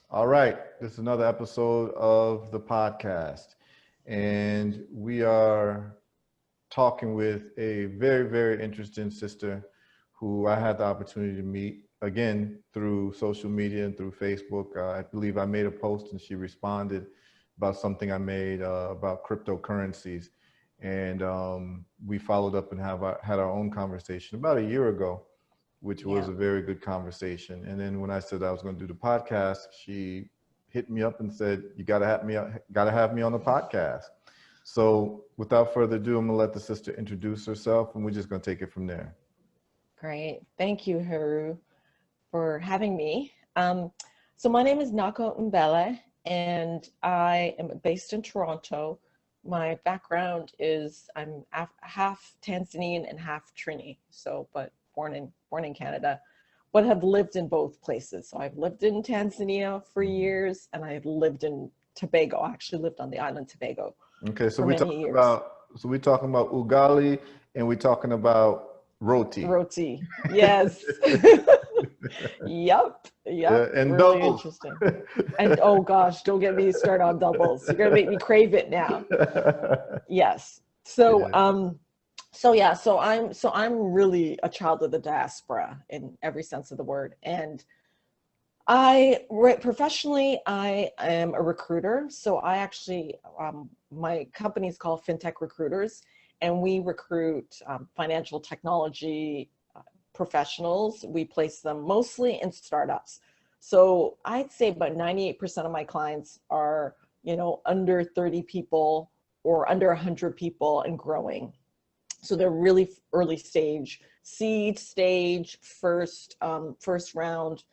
All right, this is another episode of the podcast, and we are talking with a very, very interesting sister who I had the opportunity to meet again through social media and through Facebook. I believe I made a post and she responded about something I made about cryptocurrencies, and we followed up and had our own conversation about a year ago, which was Yeah. a very good conversation. And then when I said I was going to do the podcast, she hit me up and said, "You got to have me on the podcast." So without further ado, I'm gonna let the sister introduce herself, and we're just gonna take it from there. Great. Thank you, Haru, for having me. So my name is Nako Mbelle, and I am based in Toronto. My background is I'm half Tanzanian and half Trini. But born in Canada, but have lived in both places. So I've lived in Tanzania for years, and I've lived in Tobago. I actually lived on the island Tobago Okay, so for many years. we're talking about ugali, and we're talking about roti. Roti. Yes. Yep. Yeah, Yep. and Really doubles. interesting. And oh gosh, don't get me started on doubles. You're gonna make me crave it now. Yes. So Yeah. I'm really a child of the diaspora in every sense of the word. And professionally, I am a recruiter. So I actually, my company is called FinTech Recruiters, and we recruit financial technology professionals. We place them mostly in startups. So I'd say about 98% of my clients are, under 30 people or under 100 people and growing. So they're really early stage, seed stage, first round,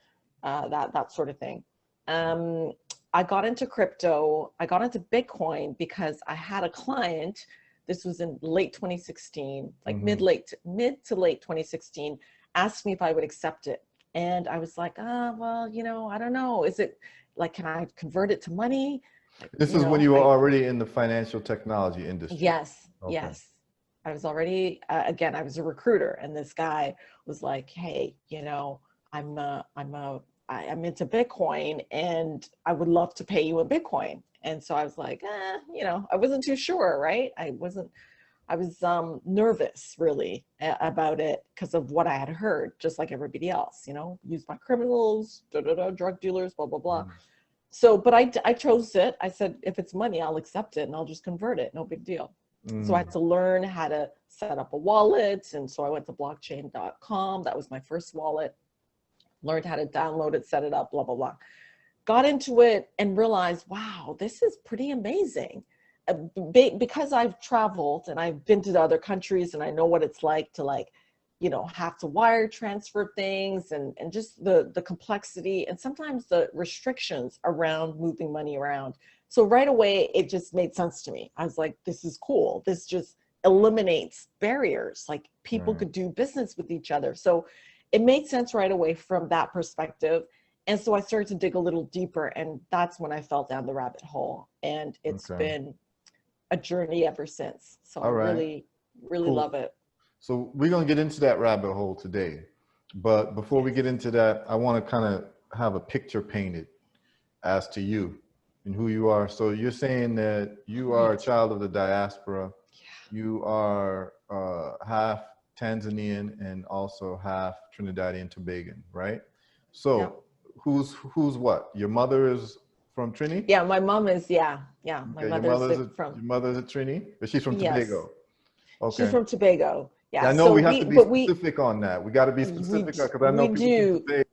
that sort of thing. I got into crypto. I got into Bitcoin because I had a client. This was in late 2016, like mid to late 2016, asked me if I would accept it. And I was like, well, I don't know. Is it like, can I convert it to money? This is when you were already in the financial technology industry. Yes, Okay. yes. I was already, again, I was a recruiter, and this guy was like, hey, I'm into Bitcoin, and I would love to pay you in Bitcoin. And so I was like, I wasn't too sure, right? I was nervous really about it because of what I had heard, just like everybody else, used by criminals, drug dealers, blah, blah, blah. So, but I chose it. I said, if it's money, I'll accept it and I'll just convert it. No big deal. So I had to learn how to set up a wallet. And so I went to blockchain.com. That was my first wallet. Learned how to download it, set it up, blah, blah, blah. Got into it and realized, wow, this is pretty amazing. Because I've traveled and I've been to other countries and I know what it's like to have to wire transfer things and just the complexity and sometimes the restrictions around moving money around. So right away, it just made sense to me. I was like, this is cool. This just eliminates barriers. Like people could do business with each other. So it made sense right away from that perspective. And so I started to dig a little deeper, and that's when I fell down the rabbit hole. And it's been a journey ever since. So I really, really love it. So we're going to get into that rabbit hole today. But before we get into that, I want to kind of have a picture painted as to you and who you are. So you're saying that you are a child of the diaspora. You are half Tanzanian and also half Trinidadian and Tobagan, right? So who's what? Your mother is from Trini? Yeah, my mom is, My Okay, mother's your mother's a Trini, but she's from Tobago. Okay. She's from Tobago. Yeah, I know we have to be specific on that. We got to be specific because I know people from Tobago.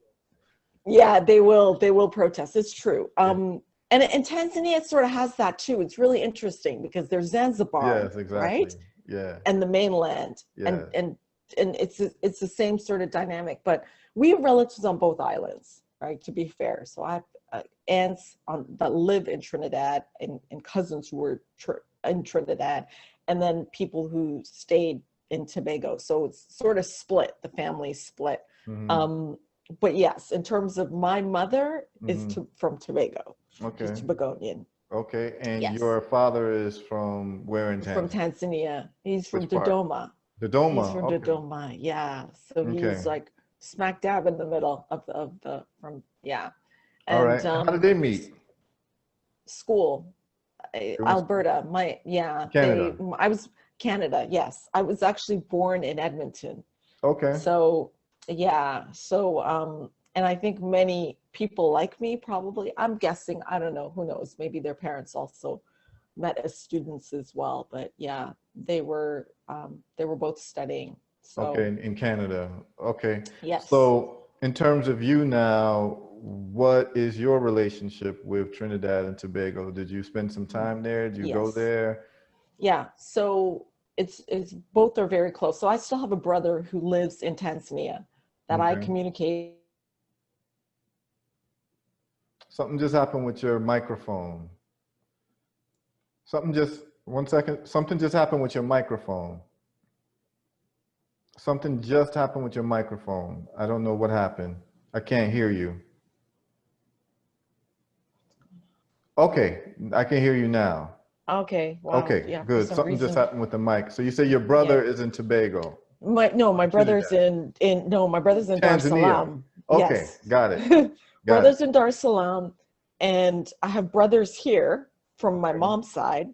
Yeah, they will protest. It's true. And Tanzania sort of has that too. It's really interesting because there's Zanzibar, yes, exactly. Right? Yeah. And the mainland, yeah. and it's the same sort of dynamic. But we have relatives on both islands, right? To be fair, so I have aunts that live in Trinidad and cousins who were in Trinidad, and then people who stayed in Tobago. So it's sort of split. The family split. But yes, in terms of my mother is from Tobago. Okay. She's Tobagonian. Okay, and your father is from where in Tanzania? From Tanzania. He's from Which part? Dodoma. Dodoma. He's from Dodoma. Yeah. So he's like smack dab in the middle of the. All And right. How did they meet? school, They went to school. Alberta. Yeah, Canada. I was Canada. Yes, I was actually born in Edmonton. Okay. So yeah, and I think many people like me probably, I'm guessing, I don't know, who knows, maybe their parents also met as students as well. But yeah, they were both studying. Okay, So in Canada. Okay. yes. So in terms of you now, what is your relationship with Trinidad and Tobago? Did you spend some time there? Did you go Yes. there? Yeah. So it's both are very close. So I still have a brother who lives in Tanzania that I Okay. communicate. Something just happened with your microphone. One second. Something just happened with your microphone. Something just happened with your microphone. I don't know what happened. I can't hear you. Okay, I can hear you now. Okay. Wow. Okay, Yeah. For good. some Something just reason. happened with the mic. So you say your Yeah. brother is in Tobago, My brother's Trinidad. in no, my brother's in Dar es Tanzania. Salaam. Okay, Yes. got it. Got it. Brother's in Dar es Salaam, and I have brothers here from my Okay. mom's side,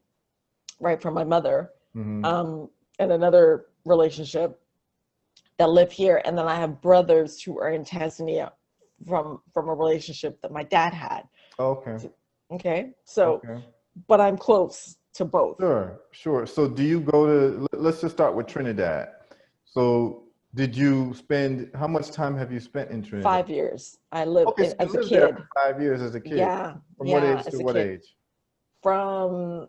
right, from my mother, Hmm. um, and another relationship that live here, and then I have brothers who are in Tanzania from a relationship that my dad had. Okay. Okay, so Okay. but I'm close to both. Sure. Sure. So do you go to, let's just start with Trinidad. So did you spend, how much time have you spent in Trinidad? 5 years. I lived Okay, so in you as a lived there kid. for 5 years as a kid. Yeah, From what yeah, age to as a what kid, age? from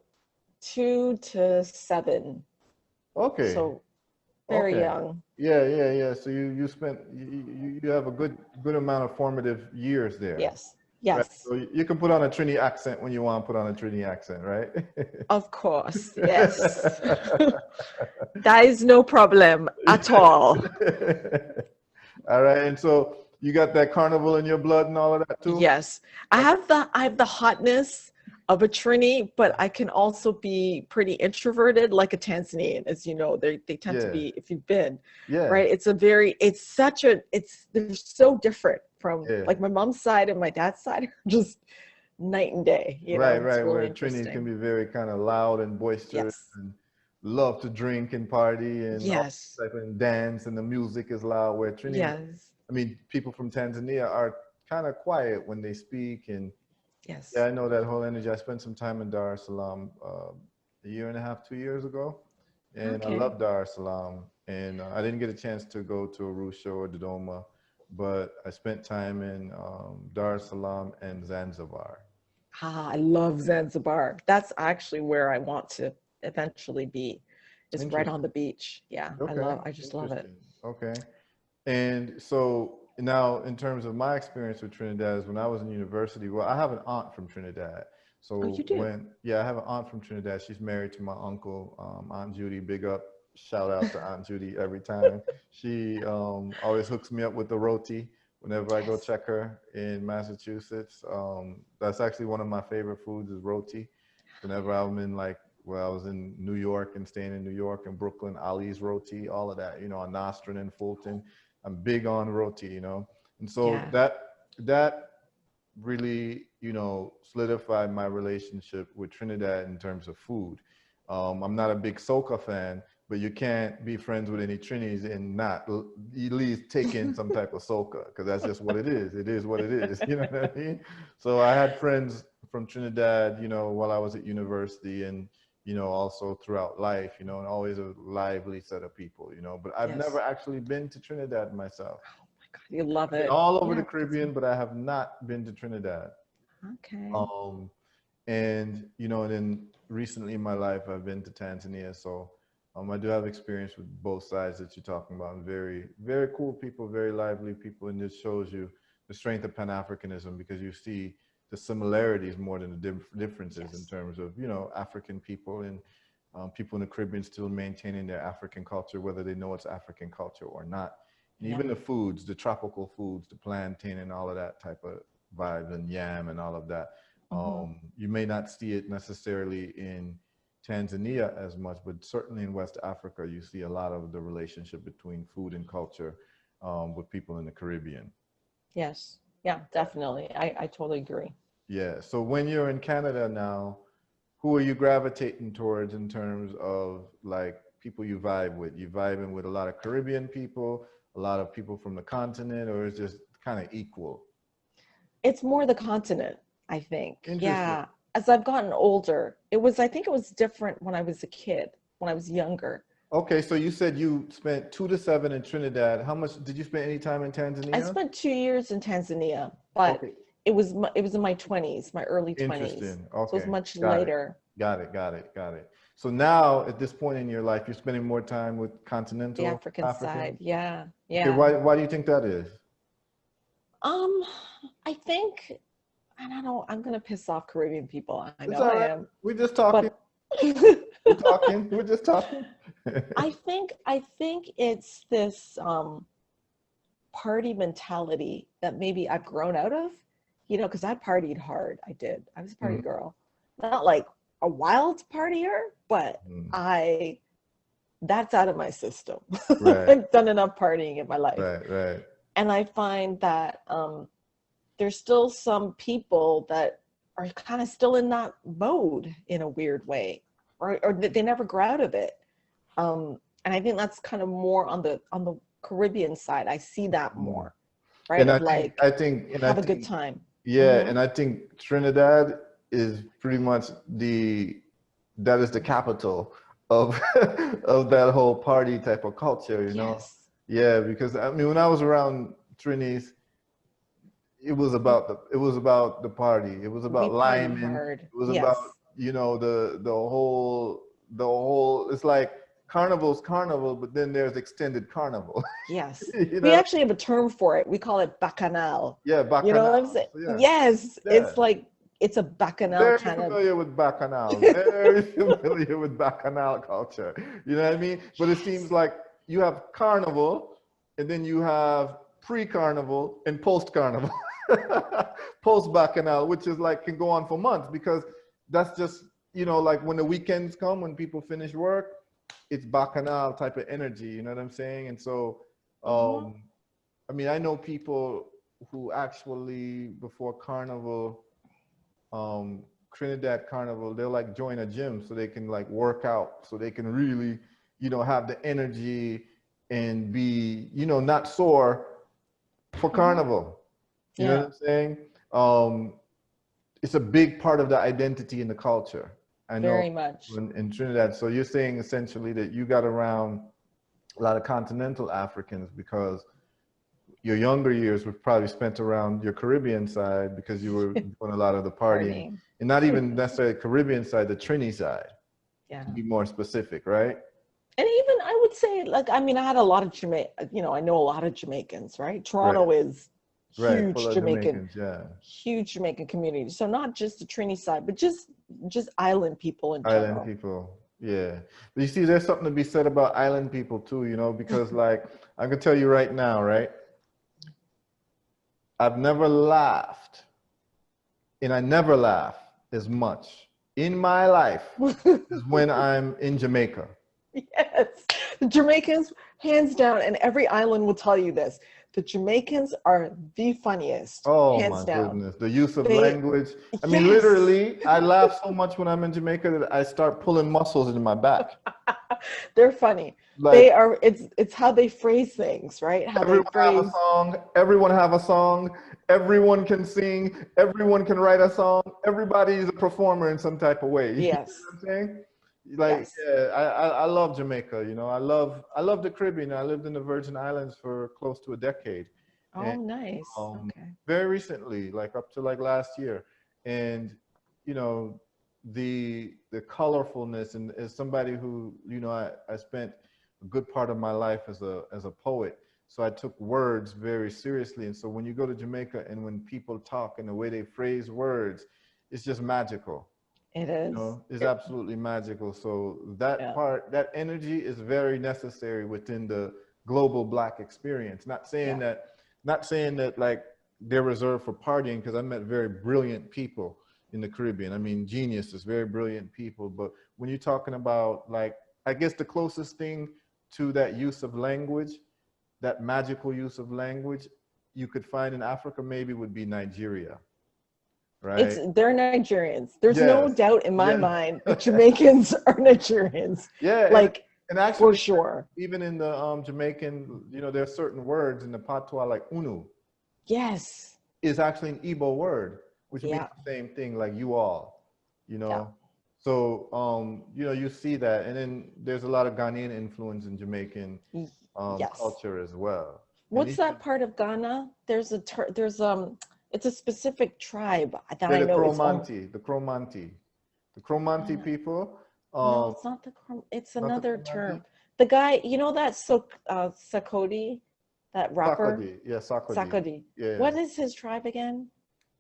2 to 7. Okay. So very Okay. young. Yeah, yeah, yeah. So you spent you have a good amount of formative years there, Yes, right? yes, So you can put on a Trini accent when you want to put on a Trini accent, right? of course, yes. That is no problem at all. All right. And so you got that carnival in your blood and all of that too? Yes, I have the hotness of a Trini, but I can also be pretty introverted, like a Tanzanian, as you know. They tend to Yeah. be, if you've been, Yeah. right? They're so different from Yeah. like my mom's side and my dad's side are just night and day. Right, It's right. really Where Trinis can interesting. be very kind of loud and boisterous Yes, and love to drink and party and all yes, type and dance and the music is loud. Where Trini, yes, I mean, people from Tanzania are kind of quiet when they speak. And yeah, yes. I know that whole energy. I spent some time in Dar es Salaam a year and a half, 2 years ago, and I Okay. love Dar es Salaam. And I didn't get a chance to go to Arusha or Dodoma, but I spent time in Dar es Salaam and Zanzibar. Ah, I love Zanzibar. That's actually where I want to eventually be, is right on Interesting. the beach. Yeah, Okay, I just love it. interesting. Okay. And so now, in terms of my experience with Trinidad, is when I was in university. Well, I have an aunt from Trinidad. Oh, you So do? when, yeah, I have an aunt from Trinidad. She's married to my uncle, Aunt Judy. Big up, shout out to Aunt Judy every time. She always hooks me up with the roti whenever I go Yes. check her in Massachusetts. That's actually one of my favorite foods is roti. Whenever I'm in like, well, I was in New York and staying in New York and Brooklyn, Ali's roti, all of that, on Nostrand and Fulton. I'm big on roti, and so Yeah. that really, solidified my relationship with Trinidad in terms of food. I'm not a big soca fan, but you can't be friends with any Trinis and not at least take in some type of soca, because that's just what it is. It is what it is. You know what I mean? So I had friends from Trinidad, while I was at university, and also throughout life, and always a lively set of people, but I've never Yes. actually been to Trinidad myself. Oh my God, you love I've been it. all over the Yeah. Caribbean, but I have not been to Trinidad. Okay. Um, and then recently in my life, I've been to Tanzania. So I do have experience with both sides that you're talking about. And very, very cool people, very lively people. And this shows you the strength of Pan-Africanism, because you see the similarities more than the differences in Yes. terms of, African people and people in the Caribbean still maintaining their African culture, whether they know it's African culture or not. And Yeah. even the foods, the tropical foods, the plantain and all of that type of vibes and yam and all of that. Hmm. You may not see it necessarily in Tanzania as much, but certainly in West Africa, you see a lot of the relationship between food and culture with people in the Caribbean. Yes. Yeah, definitely. I totally agree. Yeah. So when you're in Canada now, who are you gravitating towards in terms of like people you vibe with? You vibing with a lot of Caribbean people, a lot of people from the continent, or is just kind of equal? It's more the continent, I think. Interesting. Yeah. As I've gotten older, I think it was different when I was a kid, when I was younger. Okay, so you said you spent 2 to 7 in Trinidad. How much did you spend any time in I Tanzania? spent 2 years in Tanzania, but Okay, it was in my 20s, my early 20s. interesting. So it's Okay, much got it. later. Got it, got it, got it. So now at this point in your life, you're spending more time with The continental African side. Africans. Yeah. Okay, Yeah. why do you think that is? Um, I think, I don't know, I'm gonna piss off Caribbean people. I It's know all I right. am, We're just talking. but We're talking. We're just talking. I think it's this party mentality that maybe I've grown out of, you know, because I partied hard. I did. I was a party Mhm, girl. Not like a wild partier, but mhm. I that's out of my system. Right, I've done enough partying in my life. right, right. And I find that there's still some people that are kind of still in that mode in a weird way, or they never grow out of it. And I think that's kind of more on the Caribbean side. I see that Mhm. more, right? And Of like I have a good think, time. yeah, Hmm. and I think Trinidad is pretty much that is the capital of of that whole party type of culture, you know? Yes. Yeah, because I mean, when I was around Trinis, it was about the party. It was We about party liming. hard. It was about, Yes. you know, the whole. It's like carnival's carnival, but then there's extended carnival. Yes. You We know? actually have a term for it. We call it bacchanal. Yeah, You know what I'm bacchanal. saying? So yeah, Yes. yeah. It's like it's a bacchanal Very kind of familiar with bacchanal. Very familiar with bacchanal culture. You know what I mean? But it seems yes. like you have carnival, and then you have pre-carnival and post-carnival, post-bacchanal, which is like can go on for months because that's just, you know, like when the weekends come, when people finish work, it's bacchanal type of energy. You know what I'm saying? And so, Hmm. um, I mean, I know people who actually before carnival, Trinidad Carnival, they'll like join a gym so they can like work out, so they can really, you know, have the energy and be, you know, not sore for Hmm. Carnival. You know what Yeah. I'm saying? Um, it's a big part of the identity and the culture. I know Very much. in Trinidad. So you're saying essentially that you got around a lot of continental Africans because your younger years were probably spent around your Caribbean side because you were doing a lot of the partying, Partying. and not even necessarily Caribbean side, the Trini side, Yeah. to be more specific, right? And even I would say, like, I mean, I had a lot of you know, I know a lot of Jamaicans, right? Right, Toronto is right. Full of Jamaicans, yeah. Huge Jamaican community. So not just the Trini side, but just island people in Island general. people, yeah. But you see, there's something to be said about island people too, you know, because like I can tell you right now, right? I've never laughed, and I never laugh as much in my life as when I'm in Jamaica. Yes, the Jamaicans, hands down, and every island will tell you this. The Jamaicans are the funniest, Oh hands my down. goodness, the use of They, language. I mean, yes, literally, I laugh so much when I'm in Jamaica that I start pulling muscles in my back. they're funny. Like They are. It's how they phrase things, right? How they everyone have a phrase. song, everyone have a song, everyone can sing, everyone can write a song, everybody is a performer in some type of way. You know Yes, what I'm saying? Like, yes. yeah, I love Jamaica, you know. I love the Caribbean. I lived in the Virgin Islands for close to a decade. And Oh, nice. um, Okay. very recently, like up to like last year. And you know, the colorfulness, and as somebody who, you know, I spent a good part of my life as a poet, so I took words very seriously. And so when you go to Jamaica and when people talk and the way they phrase words, it's just magical. It You is. know, it's absolutely magical. So that Yeah. part, that energy is very necessary within the global Black experience. Yeah. Not saying that like they're reserved for partying, because I met very brilliant people in the Caribbean. I mean, geniuses, very brilliant people. But when you're talking about like, I guess the closest thing to that use of language, that magical use of language, you could find in Africa maybe would be Nigeria, right? They're Nigerians. There's no Yes. doubt in my Yeah. mind that Jamaicans are Nigerians. Yeah, Like, and actually, for sure. even in the Jamaican, you know, there are certain words in the patois like unu Yes. is actually an Igbo word, which means Yeah. the same thing, like you all, you know. Yeah. So, you know, you see that, and then there's a lot of Ghanaian influence in Jamaican Yes. culture as well. What's that part of Ghana? There's it's a specific tribe that I The know. Cromanti, the Cromanti people. No, it's not it's not the another Cromanti? term. The guy, you know that Sakodi, that rapper? Sakodi, yeah, Sakodi. Sakodi. Yeah. What is his tribe again?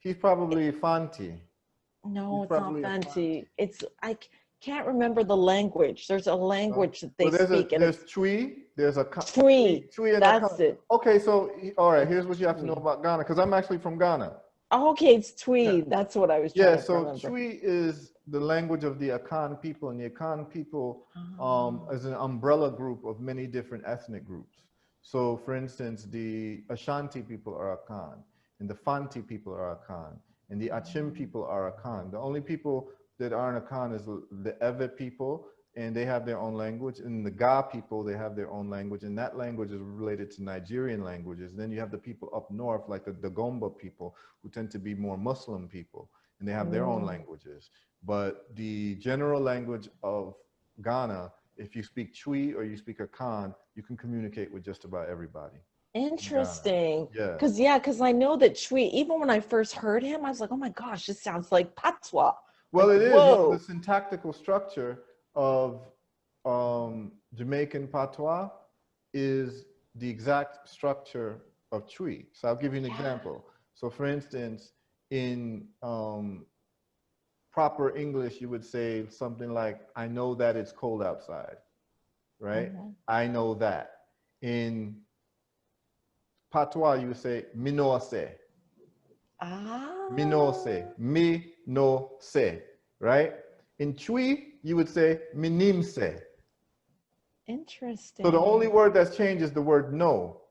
He's probably Fanti. No, He's it's not probably a Fanti. It's can't remember the language. There's a language that they Well, speak, and there's it's Twi, there's a Twi. Twi and That's a it. Okay, so all right, here's what you have to know Twi. about Ghana, because I'm actually from Ghana. Oh, okay, it's Twi. Yeah. That's what I was Yeah, trying to so remember. Twi is the language of the Akan people, and the Akan people Oh. is an umbrella group of many different ethnic groups. So, for instance, the Ashanti people are Akan, and the Fanti people are Akan, and the Achim people are Akan. The only people that aren't Akan is the Ewe people, and they have their own language. And the Ga people, they have their own language, and that language is related to Nigerian languages. And then you have the people up north, like the Dagomba people, who tend to be more Muslim people, and they have their own languages. But the general language of Ghana, if you speak Twi or you speak Akan, you can communicate with just about everybody. Interesting. Yeah. Because I know that Twi, even when I first heard him, I was like, oh my gosh, this sounds like patois. Well, like, it is. whoa. The syntactical structure of Jamaican patois is the exact structure of Twi. So I'll give you an example. So for instance, in proper English, you would say something like, I know that it's cold outside, right? I know that. In patois, you would say, mi no se. Mi no se. Mi no se, right? In Twi, you would say, mi nim se. Interesting. So the only word that's changed is the word no.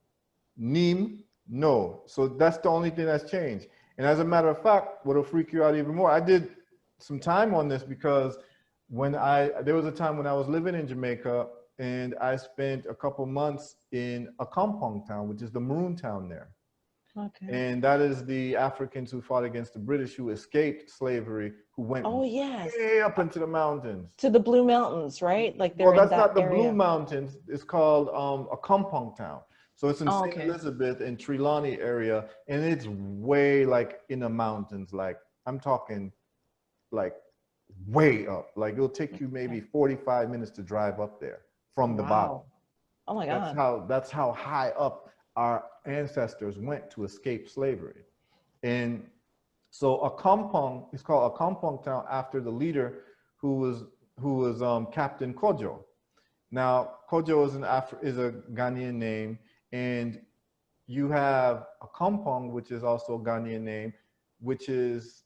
Nim, no. So that's the only thing that's changed. And as a matter of fact, what'll freak you out even more, I did some time on this because there was a time when I was living in Jamaica and I spent a couple months in a compound town, which is the maroon town there. Okay. And that is the Africans who fought against the British, who escaped slavery, who went way up into the mountains. To the Blue Mountains, right? Like they're Well, that's in that not the area. Blue Mountains. It's called a compound town. So it's in St. Okay. Elizabeth and Trelawney area, and it's way like in the mountains. Like I'm talking, like way up. Like it'll take you maybe 45 minutes to drive up there from the bottom. Oh my God. That's how high up our ancestors went to escape slavery. And so a compound is called a compound town after the leader who was Captain Kojo. Now, Kojo is a Ghanaian name, and you have a compound, which is also a Ghanaian name, which is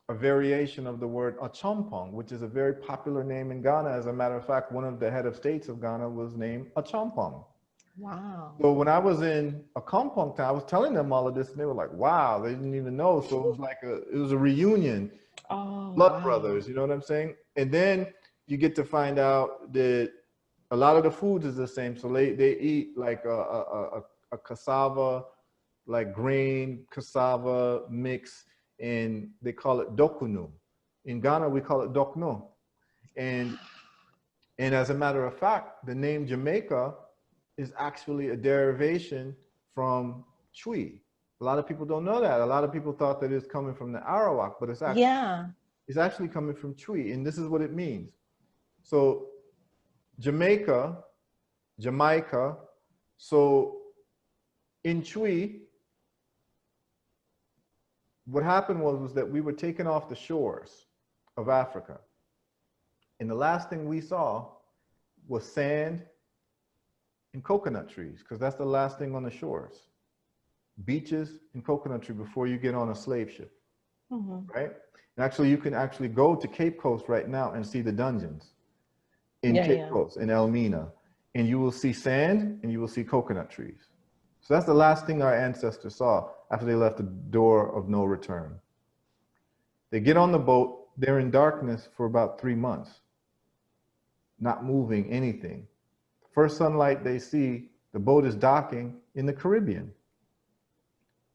a variation of the word Achompong, which is a very popular name in Ghana. As a matter of fact, one of the head of states of Ghana was named Achompong. Wow. So when I was in a compound town, I was telling them all of this, and they were like, "Wow!" They didn't even know. So it was like it was a reunion, blood brothers. You know what I'm saying? And then you get to find out that a lot of the foods is the same. So they eat like a cassava, like grain cassava mix, and they call it dokunu. In Ghana, we call it dokno. And as a matter of fact, the name Jamaica is actually a derivation from Twi. A lot of people don't know that. A lot of people thought that it's coming from the Arawak, but it's actually coming from Twi, and this is what it means. So Jamaica. So in Twi, what happened was that we were taken off the shores of Africa, and the last thing we saw was sand and coconut trees, because that's the last thing on the shores. Beaches and coconut tree before you get on a slave ship, right? And actually, you can actually go to Cape Coast right now and see the dungeons in Cape Coast, in Elmina, and you will see sand and you will see coconut trees. So that's the last thing our ancestors saw after they left the door of no return. They get on the boat, they're in darkness for about 3 months, not moving anything. First sunlight they see, the boat is docking in the Caribbean.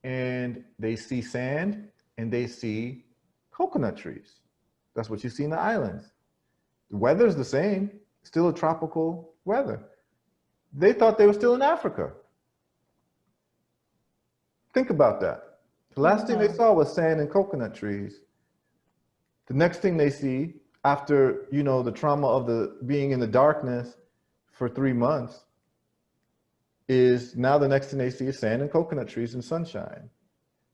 And they see sand and they see coconut trees. That's what you see in the islands. The weather's the same, still a tropical weather. They thought they were still in Africa. Think about that. The last thing they saw was sand and coconut trees. The next thing they see after, you know, the trauma of the being in the darkness for 3 months is now the next thing they see is sand and coconut trees and sunshine.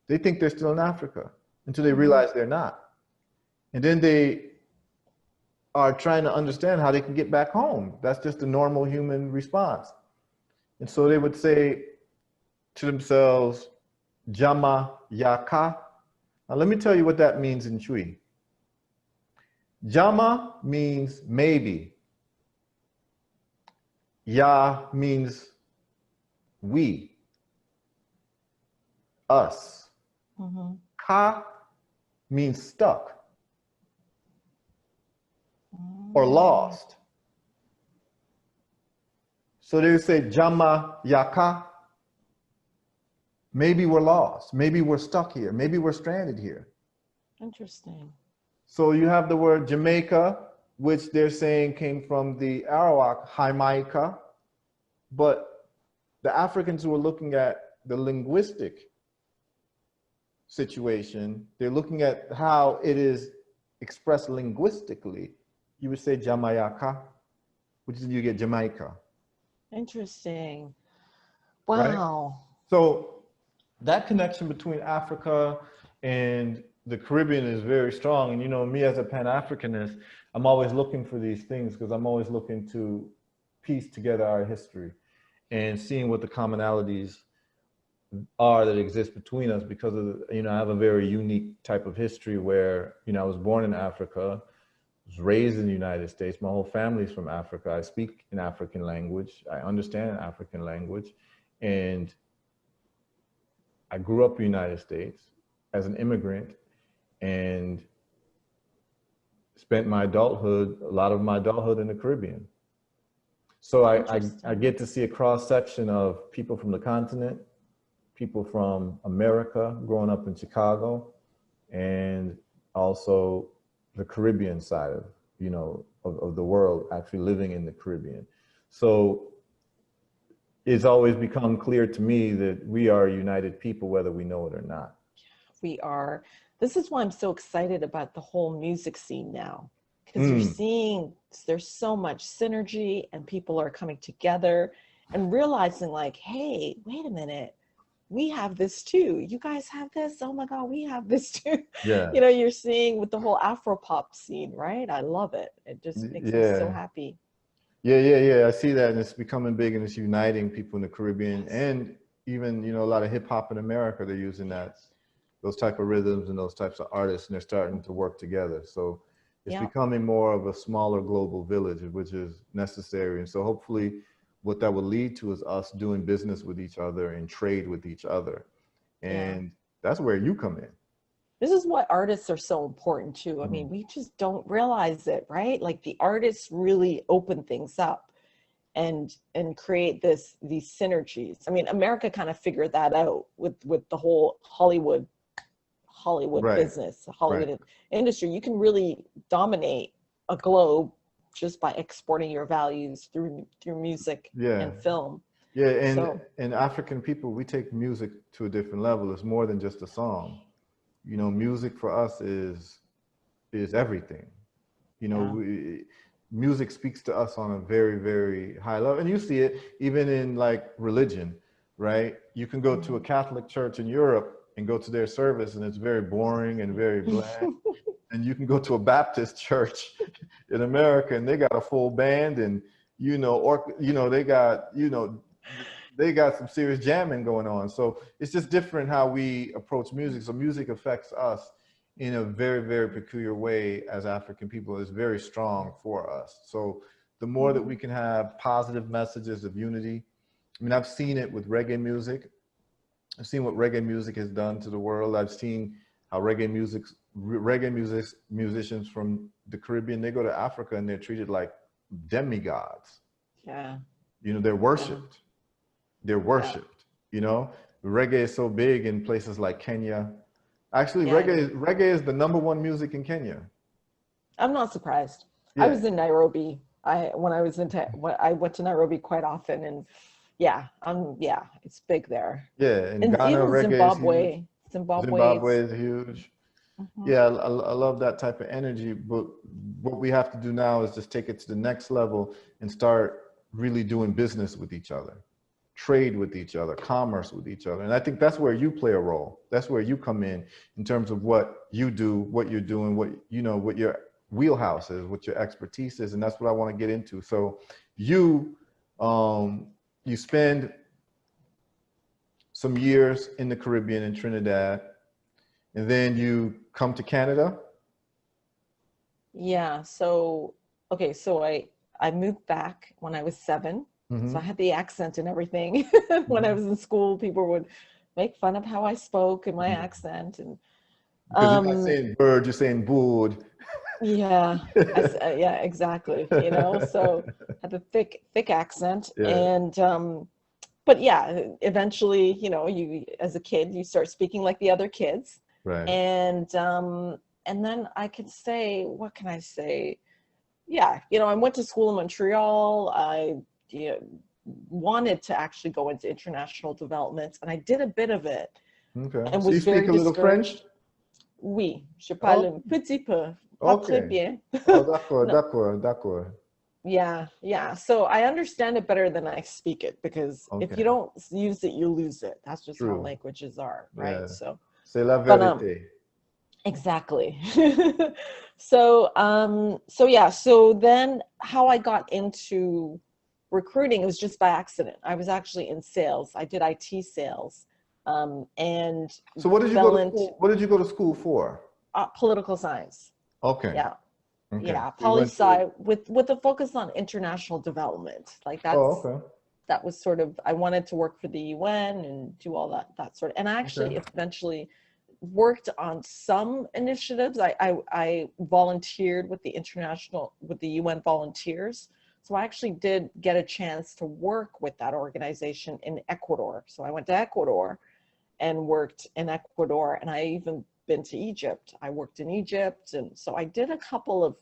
They think they're still in Africa until they realize they're not. And then they are trying to understand how they can get back home. That's just a normal human response. And so they would say to themselves, Jama Yaka. Now let me tell you what that means in Chui. Jama means maybe. Ya means we, us. Ka means stuck or lost. So they would say Jama Yaka. Maybe we're lost. Maybe we're stuck here. Maybe we're stranded here. Interesting. So you have the word Jamaica, which they're saying came from the Arawak, Jamaica. But the Africans who are looking at the linguistic situation, they're looking at how it is expressed linguistically. You would say Jamaica, which is you get Jamaica. Interesting. Wow. Right? So that connection between Africa and the Caribbean is very strong. And you know, me as a Pan-Africanist, I'm always looking for these things because I'm always looking to piece together our history and seeing what the commonalities are that exist between us because of, you know, I have a very unique type of history where, you know, I was born in Africa, was raised in the United States. My whole family's from Africa. I speak an African language. I understand an African language. And I grew up in the United States as an immigrant and spent my adulthood, a lot of my adulthood in the Caribbean. So I get to see a cross section of people from the continent, people from America, growing up in Chicago, and also the Caribbean side of, you know, of the world, actually living in the Caribbean. So it's always become clear to me that we are a united people, whether we know it or not. We are. This is why I'm so excited about the whole music scene now, because you're seeing there's so much synergy and people are coming together and realizing like, hey, wait a minute, we have this too. You guys have this. Oh my God, we have this too. Yeah. You know, you're seeing with the whole Afro-pop scene, right? I love it. It just makes me so happy. Yeah. I see that, and it's becoming big, and it's uniting people in the Caribbean, and even, you know, a lot of hip hop in America. They're using those type of rhythms and those types of artists, and they're starting to work together. So it's becoming more of a smaller global village, which is necessary. And so hopefully, what that will lead to is us doing business with each other and trade with each other, and that's where you come in. This is why artists are so important too. I mean, we just don't realize it, right? Like the artists really open things up and create these synergies. I mean, America kind of figured that out with the whole Hollywood business, Hollywood industry. You can really dominate a globe just by exporting your values through music and film. Yeah, and African people, we take music to a different level. It's more than just a song. You know, music for us is everything. You know, music speaks to us on a very, very high level. And you see it even in like religion, right? You can go to a Catholic church in Europe and go to their service and it's very boring and very bland. And you can go to a Baptist church in America and they got a full band and, you know, or, you know, they got some serious jamming going on. So it's just different how we approach music. So music affects us in a very, very peculiar way as African people. It's very strong for us. So the more that we can have positive messages of unity I mean, I've seen it with reggae music. I've seen what reggae music has done to the world. I've seen how musicians from the Caribbean, they go to Africa and they're treated like demigods. Yeah. You know, they're Yeah. worshipped. They're Yeah. worshipped. You know, reggae is so big in places like Kenya. Actually, Yeah. I know. reggae is the #1 music in Kenya. I'm not surprised. I Yeah, was in Nairobi. When I went to Nairobi quite often, and yeah, yeah, it's big there. yeah. In And Ghana, even reggae is huge. Zimbabwe, Zimbabwe it's is huge. mhm. Yeah, I love that type of energy. But what we have to do now is just take it to the next level and start really doing business with each other, trade with each other, commerce with each other. And I think that's where you play a role. That's where you come in terms of what you do, what you're doing, what you know, what your wheelhouse is, what your expertise is, and that's what I want to get into. So you you spend some years in the Caribbean in Trinidad, and then you come to Canada. Yeah. So okay, so I moved back when I was 7. So I Mm-hmm. had the accent and everything. When I was in school, people would make fun of how I spoke and my Mm-hmm. accent. And Because you're not um saying bird, you're saying board. yeah, yeah, exactly. You know, so had a thick accent. Yeah, And but yeah, eventually, you know, you as a kid, you start speaking like the other kids. right. And then I could say, what can I say? Yeah, you know, I went to school in Montreal. I, you know, wanted to actually go into international development, and I did a bit of it Okay. and So you was speak very a little French? discouraged. Oui, je parle Oh, un petit peu, pas très okay. bien. Oh, d'accord, No, d'accord, d'accord. yeah, yeah. So I understand it better than I speak it, because if Okay. you don't use it, you lose it. That's just how True. languages are, right? Yeah. So, C'est la but vérité. exactly. So, so yeah, so then how I got into recruiting was just by accident. I was actually in sales. I did IT sales, and So what did you go fell to into school? What did you go to school for? political science. Okay. Yeah, Okay. yeah, So you poli went to, sci with a focus on international development. Like oh, okay. that was sort of, I wanted to work for the UN and do all that sort of, and I actually Okay. eventually worked on some initiatives. I volunteered with the UN volunteers. So I actually did get a chance to work with that organization in Ecuador. So I went to Ecuador and worked in Ecuador, and I even been to Egypt. I worked in Egypt. And so I did a couple of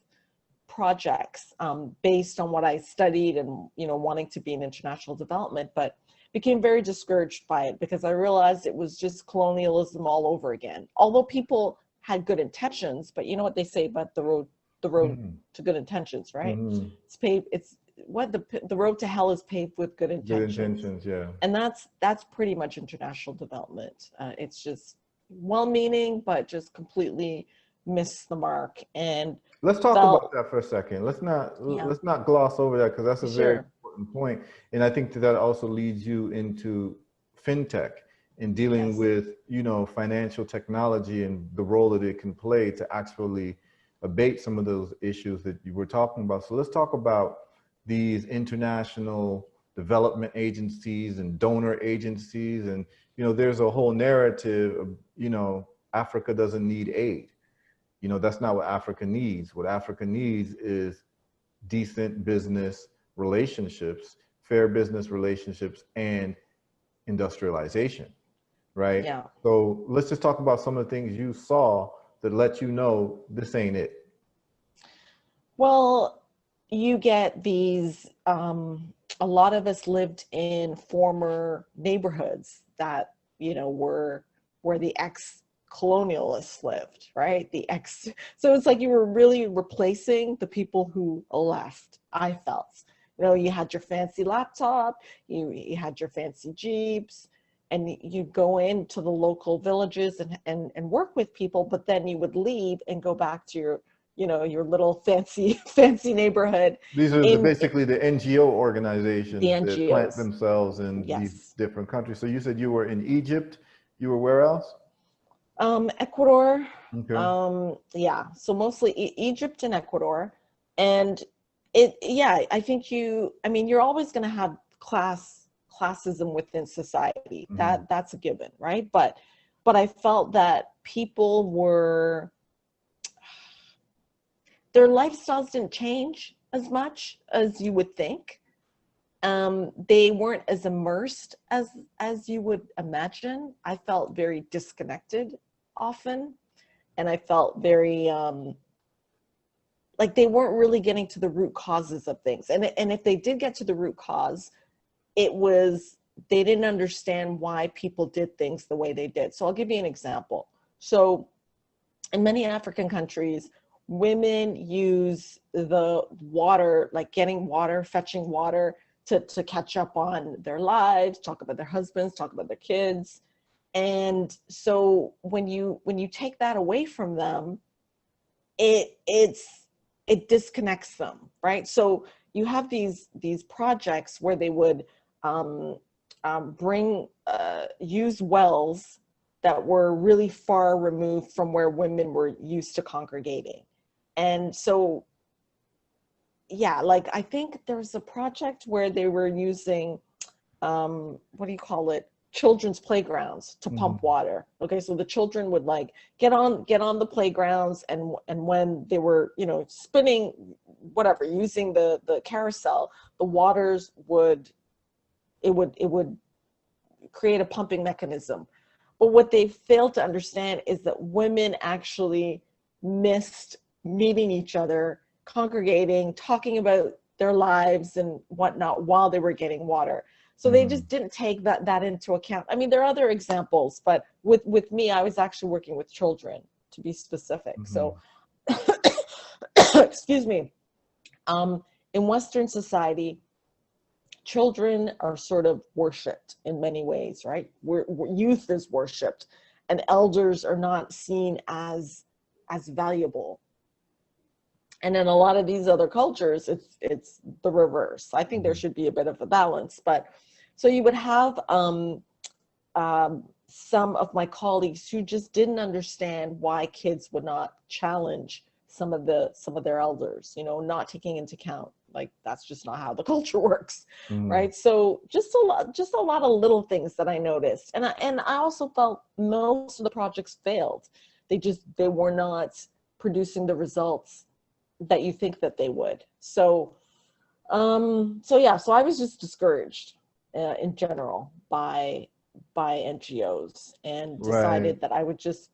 projects based on what I studied and, you know, wanting to be in international development, but became very discouraged by it because I realized it was just colonialism all over again. Although people had good intentions, but you know what they say about the road Mm-hmm. to good intentions, right? Mm-hmm. It's paved. It's what the road to hell is paved with good Good intentions, intentions, yeah. and that's pretty much international development. It's just well-meaning, but just completely missed the mark and Let's talk about felt, that for a second. yeah, Let's not gloss over that because that's a very sure, important point. And I think that that also leads you into fintech and dealing yes, with, you know, financial technology and the role that it can play to actually abate some of those issues that you were talking about. So let's talk about these international development agencies and donor agencies. And, you know, there's a whole narrative of, you know, Africa doesn't need aid. You know, that's not what Africa needs. What Africa needs is decent business relationships, fair business relationships, and industrialization, right? yeah. So let's just talk about some of the things you saw that let you know this ain't it. Well, you get these, a lot of us lived in former neighborhoods that, you know, were where the ex-colonialists lived, right? So it's like you were really replacing the people who left, I felt. You know, you had your fancy laptop, you had your fancy Jeeps, and you'd go into the local villages and work with people, but then you would leave and go back to your, you know, your little fancy fancy neighborhood These are in basically the NGO the organizations that plant NGOs. themselves in these Yes. different countries. So you said you were in Egypt. You were where else? Ecuador, Okay. yeah, so mostly Egypt and Ecuador. And it, yeah, I think I mean, you're always going to have classism within society. That's a given, right? But I felt that people were, their lifestyles didn't change as much as you would think. They weren't as immersed as you would imagine. I felt very disconnected often, and I felt very like they weren't really getting to the root causes of things. And if they did get to the root cause, it was they didn't understand why people did things the way they did. So I'll give you an example. So in many African countries, women use the water, like getting water, fetching water, to catch up on their lives, talk about their husbands, talk about their kids. And so when you take that away from them, it disconnects them, right? So you have these projects where they would use wells that were really far removed from where women were used to congregating. And so, yeah, like I think there was a project where they were using, what do you call it? Children's playgrounds to pump water. Okay, so the children would like get on the playgrounds, and when they were, you know, spinning, whatever, using the carousel, the waters would create a pumping mechanism. But what they failed to understand is that women actually missed meeting each other, congregating, talking about their lives and whatnot while they were getting water. So they just didn't take that into account. I mean, there are other examples, but with me, I was actually working with children, to be specific. So, excuse me. In Western society, children are sort of worshipped in many ways, right? Youth is worshipped, and elders are not seen as valuable. And in a lot of these other cultures, it's the reverse. I think there should be a bit of a balance. But so you would have some of my colleagues who just didn't understand why kids would not challenge some of their elders, you know, not taking into account, like, that's just not how the culture works, right? So just a lot of little things that I noticed. And I also felt most of the projects failed. They were not producing the results that you think that they would. So yeah, so I was just discouraged in general by NGOs, and decided that I would just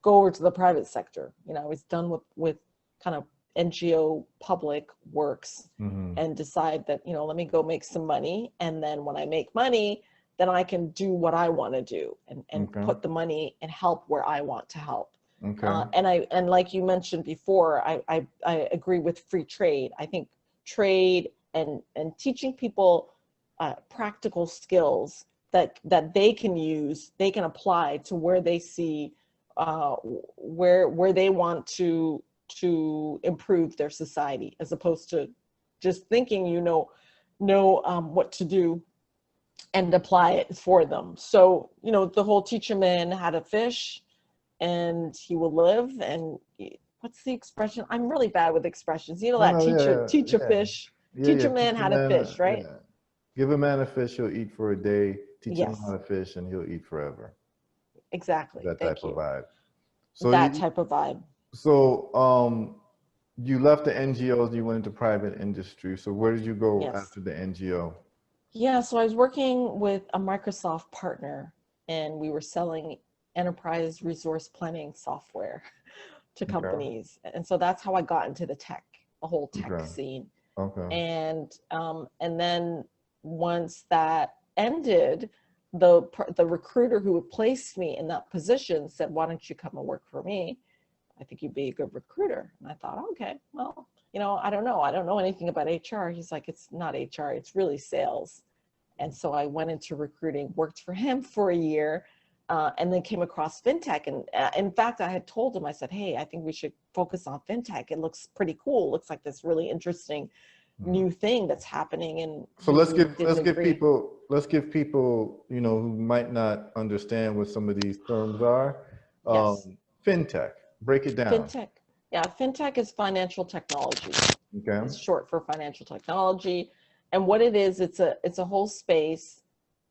go over to the private sector. You know, I was done with kind of NGO public works, and decide that, you know, let me go make some money, and then when I make money, then I can do what I want to do, and put the money and help where I want to help. And like you mentioned before, I agree with free trade. I think trade and teaching people practical skills that they can use, they can apply to where they see where they want to improve their society, as opposed to just thinking you know what to do and apply it for them. So, you know, the whole teach a man how to fish and he will live, and what's the expression? I'm really bad with expressions. You know, teach a fish, teach a man how to fish, right? Yeah. Give a man a fish, he'll eat for a day. Teach him Yes. how to fish, and he'll eat forever. Exactly. That Thank type you. of vibe. So type of vibe. So you left the NGOs, you went into private industry. So where did you go after the NGO? Yeah, so I was working with a Microsoft partner, and we were selling enterprise resource planning software to companies. And so that's how I got into the whole tech scene. And then once that ended, the recruiter who had placed me in that position said, why don't you come and work for me? I think you'd be a good recruiter. And I thought, okay, well, you know, I don't know anything about HR. He's like, it's not HR, it's really sales. And so I went into recruiting, worked for him for a year, and then came across fintech. And in fact, I had told him, I said, hey, I think we should focus on fintech. It looks pretty cool. It looks like this really interesting new thing that's happening. And so let's give people, you know, who might not understand what some of these terms are. Fintech, break it down. Fintech. Yeah, fintech is financial technology. It's short for financial technology. And what it is, it's a whole space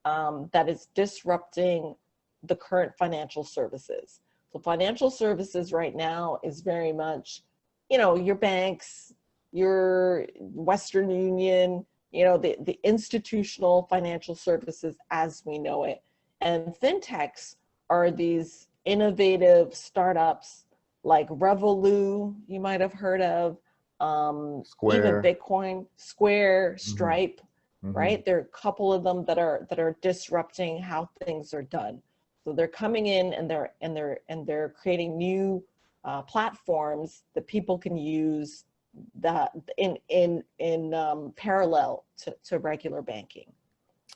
that is disrupting the current financial services. So financial services right now is very much, you know, your banks, your Western Union, you know, the institutional financial services as we know it. And fintechs are these innovative startups like Revolut, you might have heard of, even Square. Bitcoin, Square, Mm-hmm. Stripe, Mm-hmm. right? There are a couple of them that are disrupting how things are done. So they're coming in and they're creating new platforms that people can use that in parallel to regular banking.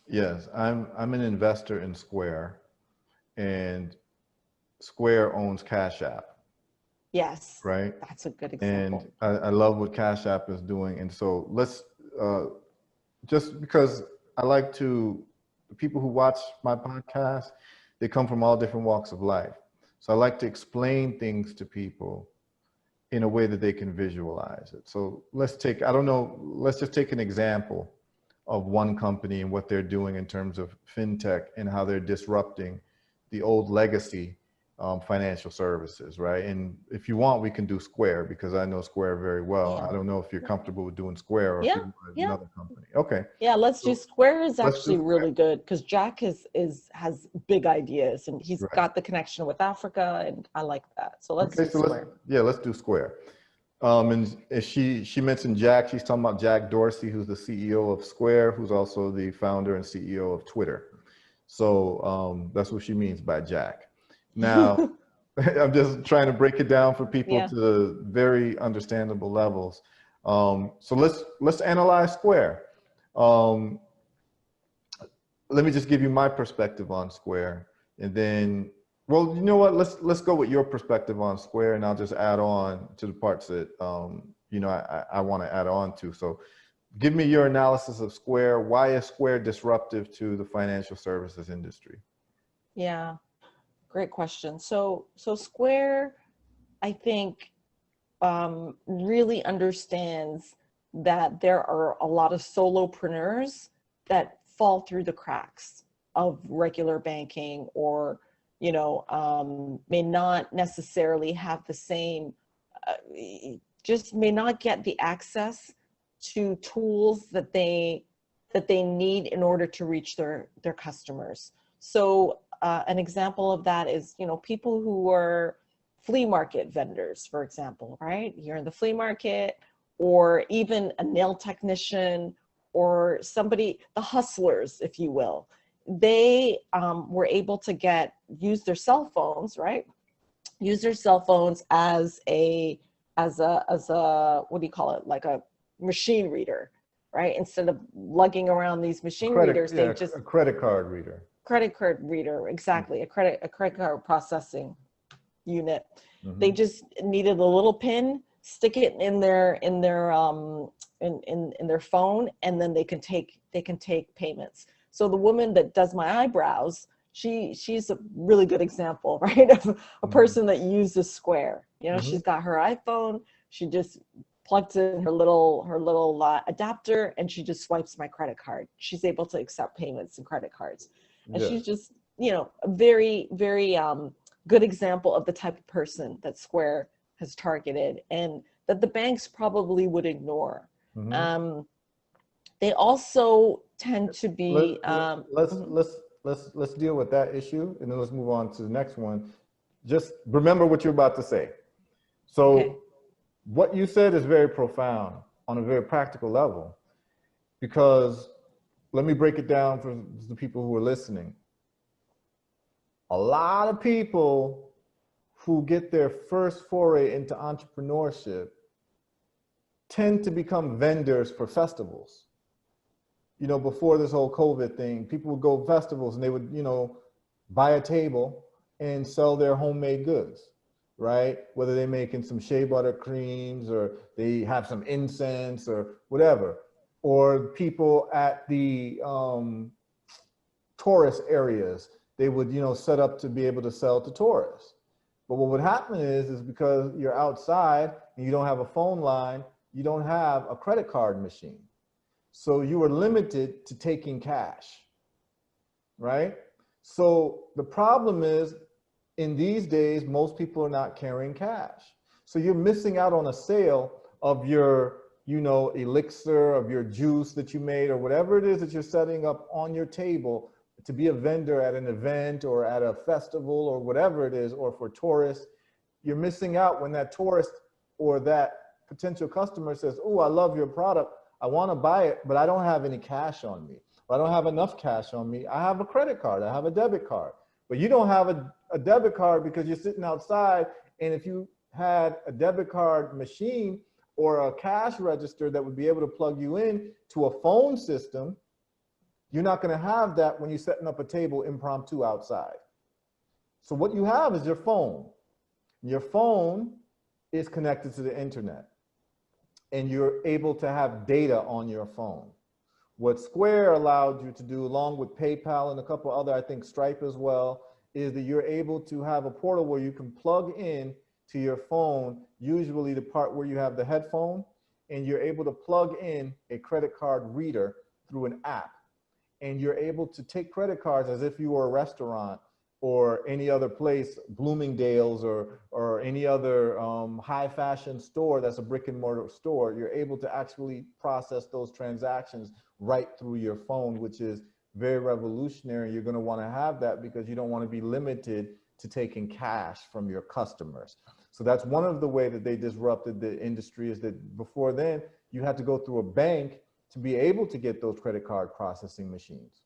Yes, I'm an investor in Square, and Square owns Cash App, Yes, right? that's a good And example. I love what Cash App is doing. And so let's uh, just because I like to, the people who watch my podcast, they come from all different walks of life. So I like to explain things to people in a way that they can visualize it. So let's take, I don't know, let's just take an example of one company and what they're doing in terms of fintech and how they're disrupting the old legacy financial services, right? And if you want, we can do Square because I know Square very well. Yeah. I don't know if you're comfortable with doing Square or if Yeah, you want yeah. another company. Okay, Yeah, let's do so Square is let's do actually Square. really good because Jack has big ideas and he's Right. got the connection with Africa and I like that. So let's Okay, do so Square. let's do Square. And she mentioned Jack. She's talking about Jack Dorsey, who's the CEO of Square, who's also the founder and CEO of Twitter. So that's what she means by Jack. Now, I'm just trying to break it down for people Yeah. to very understandable levels. So let's analyze Square. Um, Let me just give you my perspective on Square, and then, well, you know what? Let's go with your perspective on Square, and I'll just add on to the parts that you know I want to add on to. So, give me your analysis of Square. Why is Square disruptive to the financial services industry? Yeah. Great question. So Square, I think, really understands that there are a lot of solopreneurs that fall through the cracks of regular banking or, you know, may not necessarily have the same, just may not get the access to tools that they need in order to reach their customers. So an example of that is, you know, people who are flea market vendors, for example, right? You're in the flea market, or even a nail technician, or somebody, the hustlers, if you will. They were able to use their cell phones, right? Use their cell phones as a what do you call it? Like a machine reader, right? Instead of lugging around these machine readers, they just A credit card reader. credit card reader, exactly, a credit card processing unit. They Mm-hmm. just needed a little pin, stick it in their phone, and then they can take payments. So the woman that does my eyebrows, she's a really good example, right, of a Mm-hmm. person that uses Square. You know, Mm-hmm. she's got her iPhone, she just plugs in her little adapter, and she just swipes my credit card. She's able to accept payments and credit cards, and Yes. she's just, you know, a very good example of the type of person that Square has targeted and that the banks probably would ignore. Mm-hmm. Um, they also tend to Let, be, let, let's mhm. let's let's deal with that issue, and then let's move on to the next one. Just remember what you're about to say. Okay. So what you said is very profound on a very practical level, because let me break it down for the people who are listening. A lot of people who get their first foray into entrepreneurship tend to become vendors for festivals. You know, before this whole COVID thing, people would go to festivals and they would, you know, buy a table and sell their homemade goods, right? Whether they're making some shea butter creams or they have some incense or whatever. Or people at the tourist areas, they would, you know, set up to be able to sell to tourists. But what would happen is because you're outside and you don't have a phone line, you don't have a credit card machine. So you were limited to taking cash. right? So the problem is, in these days, most people are not carrying cash. So you're missing out on a sale of your, you know, elixir, of your juice that you made, or whatever it is that you're setting up on your table to be a vendor at an event or at a festival or whatever it is, or for tourists. You're missing out when that tourist or that potential customer says, oh, I love your product, I want to buy it, but I don't have any cash on me. I don't have enough cash on me. I have a credit card, I have a debit card. But you don't have a debit card because you're sitting outside. And if you had a debit card machine or a cash register that would be able to plug you in to a phone system, you're not going to have that when you're setting up a table impromptu outside. So what you have is your phone. Your phone is connected to the internet, and you're able to have data on your phone. What Square allowed you to do, along with PayPal and a couple other, I think Stripe as well, is that you're able to have a portal where you can plug in to your phone, usually the part where you have the headphone, and you're able to plug in a credit card reader through an app. And you're able to take credit cards as if you were a restaurant or any other place, Bloomingdale's or any other high fashion store that's a brick and mortar store. You're able to actually process those transactions right through your phone, which is very revolutionary. You're going to want to have that because you don't want to be limited to taking cash from your customers. So that's one of the way that they disrupted the industry, is that before then you had to go through a bank to be able to get those credit card processing machines.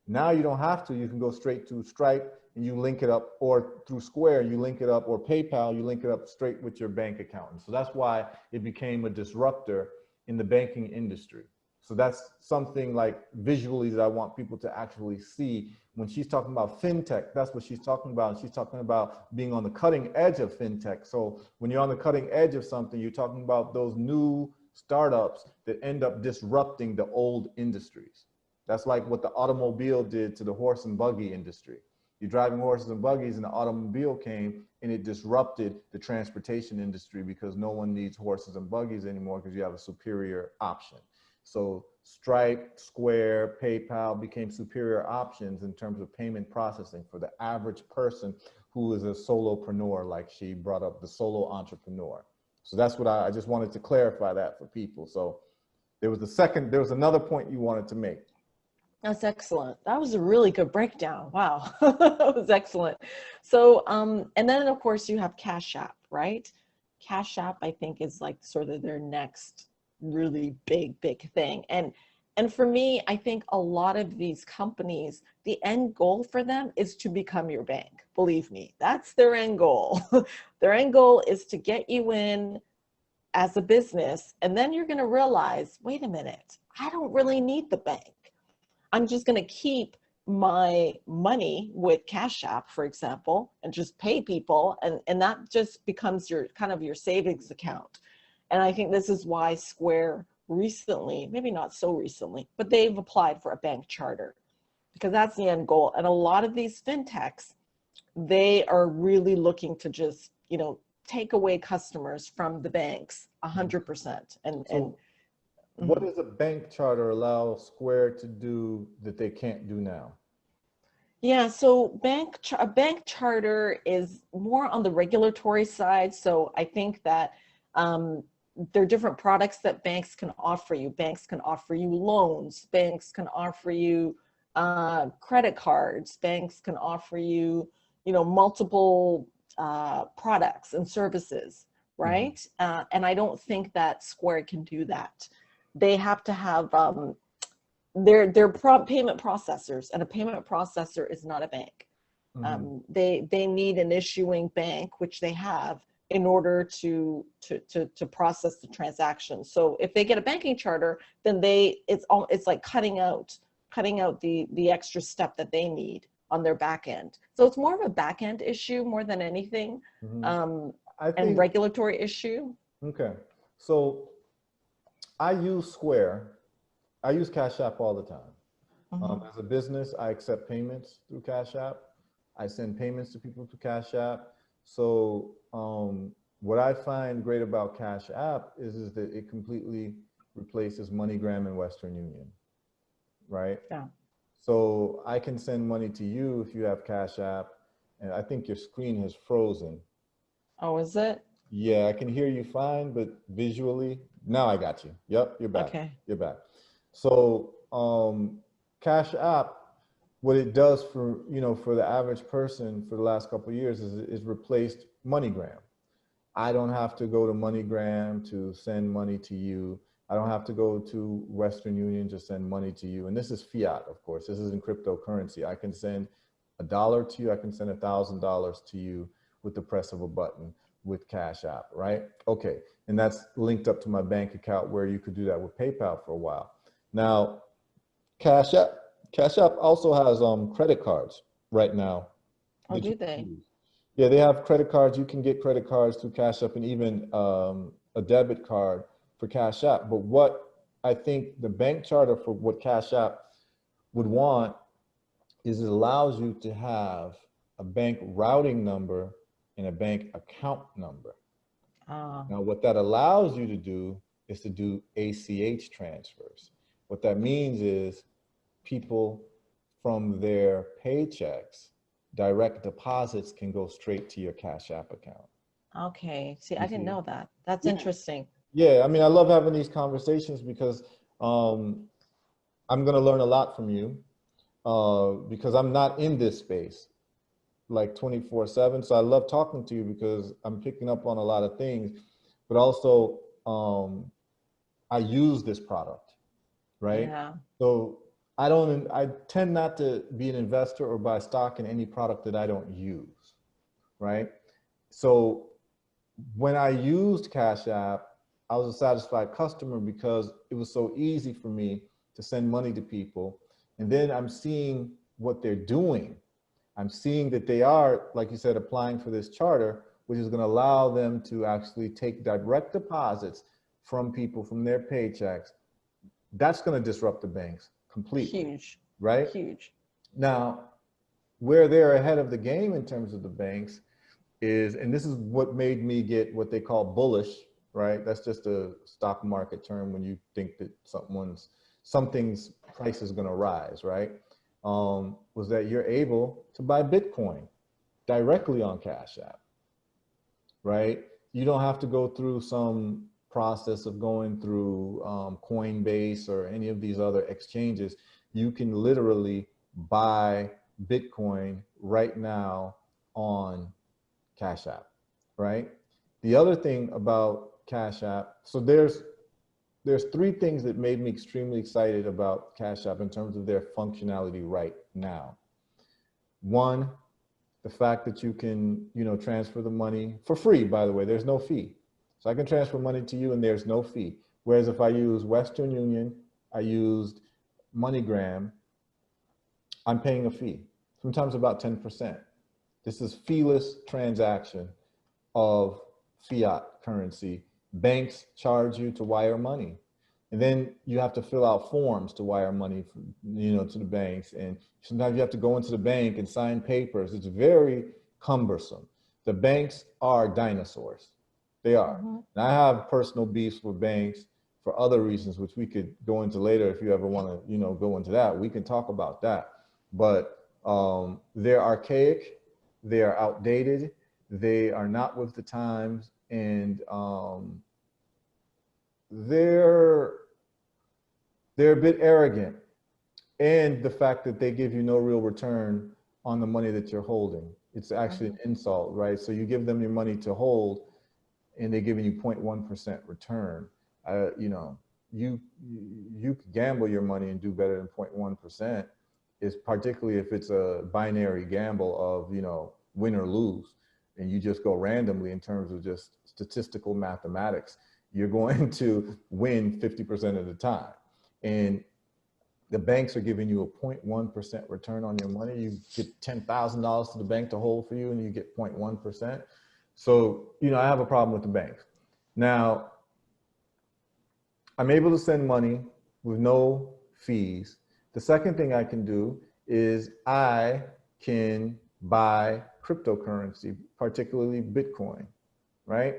Now you don't have to. You can go straight to Stripe and you link it up, or through Square, you link it up, or PayPal, you link it up straight with your bank account. And so that's why it became a disruptor in the banking industry. So that's something like visually that I want people to actually see. When she's talking about fintech, that's what she's talking about. She's talking about being on the cutting edge of fintech. So when you're on the cutting edge of something, you're talking about those new startups that end up disrupting the old industries. That's like what the automobile did to the horse and buggy industry. You're driving horses and buggies and the automobile came and it disrupted the transportation industry because no one needs horses and buggies anymore because you have a superior option. So Stripe, Square, PayPal became superior options in terms of payment processing for the average person who is a solopreneur, like she brought up, the solo entrepreneur. So that's what I just wanted to clarify that for people. So there was another point you wanted to make. That's excellent. That was a really good breakdown. Wow. That was excellent. So, and then of course you have Cash App, right? Cash App, I think, is like sort of their next really big thing. And for me, I think a lot of these companies, the end goal for them is to become your bank. Believe me, that's their end goal. Their end goal is to get you in as a business. And then you're going to realize, wait a minute, I don't really need the bank. I'm just going to keep my money with Cash App, for example, and just pay people. And that just becomes your kind of your savings account. And I think this is why Square recently, maybe not so recently, but they've applied for a bank charter, because that's the end goal. And a lot of these fintechs, they are really looking to just, you know, take away customers from the banks 100%. And what does a bank charter allow Square to do that they can't do now? Yeah, so a bank charter is more on the regulatory side. So I think that there are different products that banks can offer you. Banks can offer you loans. Banks can offer you credit cards. Banks can offer you, you know, multiple products and services, right? And I don't think that Square can do that. They have to have they're payment processors, and a payment processor is not a bank. They need an issuing bank, which they have, in order to process the transaction. So if they get a banking charter, then it's like cutting out the extra step that they need on their back end. So it's more of a back end issue more than anything, and regulatory issue. Okay, so I use Square. I use Cash App all the time. As a business, I accept payments through Cash App. I send payments to people through Cash App. So what I find great about Cash App is that it completely replaces MoneyGram and Western Union, right? Yeah. So I can send money to you if you have Cash App. And I think your screen has frozen. Oh, is it? Yeah, I can hear you fine, but visually, now I got you. Yep, you're back. Okay. You're back. So Cash App, what it does for, for the average person for the last couple of years is replaced MoneyGram. I don't have to go to MoneyGram to send money to you. I don't have to go to Western Union to send money to you. And this is fiat, of course. This isn't cryptocurrency. I can send $1 to you. I can send $1,000 to you with the press of a button with Cash App, right? Okay. And that's linked up to my bank account where you could do that with PayPal for a while. Now, Cash App, Cash App also has credit cards right now Oh, that do you can they? use. Yeah, they have credit cards. You can get credit cards through Cash App and even a debit card for Cash App. But what I think the bank charter for what Cash App would want is it allows you to have a bank routing number and a bank account number. Uh, Now, what that allows you to do is to do ACH transfers. What that means is people from their paychecks, direct deposits can go straight to your Cash App account. okay. See, I You didn't see? know that. That's Yeah. interesting. Yeah, I mean, I love having these conversations because I'm going to learn a lot from you because I'm not in this space like 24/7. So I love talking to you because I'm picking up on a lot of things, but also I use this product, right? Yeah. So I tend not to be an investor or buy stock in any product that I don't use, right? So when I used Cash App, I was a satisfied customer because it was so easy for me to send money to people. And then I'm seeing what they're doing. I'm seeing that they are, like you said, applying for this charter, which is going to allow them to actually take direct deposits from people from their paychecks. That's going to disrupt the banks completely, Huge. right? Huge. Now, where they're ahead of the game in terms of the banks is, and this is what made me get what they call bullish, right? That's just a stock market term when you think that something's price is going to rise, right? Was that you're able to buy Bitcoin directly on Cash App, right? You don't have to go through some process of going through Coinbase or any of these other exchanges. You can literally buy Bitcoin right now on Cash App, right? The other thing about Cash App, so there's three things that made me extremely excited about Cash App in terms of their functionality right now. One, the fact that you can, transfer the money for free, by the way, there's no fee. So I can transfer money to you and there's no fee. Whereas if I use Western Union, I used MoneyGram, I'm paying a fee, sometimes about 10%. This is feeless transaction of fiat currency. Banks charge you to wire money. And then you have to fill out forms to wire money, to the banks. And sometimes you have to go into the bank and sign papers. It's very cumbersome. The banks are dinosaurs. They are. Mm-hmm. And I have personal beefs with banks for other reasons, which we could go into later. If you ever want to, go into that, we can talk about that. But they're archaic, they are outdated, they are not with the times, and they're a bit arrogant. And the fact that they give you no real return on the money that you're holding. It's actually an insult, right? So you give them your money to hold and they're giving you 0.1% return. You could gamble your money and do better than 0.1%, is particularly if it's a binary gamble of, win or lose, and you just go randomly in terms of just statistical mathematics. You're going to win 50% of the time. And the banks are giving you a 0.1% return on your money. You get $10,000 to the bank to hold for you and you get 0.1%. So, I have a problem with the banks. Now, I'm able to send money with no fees. The second thing I can do is I can buy cryptocurrency, particularly Bitcoin, right?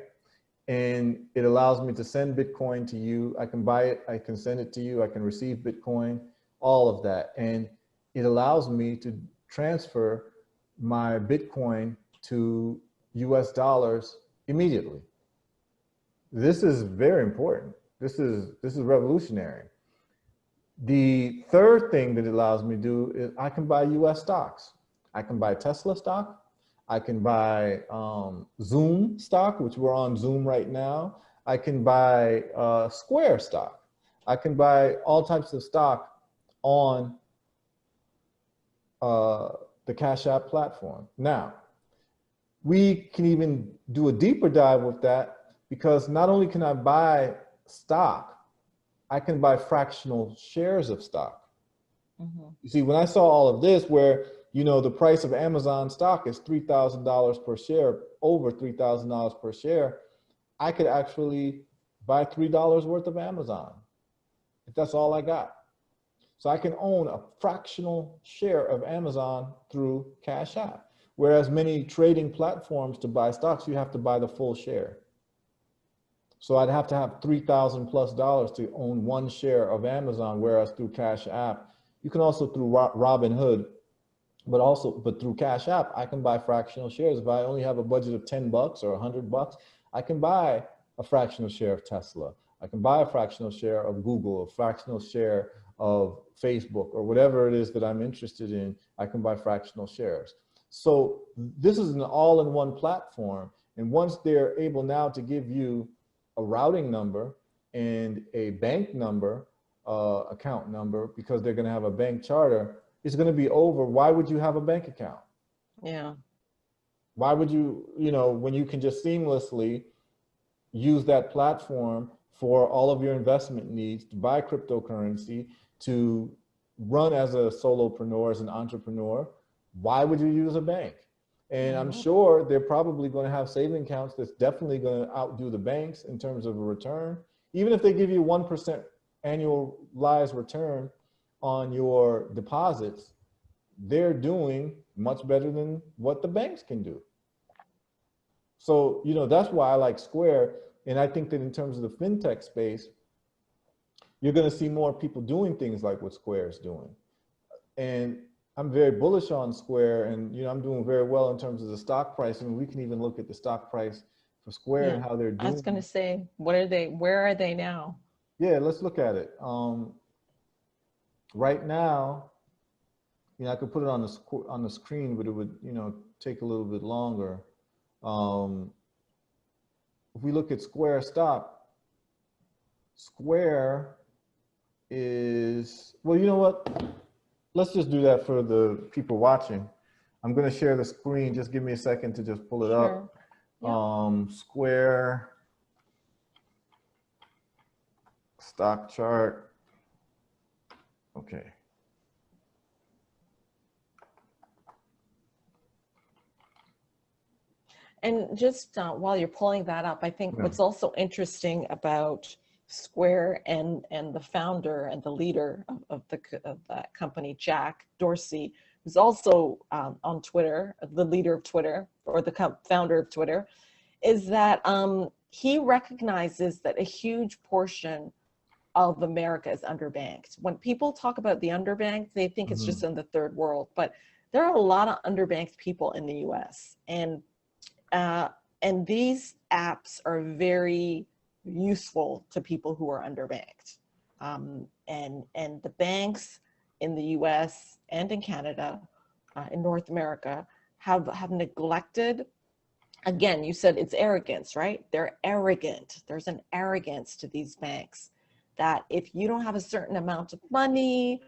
And it allows me to send Bitcoin to you. I can buy it, I can send it to you, I can receive Bitcoin, all of that. And it allows me to transfer my Bitcoin to US dollars immediately. This is very important. This is revolutionary. The third thing that it allows me to do is I can buy US stocks. I can buy Tesla stock. I can buy Zoom stock, which we're on Zoom right now. I can buy Square stock. I can buy all types of stock on the Cash App platform. Now, we can even do a deeper dive with that, because not only can I buy stock, I can buy fractional shares of stock. Mm-hmm. You see, when I saw all of this, where, you know, the price of Amazon stock is $3,000 per share, over $3,000 per share, I could actually buy $3 worth of Amazon, if that's all I got. So I can own a fractional share of Amazon through Cash App. Whereas many trading platforms, to buy stocks, you have to buy the full share. So I'd have to have $3,000+ to own one share of Amazon, whereas through Cash App, you can also through Robinhood, but through Cash App, I can buy fractional shares. If I only have a budget of $10 or $100, I can buy a fractional share of Tesla. I can buy a fractional share of Google, a fractional share of Facebook, or whatever it is that I'm interested in. I can buy fractional shares. So this is an all-in-one platform. And once they're able now to give you a routing number and a bank number, account number, because they're going to have a bank charter, it's going to be over. Why would you have a bank account? Yeah. Why would you, you know, when you can just seamlessly use that platform for all of your investment needs, to buy cryptocurrency, to run as a solopreneur, as an entrepreneur? Why would you use a bank? And I'm sure they're probably going to have saving accounts that's definitely going to outdo the banks in terms of a return. Even if they give you 1% annualized return on your deposits, they're doing much better than what the banks can do. So, you know, that's why I like Square. And I think that in terms of the fintech space, you're going to see more people doing things like what Square is doing. And I'm very bullish on Square, and, you know, I'm doing very well in terms of the stock price. And we can even look at the stock price for Square and how they're doing. I was going to say, what are they, where are they now? Yeah, let's look at it. Right now, you know, I could put it on the screen, but it would, you know, take a little bit longer. If we look at Square stock, Square is, well, you know what? Let's just do that for the people watching. I'm going to share the screen. Just give me a second to just pull it up. Yep. Square stock chart. Okay. And just while you're pulling that up, I think what's also interesting about Square and the founder and the leader of that company, Jack Dorsey, who's also on Twitter, the leader of Twitter, or the founder of Twitter, is that he recognizes that a huge portion of America is underbanked. When people talk about the underbanked, they think it's just in the third world, but there are a lot of underbanked people in the US. And these apps are very useful to people who are underbanked. And the banks in the US and in Canada, in North America, have neglected. Again, you said it's arrogance, right? They're arrogant. There's an arrogance to these banks that if you don't have a certain amount of money,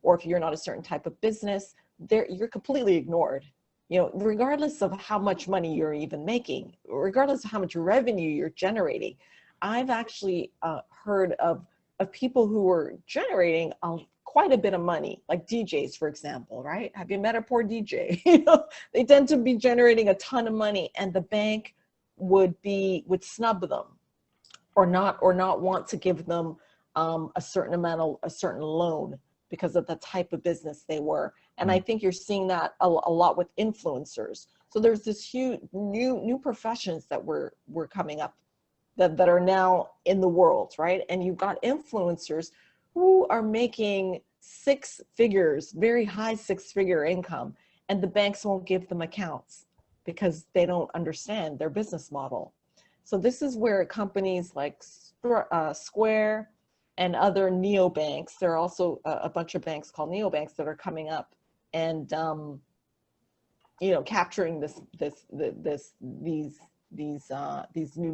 or if you're not a certain type of business, you're completely ignored. You know, regardless of how much money you're even making, regardless of how much revenue you're generating. I've actually heard of people who were generating quite a bit of money, like DJs, for example, right? Have you met a poor DJ? You know, they tend to be generating a ton of money, and the bank would snub them, or not want to give them a certain loan because of the type of business they were. And I think you're seeing that a lot with influencers. So there's this huge new professions that were coming up that are now in the world, right? And you've got influencers who are making six figures, very high six-figure income, and the banks won't give them accounts because they don't understand their business model. So this is where companies like Square and other neobanks, there are also a bunch of banks called neobanks that are coming up and capturing these new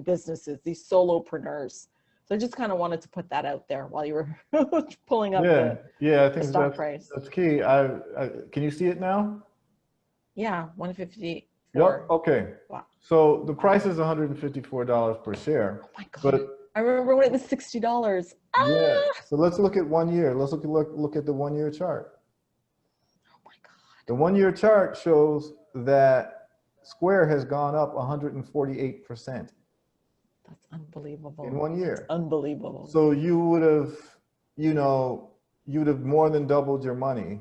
businesses, these solopreneurs. So I just kind of wanted to put that out there while you were pulling up I the think stock price. that's key. Can you see it now? Yeah, 154. Yep. Okay. Wow. So the price is $154 per share. Oh my God. But I remember when it was $60. yeah. So let's look at 1 year. Let's look at the 1 year chart. Oh my God. The 1 year chart shows that Square has gone up 148%. That's unbelievable. In 1 year. That's unbelievable. So you would have, you'd have more than doubled your money.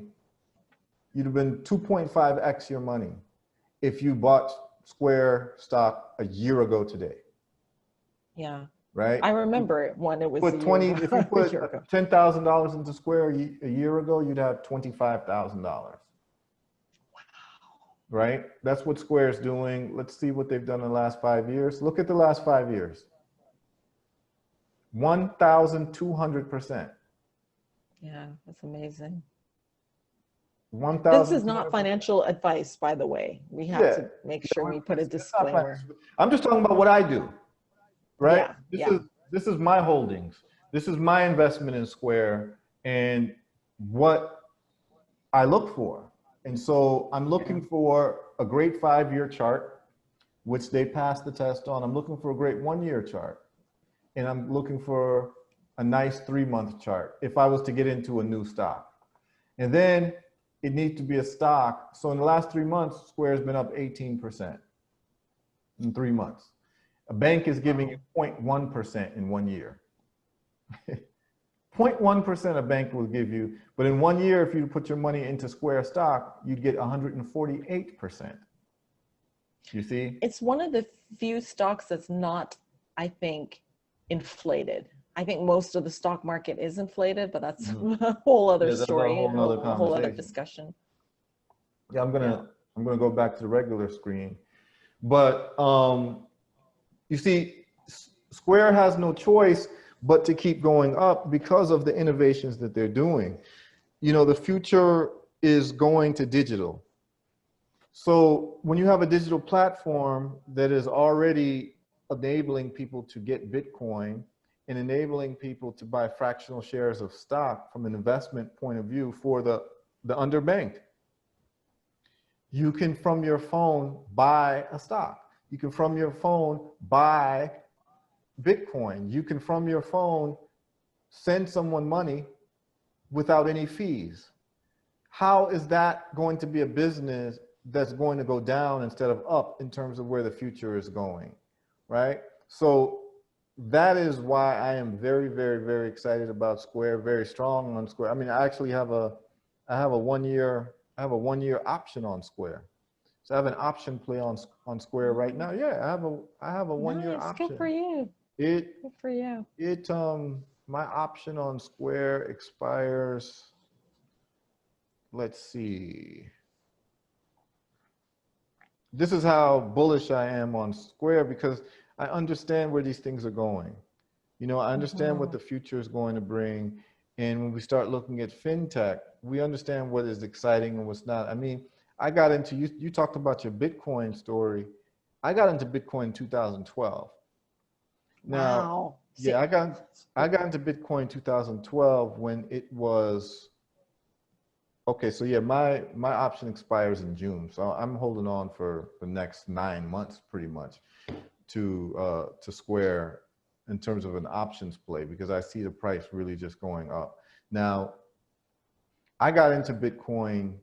You'd have been 2.5x your money if you bought Square stock a year ago today. Yeah. Right? I remember it when it was If you put $10,000 into Square a year ago, you'd have $25,000. Wow. Right? That's what Square's doing. Let's see what they've done in the last 5 years. Look at the last 5 years. 1,200%. Yeah, that's amazing. 1,000. This is not financial advice, by the way. We have to make sure we put a disclaimer. I'm just talking about what I do, right? Yeah, This is my holdings. This is my investment in Square and what I look for. And so I'm looking for a great 5-year chart, which they passed the test on. I'm looking for a great 1 year chart. And I'm looking for a nice 3-month chart if I was to get into a new stock. And then it needs to be a stock. So in the last 3 months, Square's been up 18% in 3 months. A bank is giving you 0.1% in 1 year. 0.1% a bank will give you, but in 1 year, if you put your money into Square stock, you'd get 148%. You see? It's one of the few stocks that's not, I think, inflated. I think most of the stock market is inflated, but that's a whole other story, a whole other discussion. Yeah, I'm gonna go back to the regular screen, but you see, Square has no choice but to keep going up because of the innovations that they're doing. The future is going to digital. So when you have a digital platform that is already enabling people to get Bitcoin and enabling people to buy fractional shares of stock from an investment point of view for the underbanked, you can from your phone buy a stock. You can from your phone buy Bitcoin. You can from your phone send someone money without any fees. How is that going to be a business that's going to go down instead of up in terms of where the future is going, right? So that is why I am very, very, very excited about Square, very strong on Square. I mean, I actually have a 1 year option on Square. So I have an option play on Square right now. Yeah, I have a 1 year option. Good for you. Good for you. My option on Square expires, let's see. This is how bullish I am on Square because I understand where these things are going. I understand what the future is going to bring. And when we start looking at fintech, we understand what is exciting and what's not. I mean, I got into, you talked about your Bitcoin story. I got into Bitcoin in 2012. Now, wow. Yeah, I got into Bitcoin in 2012 when it was, okay, so yeah, my option expires in June. So I'm holding on for the next 9 months pretty much to Square in terms of an options play because I see the price really just going up. Now, I got into Bitcoin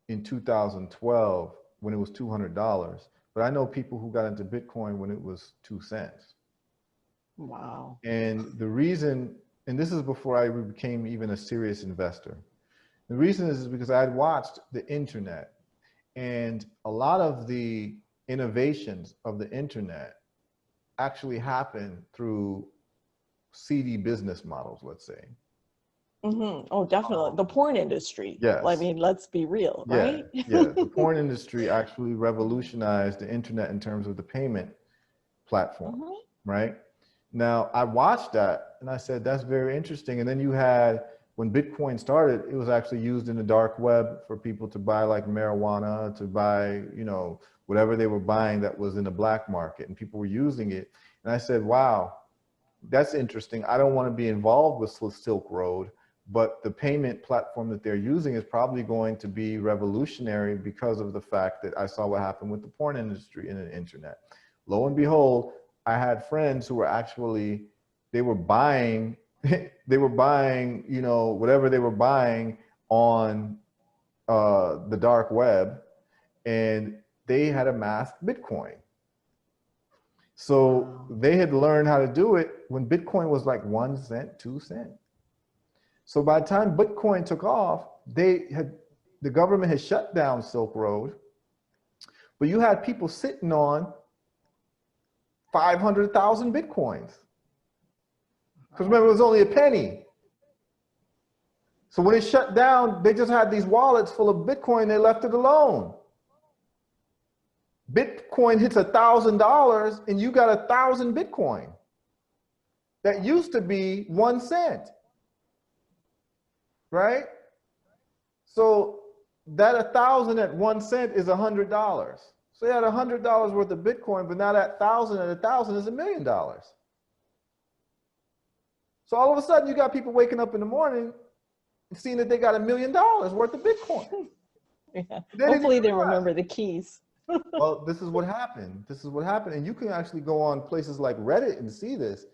in 2012 when it was $200, but I know people who got into Bitcoin when it was 2 cents. Wow. And the reason, and this is before I became even a serious investor. The reason is because I had watched the internet and a lot of the innovations of the internet actually happen through seedy business models, let's say. Oh, definitely. The porn industry. I Yes. mean, let's be real, Yeah, right? yeah. The porn industry actually revolutionized the internet in terms of the payment platforms, Mhm. right? Now, I watched that and I said, that's very interesting. And then you had, when Bitcoin started, it was actually used in the dark web for people to buy like marijuana, to buy, whatever they were buying that was in the black market, and people were using it. And I said, wow, that's interesting. I don't want to be involved with Silk Road, but the payment platform that they're using is probably going to be revolutionary because of the fact that I saw what happened with the porn industry and the internet. Lo and behold, I had friends who were actually, they were buying, they were buying, whatever they were buying on the dark web, and they had amassed Bitcoin. So Wow. they had learned how to do it when Bitcoin was like 1 cent, 2 cents. So by the time Bitcoin took off, the government had shut down Silk Road, but you had people sitting on 500,000 Bitcoins. Because remember, it was only a penny. So when it shut down, they just had these wallets full of Bitcoin, they left it alone. Bitcoin hits $1,000 and you got 1,000 Bitcoin. That used to be 1 cent, right? So that 1,000 at 1 cent is $100. So you had $100 worth of Bitcoin, but now that 1,000 at 1,000 is $1 million. So all of a sudden you got people waking up in the morning and seeing that they got $1 million worth of Bitcoin. Yeah. They didn't Hopefully even they realize. remember the keys. Well, this is what happened. This is what happened. And you can actually go on places like Reddit and see this.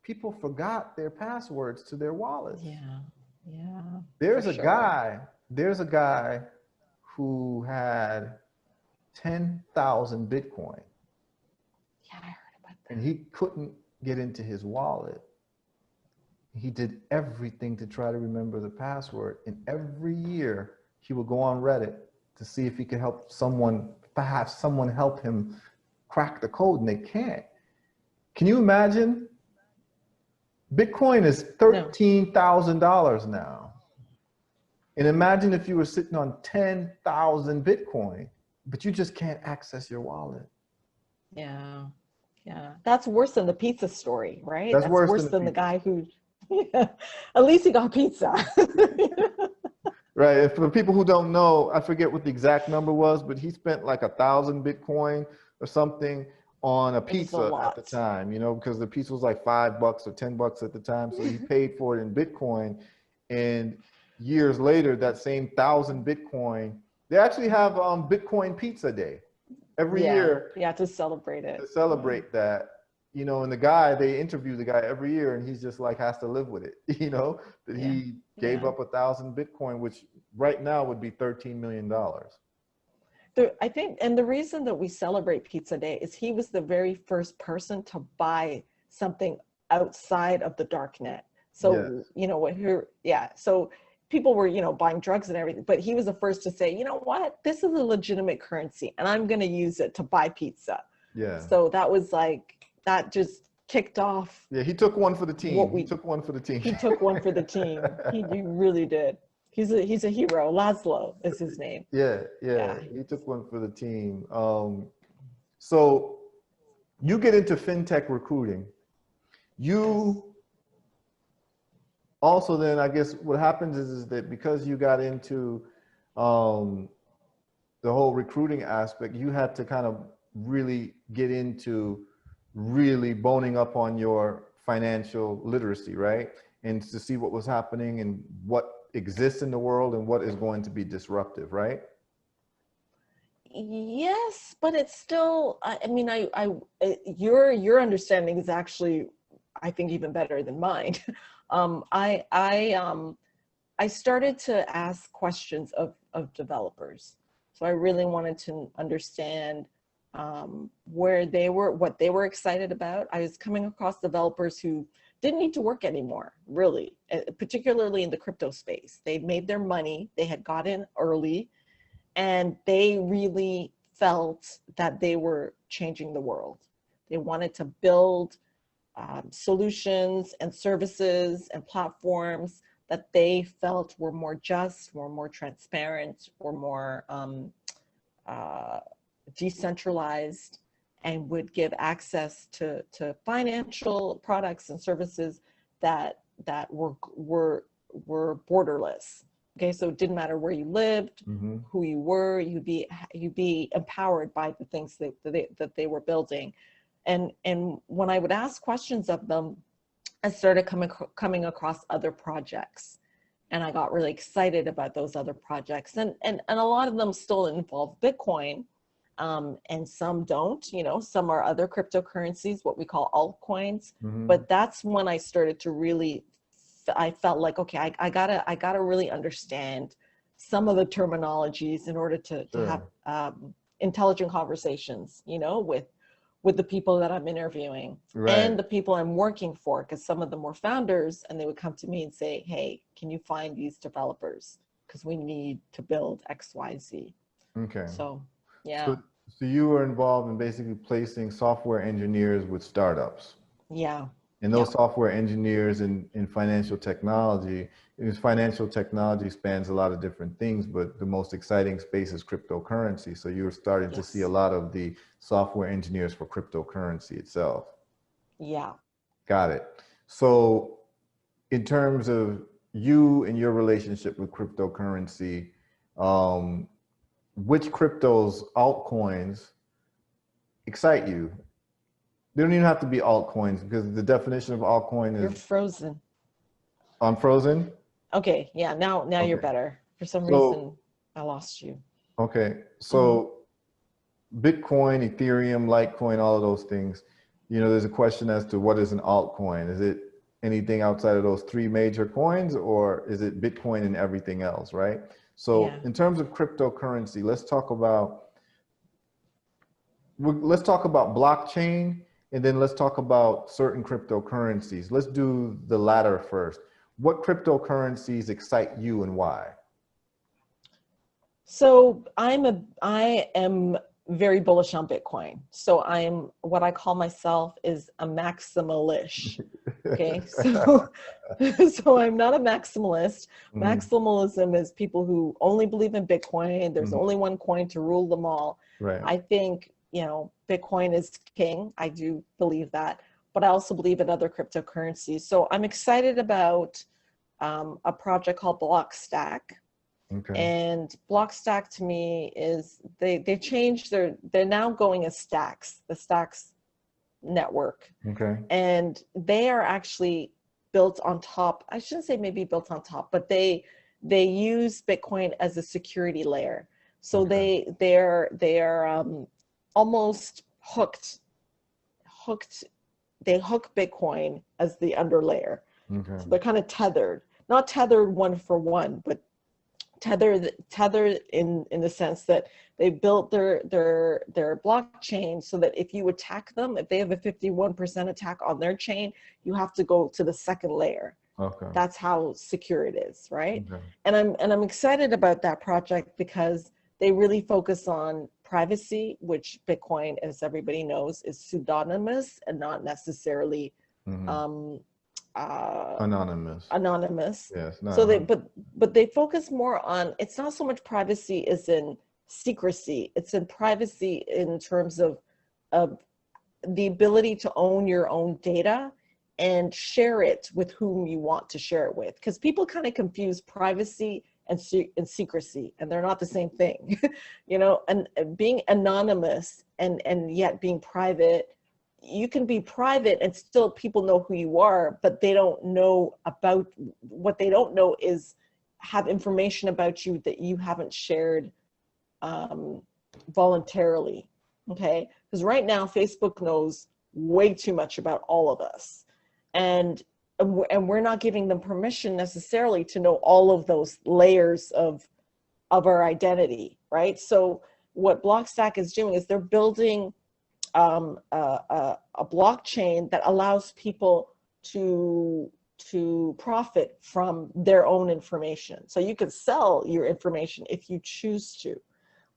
People forgot their passwords to their wallets. Yeah. Yeah. There's for a sure. guy, there's a guy who had 10,000 Bitcoin. Yeah, I heard about that. And he couldn't get into his wallet. He did everything to try to remember the password. And every year he would go on Reddit to see if he could help someone, perhaps someone help him crack the code, and they can't. Can you imagine? Bitcoin is $13,000 now. And imagine if you were sitting on 10,000 Bitcoin, but you just can't access your wallet. Yeah. Yeah. That's worse than the pizza story, right? That's That's worse than the guy who, yeah, at least he got pizza. Right. And for people who don't know, I forget what the exact number was, but he spent like 1,000 Bitcoin or something on a pizza at the time, because the pizza was like $5 or $10 at the time. So he paid for it in Bitcoin. And years later, that same 1,000 Bitcoin, they actually have Bitcoin Pizza Day every year. Yeah, to celebrate it. To celebrate that, and they interview the guy every year, and he's just like has to live with it, that he gave up 1,000 Bitcoin, which right now would be $13 million. I think, and the reason that we celebrate Pizza Day is he was the very first person to buy something outside of the dark net. So, so people were, buying drugs and everything, but he was the first to say, you know what, this is a legitimate currency and I'm going to use it to buy pizza. Yeah. So that was like, that just kicked off. Yeah, he took one for the team. He took one for the team. He took one for the team. He really did. He's a hero. Laszlo is his name. Yeah. He took one for the team. So you get into fintech recruiting. You also then, I guess what happens is that because you got into the whole recruiting aspect, you had to kind of really get into really boning up on your financial literacy, right? And to see what was happening and what exists in the world and what is going to be disruptive, right? Yes, but it's still, I mean, your understanding is actually, I think, even better than mine. I started to ask questions of developers. So I really wanted to understand where they were, what they were excited about. I was coming across developers who didn't need to work anymore, really, particularly in the crypto space. They'd made their money, they had got in early, and they really felt that they were changing the world. They wanted to build solutions and services and platforms that they felt were more just, were more transparent, were more decentralized, and would give access to financial products and services that were borderless. Okay, so it didn't matter where you lived, who you were, you'd be empowered by the things that they were building. And when I would ask questions of them, I started coming across other projects, and I got really excited about those other projects. And a lot of them still involve Bitcoin, and some don't. You know, some are other cryptocurrencies, what we call altcoins. But that's when I started to really, I felt like, okay, I gotta really understand some of the terminologies in order to have intelligent conversations, you know, with the people that I'm interviewing and the people I'm working for, because some of them were founders, and they would come to me and say, hey, can you find these developers? Because we need to build X, Y, Z. Okay. So, yeah. So you were involved in basically placing software engineers with startups. Yeah. And those software engineers in financial technology, because financial technology spans a lot of different things, but the most exciting space is cryptocurrency. So you were starting to see a lot of the software engineers for cryptocurrency itself. Yeah. Got it. So in terms of you and your relationship with cryptocurrency, which cryptos, altcoins, excite you? They don't even have to be altcoins, because the definition of altcoin is... You're frozen. I'm frozen? Okay, yeah, now you're better. For some reason, I lost you. Okay, so Bitcoin, Ethereum, Litecoin, all of those things, you know, there's a question as to what is an altcoin. Is it anything outside of those three major coins, or is it Bitcoin and everything else, right? So in terms of cryptocurrency, let's talk about blockchain, and then let's talk about certain cryptocurrencies. Let's do the latter first. What cryptocurrencies excite you and why? So I am very bullish on Bitcoin. So I'm, what I call myself is a maximalish. Okay, so so I'm not a maximalist. Maximalism is people who only believe in Bitcoin. There's only one coin to rule them all. Right. I think, you know, Bitcoin is king. I do believe that, but I also believe in other cryptocurrencies. So I'm excited about a project called Blockstack. Okay. And Blockstack to me is, they changed they're now going as stacks, the stacks network. Okay. And they are actually built on top, I shouldn't say maybe built on top, but they use Bitcoin as a security layer. So they're almost hooked. They hook Bitcoin as the underlayer. Okay. So they're kind of tethered, not tethered one for one, but tethered in the sense that they built their blockchain so that if you attack them, if they have a 51% attack on their chain, you have to go to the second layer. Okay. That's how secure it is, right? Okay. And I'm excited about that project because they really focus on privacy, which Bitcoin, as everybody knows, is pseudonymous and not necessarily anonymous. Yes. No, so but they focus more on, it's not so much privacy as in secrecy. It's in privacy in terms of the ability to own your own data and share it with whom you want to share it with. Because people kind of confuse privacy and secrecy, and they're not the same thing. You know, and being anonymous and yet being private, you can be private and still people know who you are, but they don't know about, what they don't know is have information about you that you haven't shared voluntarily. Okay, because right now Facebook knows way too much about all of us, and we're not giving them permission necessarily to know all of those layers of our identity, right? So what Blockstack is doing is they're building a blockchain that allows people to profit from their own information. So you can sell your information if you choose to,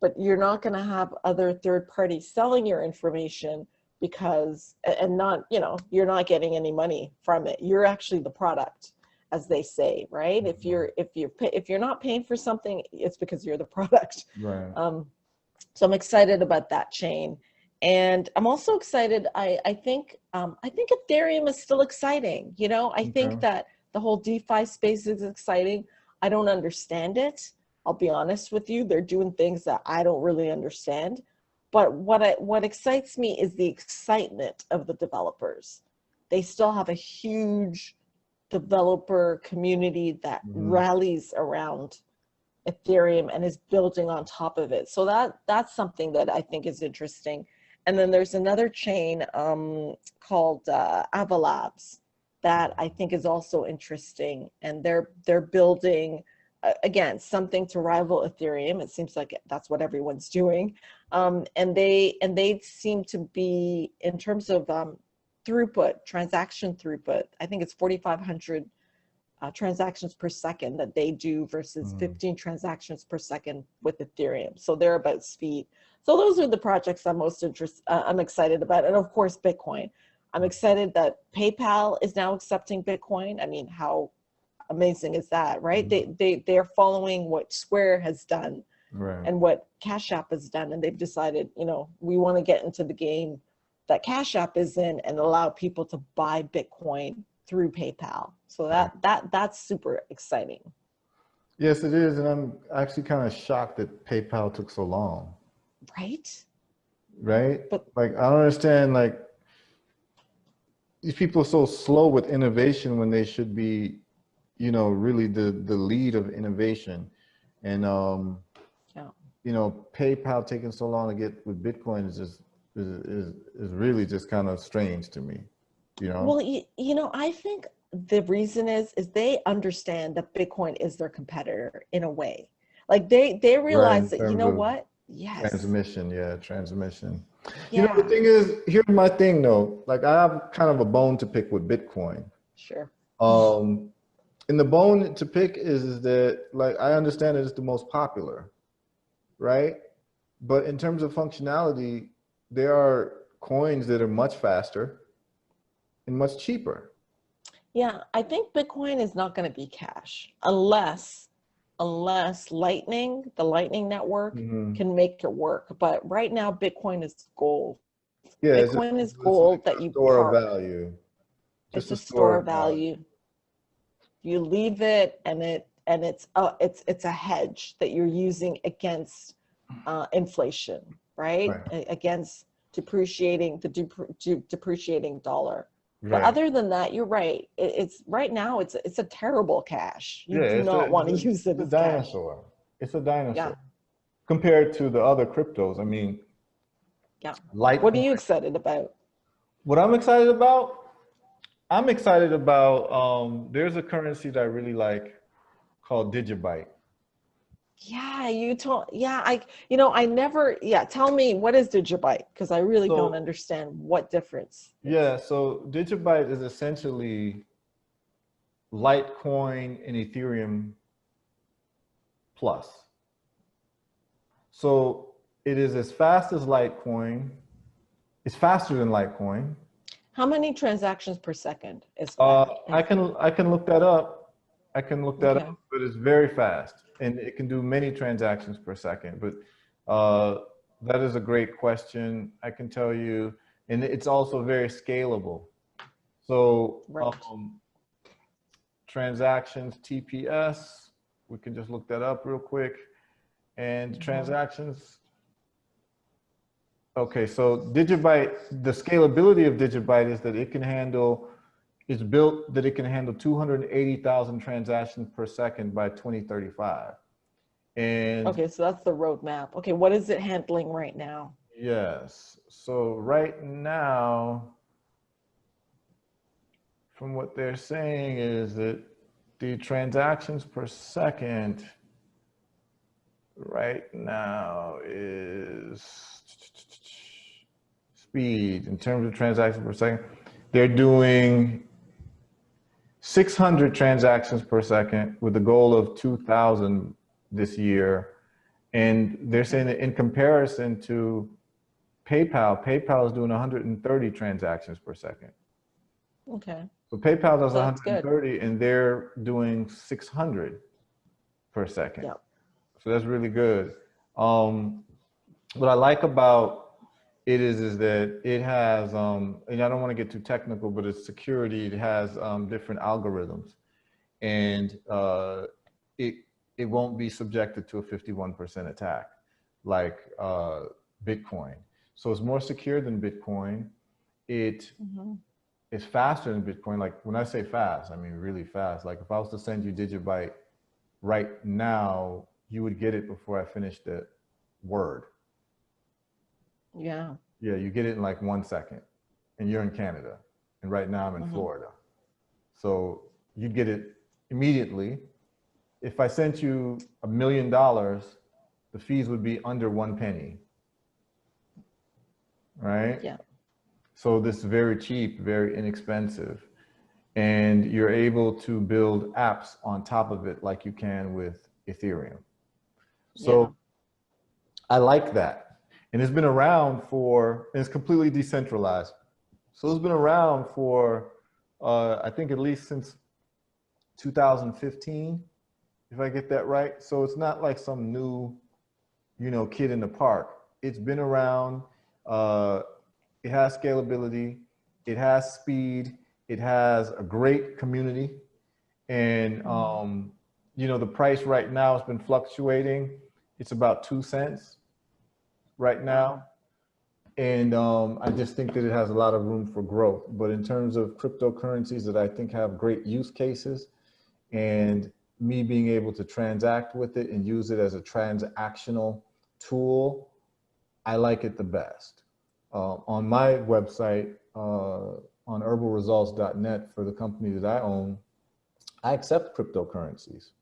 but you're not going to have other third parties selling your information, because, and not, you know, you're not getting any money from it. You're actually the product. as they say, right? If you're not paying for something, it's because you're the product. Right. So I'm excited about that chain. And I'm also excited. I think Ethereum is still exciting. You know, I think that the whole DeFi space is exciting. I don't understand it. I'll be honest with you. They're doing things that I don't really understand. But what excites me is the excitement of the developers. They still have a huge developer community that rallies around Ethereum and is building on top of it. So that's something that I think is interesting. And then there's another chain called Avalabs that I think is also interesting. And they're building, again, something to rival Ethereum. It seems like that's what everyone's doing. And they seem to be, in terms of throughput, transaction throughput, I think it's 4,500 transactions per second that they do versus 15 transactions per second with Ethereum. So they're about speed. So those are the projects I'm excited about. And of course, Bitcoin. I'm excited that PayPal is now accepting Bitcoin. I mean, how amazing is that, right? They're following what Square has done and what Cash App has done. And they've decided, you know, we want to get into the game that Cash App is in and allow people to buy Bitcoin through PayPal. So that's super exciting. Yes, it is. And I'm actually kind of shocked that PayPal took so long. Right? Right? But like, I don't understand, like, these people are so slow with innovation when they should be, you know, really the lead of innovation. And, you know, PayPal taking so long to get with Bitcoin is just, is really just kind of strange to me, you know? well, you know, I think the reason is they understand that Bitcoin is their competitor in a way. Like they realize that, you know what? Yes. Transmission, transmission. Yeah. You know, the thing is, here's my thing though. Like, I have kind of a bone to pick with Bitcoin. Sure. And the bone to pick is that, like, I understand that it's the most popular, right? But in terms of functionality, there are coins that are much faster and much cheaper. Yeah, I think Bitcoin is not going to be cash unless Lightning, the Lightning network, can make it work. But right now, Bitcoin is gold. Yeah, Bitcoin is gold that you store of park. value. It's a store of value. You leave it, and it's a hedge that you're using against inflation, right? Against depreciating dollar. But other than that, you're right. It's right now. It's a terrible cash. You do not want to use it as cash. It's a dinosaur compared to the other cryptos. I mean, What are you excited about? What I'm excited about? I'm excited about. There's a currency that I really like called Digibyte. Yeah, you told. Yeah, I never. Yeah, tell me, what is Digibyte? Because I really don't understand what difference. Yeah, so Digibyte is essentially Litecoin and Ethereum plus. So it is as fast as Litecoin. It's faster than Litecoin. How many transactions per second is that? I can look that up. But it's very fast, and it can do many transactions per second. But that is a great question. I can tell you, and it's also very scalable. So transactions TPS, we can just look that up real quick, and transactions. Okay, so Digibyte, the scalability of Digibyte is that it can handle. It's built that it can handle 280,000 transactions per second by 2035. And okay, so that's the roadmap. Okay, what is it handling right now? Yes, so right now, from what they're saying is that the transactions per second right now is speed in terms of transactions per second. They're doing 600 transactions per second with a goal of 2,000 this year. And they're saying that in comparison to PayPal is doing 130 transactions per second. Okay. So PayPal does So that's good. 130 and they're doing 600 per second. Yep. So that's really good. What I like about it is that it has, and I don't want to get too technical, but it's security. It has different algorithms, and it it won't be subjected to a 51% attack like Bitcoin. So it's more secure than Bitcoin. It is faster than Bitcoin. Like when I say fast, I mean really fast. Like if I was to send you Digibyte right now, you would get it before I finished the word. Yeah. Yeah, you get it in like 1 second, and you're in Canada, and right now I'm in Florida. So you get it immediately. If I sent you $1 million, the fees would be under 1 penny, right? Yeah. So this is very cheap, very inexpensive, and you're able to build apps on top of it like you can with Ethereum. So I like that. And it's been around for, and it's completely decentralized. So it's been around for, I think at least since 2015, if I get that right. So it's not like some new, kid in the park. It's been around. It has scalability. It has speed. It has a great community. And, the price right now has been fluctuating. It's about 2 cents right now. And I just think that it has a lot of room for growth. But in terms of cryptocurrencies that I think have great use cases, and me being able to transact with it and use it as a transactional tool, I like it the best. On my website, on herbalresults.net, for the company that I own, I accept cryptocurrencies.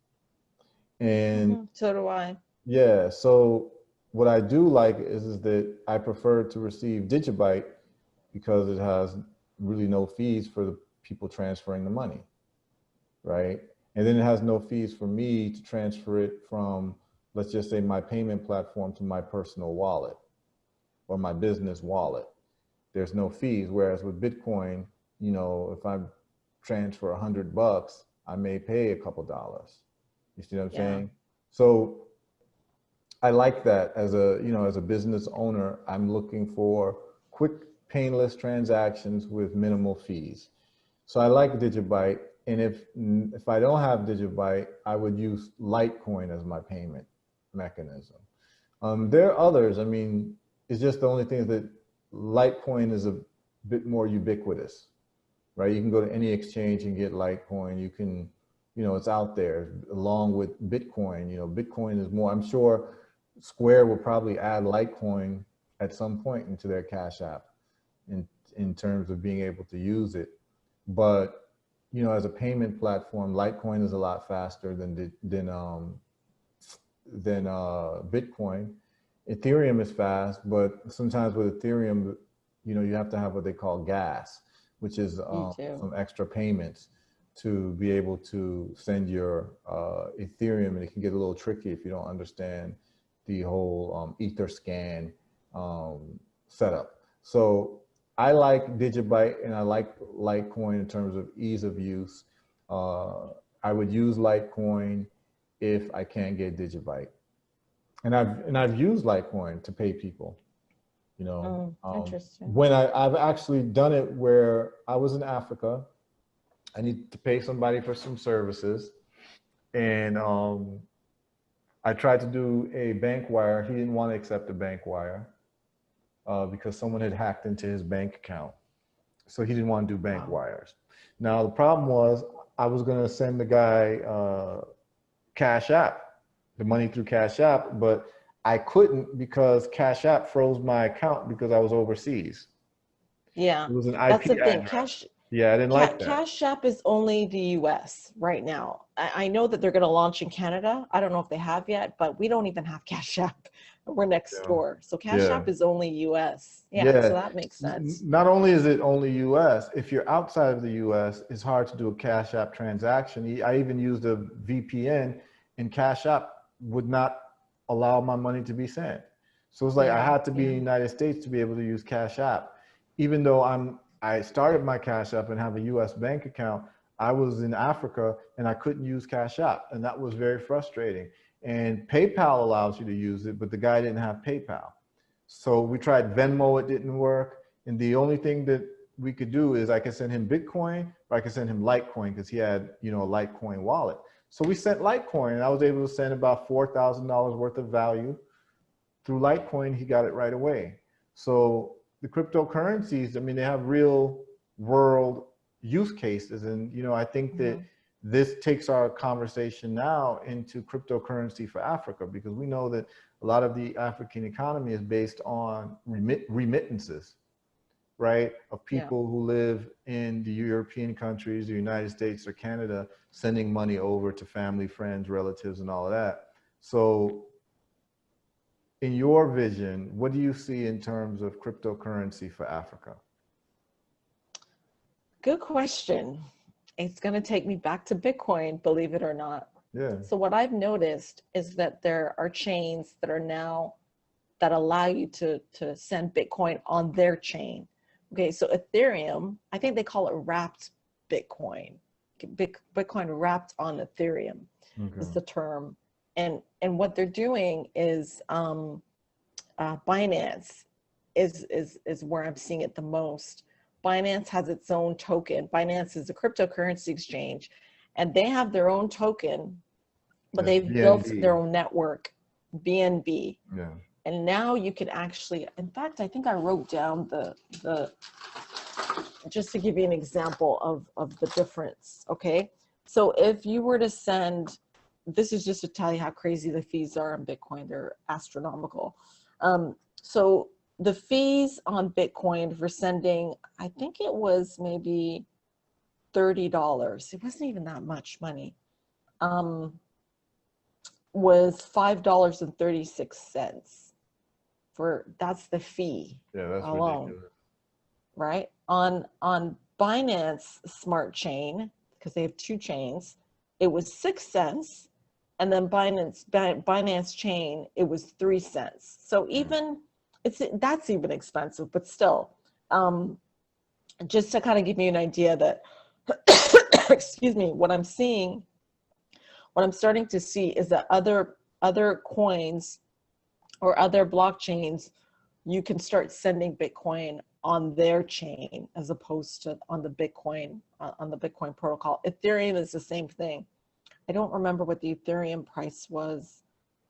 And so do I. Yeah, so what I do like is that I prefer to receive Digibyte because it has really no fees for the people transferring the money, right? And then it has no fees for me to transfer it from, let's just say, my payment platform to my personal wallet or my business wallet. There's no fees. Whereas with Bitcoin, if I transfer $100, I may pay a couple dollars. You see what I'm saying? So I like that as a business owner. I'm looking for quick, painless transactions with minimal fees. So I like Digibyte. And if I don't have Digibyte, I would use Litecoin as my payment mechanism. There are others. I mean, it's just the only thing that Litecoin is a bit more ubiquitous, right? You can go to any exchange and get Litecoin. You can, it's out there along with Bitcoin. Bitcoin is more, I'm sure Square will probably add Litecoin at some point into their Cash App in terms of being able to use it. But, as a payment platform, Litecoin is a lot faster than Bitcoin. Ethereum is fast, but sometimes with Ethereum, you have to have what they call gas, which is some extra payments to be able to send your Ethereum, and it can get a little tricky if you don't understand the whole Etherscan setup. So I like Digibyte and I like Litecoin in terms of ease of use. I would use Litecoin if I can't get Digibyte. And I've used Litecoin to pay people. Interesting. When I've actually done it where I was in Africa, I need to pay somebody for some services, and I tried to do a bank wire. He didn't want to accept a bank wire because someone had hacked into his bank account. So he didn't want to do bank wires. Now, the problem was I was going to send the guy Cash App, the money through Cash App, but I couldn't because Cash App froze my account because I was overseas. Yeah, It was an that's IP the thing. address. Yeah, I didn't like that. Cash App is only the US right now. I know that they're going to launch in Canada. I don't know if they have yet, but we don't even have Cash App. We're next door. So Cash App is only US. Yeah, so that makes sense. Not only is it only US, if you're outside of the US, it's hard to do a Cash App transaction. I even used a VPN, and Cash App would not allow my money to be sent. So it's like I had to be in the United States to be able to use Cash App, even though I started my Cash App and have a US bank account, I was in Africa and I couldn't use Cash App. And that was very frustrating. And PayPal allows you to use it, but the guy didn't have PayPal. So we tried Venmo, it didn't work. And the only thing that we could do is I could send him Bitcoin, or I could send him Litecoin because he had, a Litecoin wallet. So we sent Litecoin, and I was able to send about $4,000 worth of value through Litecoin. He got it right away. So the cryptocurrencies, I mean, they have real world use cases. And, I think that this takes our conversation now into cryptocurrency for Africa, because we know that a lot of the African economy is based on remittances, right? Of people who live in the European countries, the United States or Canada, sending money over to family, friends, relatives, and all of that. So in your vision, what do you see in terms of cryptocurrency for Africa? Good question. It's going to take me back to Bitcoin, believe it or not. Yeah. So what I've noticed is that there are chains that are now that allow you to send Bitcoin on their chain. Okay, so Ethereum, I think they call it wrapped Bitcoin. Bitcoin wrapped on Ethereum is the term. And what they're doing is Binance is where I'm seeing it the most. Binance has its own token. Binance is a cryptocurrency exchange, and they have their own token, but they've built their own network, BNB. Yeah. And now you can actually, in fact, I think I wrote down the just to give you an example of the difference, okay? So if you were to send, this is just to tell you how crazy the fees are on Bitcoin, they're astronomical. So the fees on Bitcoin for sending, I think it was maybe $30. It wasn't even that much money. Was $5.36 for, that's the fee. Yeah, that's alone, ridiculous. Right? On Binance Smart Chain, because they have two chains, it was 6 cents, and then Binance Chain, it was 3 cents. So even that's even expensive, but still, just to kind of give you an idea that, excuse me, what I'm starting to see is that other coins or other blockchains, you can start sending Bitcoin on their chain as opposed to on the Bitcoin protocol. Ethereum is the same thing. I don't remember what the Ethereum price was.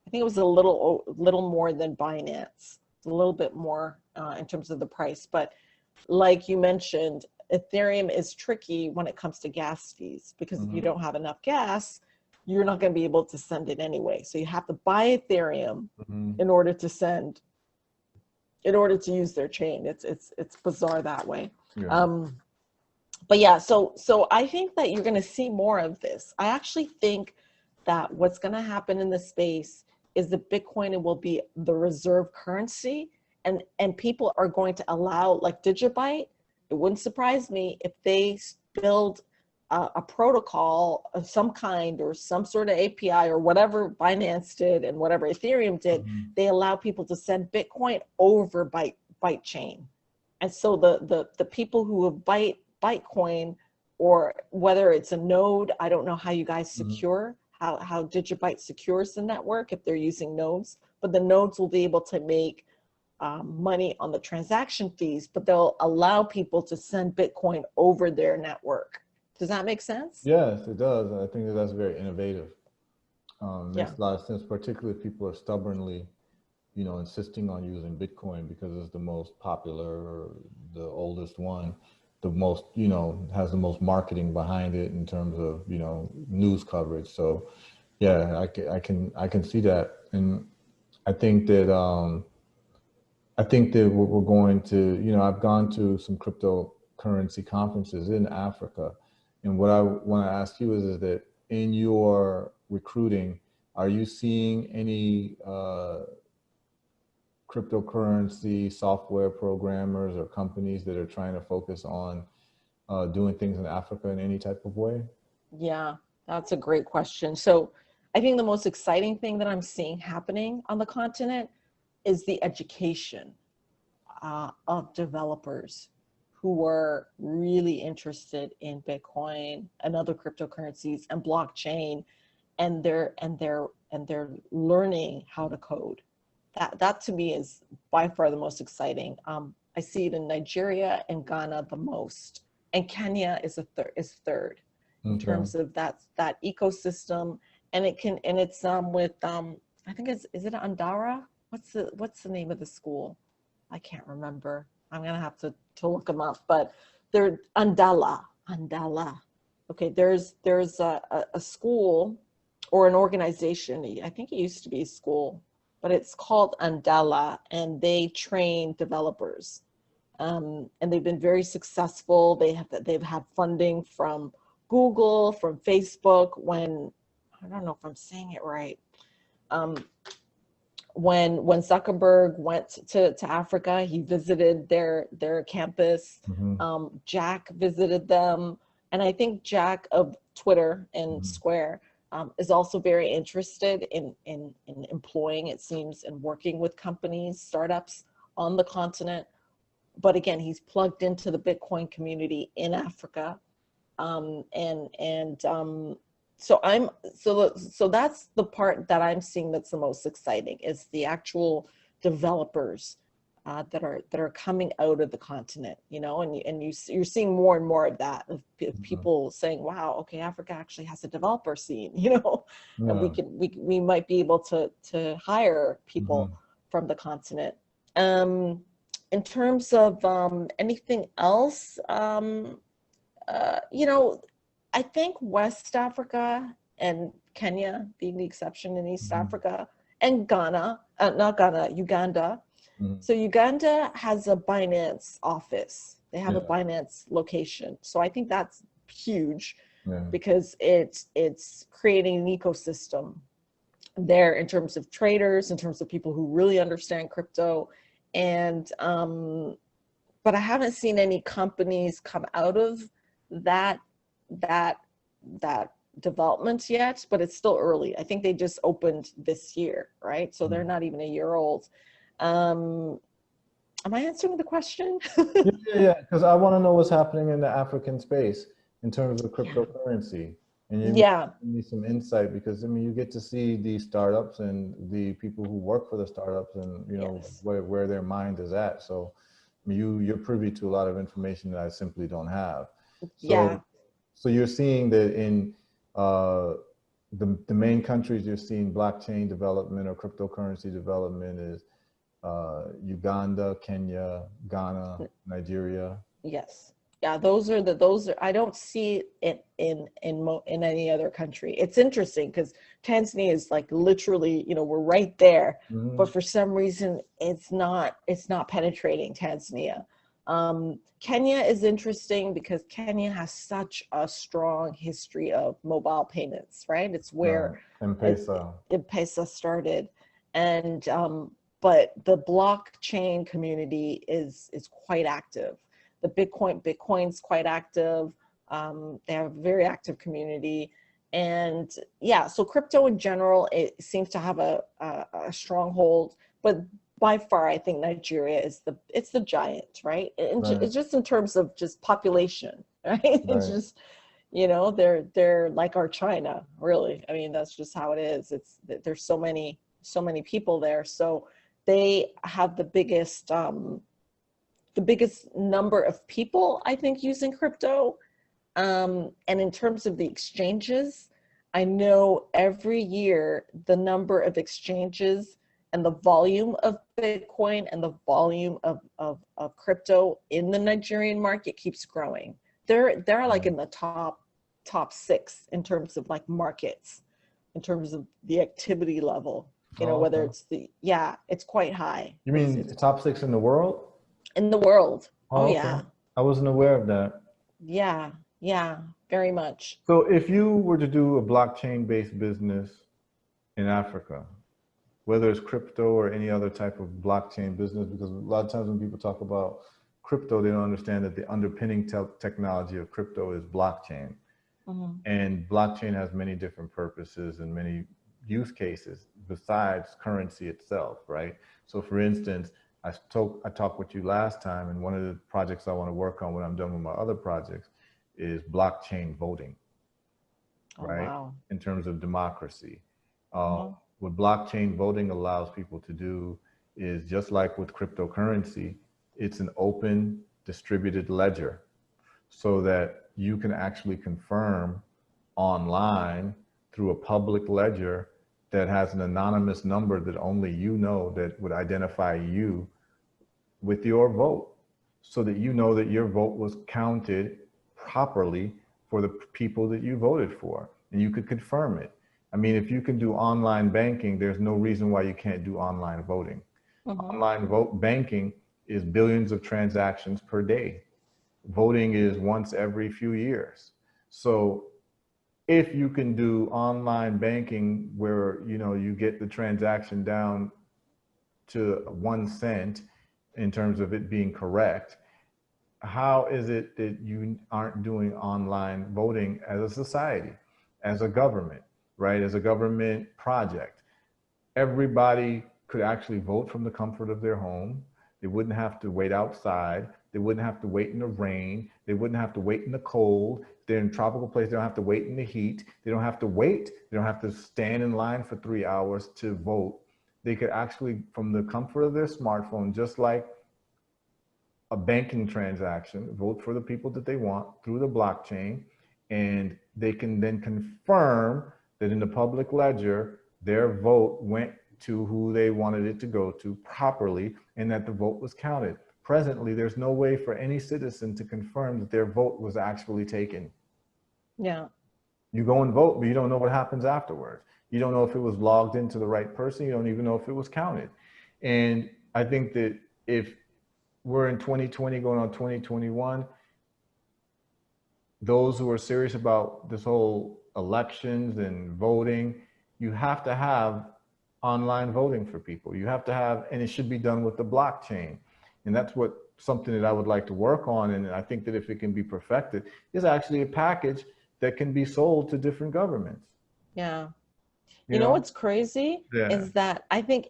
I think it was a little more than Binance, a little bit more in terms of the price. But like you mentioned, Ethereum is tricky when it comes to gas fees, because if you don't have enough gas, you're not going to be able to send it anyway. So you have to buy Ethereum in order to send, in order to use their chain. It's bizarre that way. Yeah. But yeah, so I think that you're going to see more of this. I actually think that what's going to happen in the space is that Bitcoin will be the reserve currency, and people are going to allow, like Digibyte, it wouldn't surprise me if they build a protocol of some kind or some sort of API or whatever Binance did and whatever Ethereum did, they allow people to send Bitcoin over Byte chain. And so the people who have Bytecoin, or whether it's a node, I don't know how you guys secure, how Digibyte secures the network if they're using nodes, but the nodes will be able to make money on the transaction fees, but they'll allow people to send Bitcoin over their network. Does that make sense? Yes, it does. I think that's very innovative. Makes a lot of sense, particularly if people are stubbornly, insisting on using Bitcoin because it's the most popular or the oldest one, the most, has the most marketing behind it in terms of, news coverage. So yeah, I can see that. And I think that we're going to, I've gone to some cryptocurrency conferences in Africa. And what I want to ask you is that in your recruiting, are you seeing any cryptocurrency software programmers or companies that are trying to focus on doing things in Africa in any type of way? Yeah, that's a great question. So I think the most exciting thing that I'm seeing happening on the continent is the education of developers who were really interested in Bitcoin and other cryptocurrencies and blockchain, and they're learning how to code. That to me is by far the most exciting. I see it in Nigeria and Ghana the most, and Kenya is third in terms of that ecosystem. And it's with I think is it Andara? What's the name of the school? I can't remember. I'm gonna have to look them up, but they're Andala. Okay, there's a school or an organization. I think it used to be a school, but it's called Andala, and they train developers. And they've been very successful. They've had funding from Google, from Facebook. When, I don't know if I'm saying it right, when Zuckerberg went to Africa, he visited their campus. Jack visited them, and I think Jack of Twitter and Square is also very interested in employing, it seems, and working with companies, startups on the continent. But again, he's plugged into the Bitcoin community in Africa, so that's the part that I'm seeing that's the most exciting, is the actual developers that are coming out of the continent, you know, and you're seeing more and more of that, of people saying, wow, okay, Africa actually has a developer scene, you know, and we might be able to hire people from the continent. In terms of anything else, you know, I think West Africa and Kenya being the exception in East Africa, and Ghana, not Ghana, Uganda. So Uganda has a Binance office. They have a Binance location. So I think that's huge because it's creating an ecosystem there in terms of traders, in terms of people who really understand crypto. And but I haven't seen any companies come out of that development yet, but it's still early. I think they just opened this year, right? So they're not even a year old. Am I answering the question? Yeah, because I want to know what's happening in the African space in terms of cryptocurrency. And you need some insight, because I mean, you get to see these startups and the people who work for the startups, and you know where their mind is at. So I mean, you're privy to a lot of information that I simply don't have. So you're seeing that in the main countries you're seeing blockchain development or cryptocurrency development is Uganda, Kenya, Ghana, Nigeria. Yes. Yeah, those are I don't see it in any other country. It's interesting because Tanzania is like literally, you know, we're right there, but for some reason it's not penetrating Tanzania. Kenya is interesting because Kenya has such a strong history of mobile payments, right? It's where M-Pesa started, and but the blockchain community is quite active. The Bitcoin's quite active. They have a very active community, and so crypto in general, it seems to have a stronghold. But by far, I think Nigeria is the giant, right? It's just in terms of just population, right? It's just, you know, they're like our China, really. I mean, that's just how it is. There's so many people there, so they have the biggest number of people, I think, using crypto. And in terms of the exchanges, I know every year the number of exchanges and the volume of Bitcoin and the volume of crypto in the Nigerian market keeps growing. They're like in the top 6 in terms of like markets, in terms of the activity level. You know, whether it's it's quite high. You mean it's top 6 in the world? In the world. Yeah. I wasn't aware of that. Yeah, very much. So if you were to do a blockchain-based business in Africa, whether it's crypto or any other type of blockchain business, because a lot of times when people talk about crypto, they don't understand that the underpinning technology of crypto is blockchain. And blockchain has many different purposes and many use cases besides currency itself, right? So for instance, I talked with you last time, and one of the projects I want to work on when I'm done with my other projects is blockchain voting, Oh, right? wow. In terms of democracy. Mhm. What blockchain voting allows people to do is just like with cryptocurrency, it's an open distributed ledger so that you can actually confirm online through a public ledger that has an anonymous number that only you know, that would identify you with your vote, so that you know that your vote was counted properly for the people that you voted for, and you could confirm it. I mean, if you can do online banking, there's no reason why you can't do online voting. Mhm. Online vote banking is billions of transactions per day. Voting is once every few years. So if you can do online banking where, you know, you get the transaction down to 1 cent in terms of it being correct, how is it that you aren't doing online voting as a society, as a government, right? As a government project? Everybody could actually vote from the comfort of their home. They wouldn't have to wait outside. They wouldn't have to wait in the rain. They wouldn't have to wait in the cold. If they're in a tropical place, they don't have to wait in the heat. They don't have to wait. They don't have to stand in line for 3 hours to vote. They could actually, from the comfort of their smartphone, just like a banking transaction, vote for the people that they want through the blockchain, and they can then confirm that in the public ledger, their vote went to who they wanted it to go to properly, and that the vote was counted. Presently, there's no way for any citizen to confirm that their vote was actually taken. Yeah. You go and vote, but you don't know what happens afterwards. You don't know if it was logged into the right person. You don't even know if it was counted. And I think that if we're in 2020 going on 2021, those who are serious about this whole elections and voting, you have to have online voting for people. You have to have, and it should be done with the blockchain. And that's what something that I would like to work on. And I think that if it can be perfected, is actually a package that can be sold to different governments. Yeah. You You know know? what's crazy Yeah. is that I think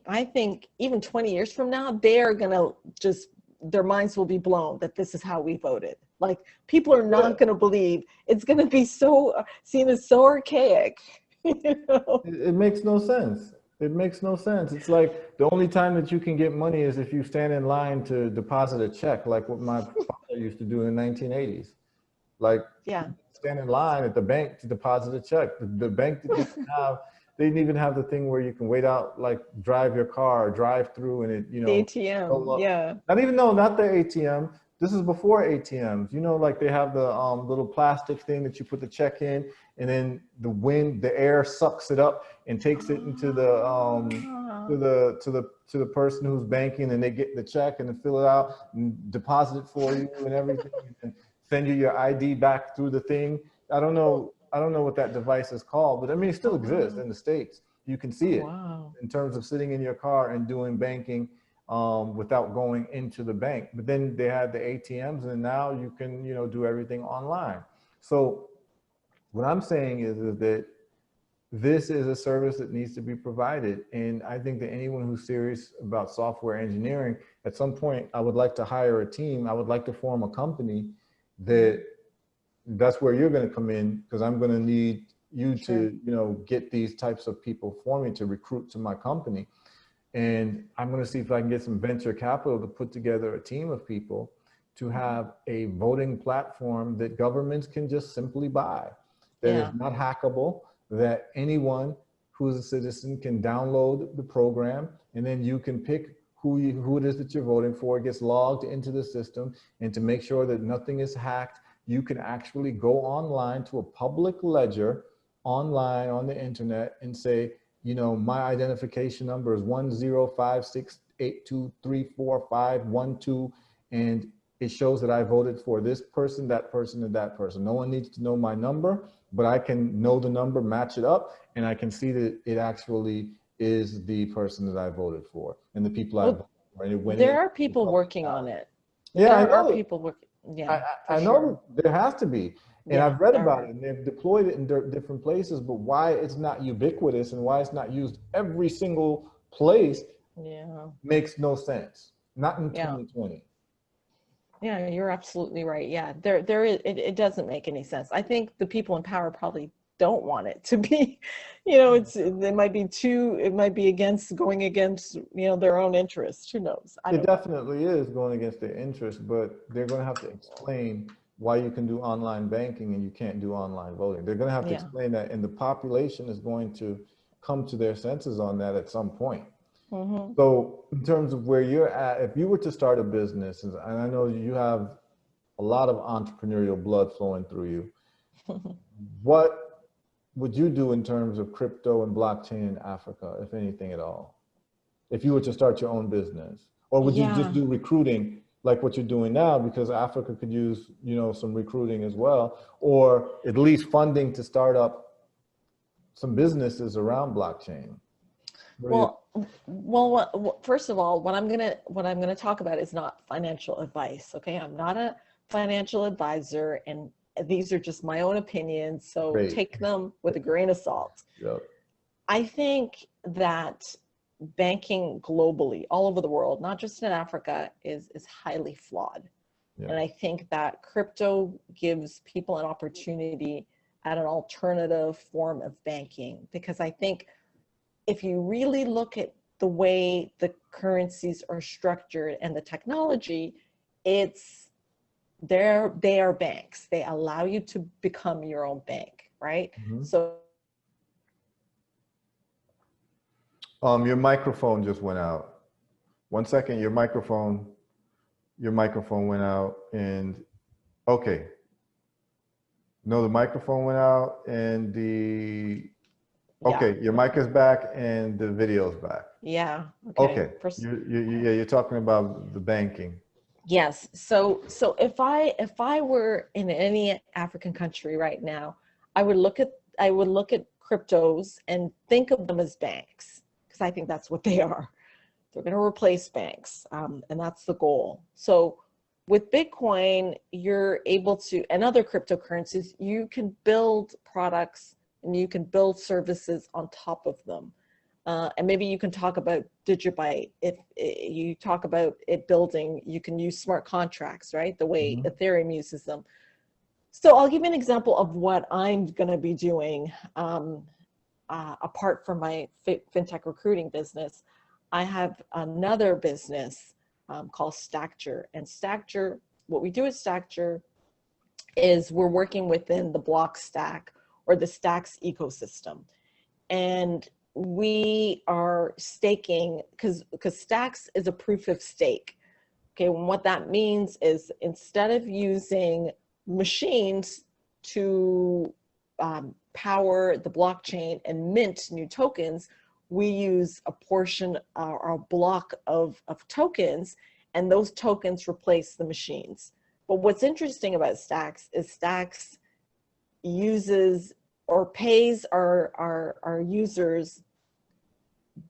even 20 years from now, they are gonna just their minds will be blown that this is how we voted. Like people are not gonna believe it's gonna be so seen as so archaic. You know? It makes no sense. It makes no sense. It's like the only time that you can get money is if you stand in line to deposit a check, like what my father used to do in the 1980s. Like Yeah. stand in line at the bank to deposit a check. The bank didn't even have, they didn't even have the thing where you can wait out, like drive your car, drive through, and it, you The know, ATM. roll up. Yeah. Not even, no, not the ATM. This is before ATMs. You know, like they have the little plastic thing that you put the check in, and then the wind, the air sucks it up and takes it into the Ah. to the person who's banking, and they get the check and they fill it out and deposit it for you and everything, and send you your ID back through the thing. I don't know what that device is called, but I mean, it still exists in the States. You can see it Wow. in terms of sitting in your car and doing banking without going into the bank. But then they had the ATMs, and now you can, you know, do everything online. So what I'm saying is that this is a service that needs to be provided. And I think that anyone who's serious about software engineering, at some point, I would like to hire a team. I would like to form a company that that's where you're going to come in, because I'm going to need you Sure. to, you know, get these types of people for me to recruit to my company. And I'm going to see if I can get some venture capital to put together a team of people to have a voting platform that governments can just simply buy, that is Yeah. not hackable, that anyone who is a citizen can download the program, and then you can pick who it is that you're voting for. It gets logged into the system, and to make sure that nothing is hacked, you can actually go online to a public ledger online on the internet and say, you know, my identification number is 105682345512, and it shows that I voted for this person, that person, and that person. No one needs to know my number, but I can know the number, match it up, and I can see that it actually is the person that I voted for and the people I Well, voted for. And when there it are people working on it. yeah, I There are know. people working. I, Yeah, I for know sure. there has to be, and Yeah, I've read there about it, are. and they've deployed it in different places, but why it's not ubiquitous and why it's not used every single place Yeah. makes no sense. Not in Yeah. 2020. Yeah, you're absolutely right. Yeah, it doesn't make any sense. I think the people in power probably don't want it to be, it might be going against, their own interest. Who knows? I It don't know. definitely is going against their interest, but they're going to have to explain why you can do online banking and you can't do online voting. They're going to have to Yeah. explain that, and the population is going to come to their senses on that at some point. Mm-hmm. So, in terms of where you're at, if you were to start a business, and I know you have a lot of entrepreneurial blood flowing through you, what would you do in terms of crypto and blockchain in Africa, if anything at all? If you were to start your own business, or would you just Yeah. do recruiting like what you're doing now, because Africa could use, some recruiting as well, or at least funding to start up some businesses around blockchain? What do you? First of all, what I'm gonna talk about is not financial advice. Okay, I'm not a financial advisor, and these are just my own opinions. So Great. take them with a grain of salt. Yep. I think that banking globally, all over the world, not just in Africa, is highly flawed. Yeah. And I think that crypto gives people an opportunity at an alternative form of banking, because I think if you really look at the way the currencies are structured and the technology, they are banks. They allow you to become your own bank, right? Mm-hmm. So Your microphone just went out. 1 second, your microphone went out, and okay. No, the microphone went out, and yeah. okay, your mic is back and the video's back. Yeah. Okay. First, You're talking about the banking. yes. So if I were in any African country right now, I would look at cryptos and think of them as banks, because I think that's what they are. They're going to replace banks, and that's the goal. So with Bitcoin, you're able to, and other cryptocurrencies, you can build products and you can build services on top of them. And maybe you can talk about Digibyte. If you talk about it building, you can use smart contracts, right? The way Mm-hmm. Ethereum uses them. So I'll give you an example of what I'm going to be doing apart from my fintech recruiting business. I have another business called Stackture. And Stackture, what we do at Stackture is we're working within the block stack or the Stacks ecosystem. And we are staking, because Stacks is a proof of stake. Okay, and what that means is instead of using machines to power the blockchain and mint new tokens, we use a portion or a block of tokens, and those tokens replace the machines. But what's interesting about Stacks is Stacks uses or pays our users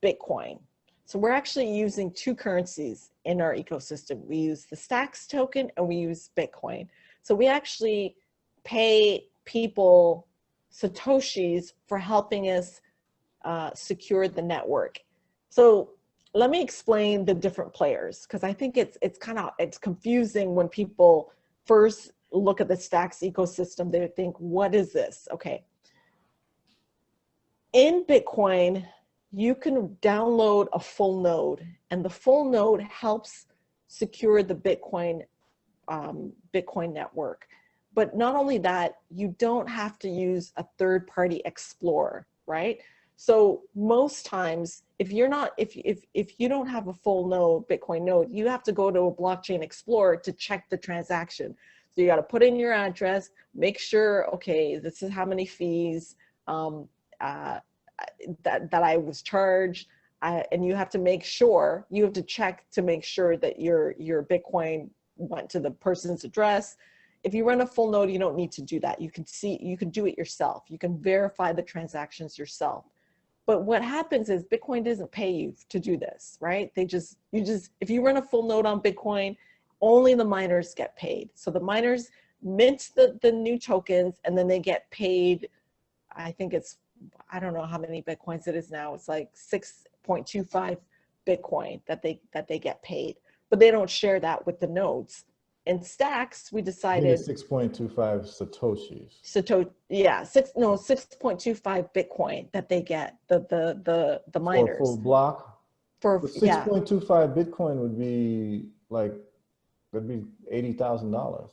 Bitcoin. So we're actually using two currencies in our ecosystem. We use the Stacks token and we use Bitcoin. So we actually pay people Satoshis for helping us secure the network. So let me explain the different players, because I think it's confusing when people first look at the Stacks ecosystem. They think, what is this? Okay. In Bitcoin, you can download a full node, and the full node helps secure the Bitcoin network. But not only that, you don't have to use a third-party explorer, right? So most times, if you don't have a full node, Bitcoin node, you have to go to a blockchain explorer to check the transaction. So you got to put in your address, make sure, okay, this is how many fees that I was charged, and you have to make sure, you have to check to make sure that your Bitcoin went to the person's address. If you run a full node, you don't need to do that. You can do it yourself. You can verify the transactions yourself. But what happens is Bitcoin doesn't pay you to do this, right? If you run a full node on Bitcoin, only the miners get paid. So the miners mint the new tokens, and then they get paid. I think I don't know how many Bitcoins it is now. It's like 6.25 Bitcoin that they get paid. but they don't share that with the nodes. In Stacks, we I think decided it's 6.25 Satoshis. 6.25 Bitcoin that they get, the For a miners. full block? For But yeah. 6.25 Bitcoin would be like, that'd be $80,000.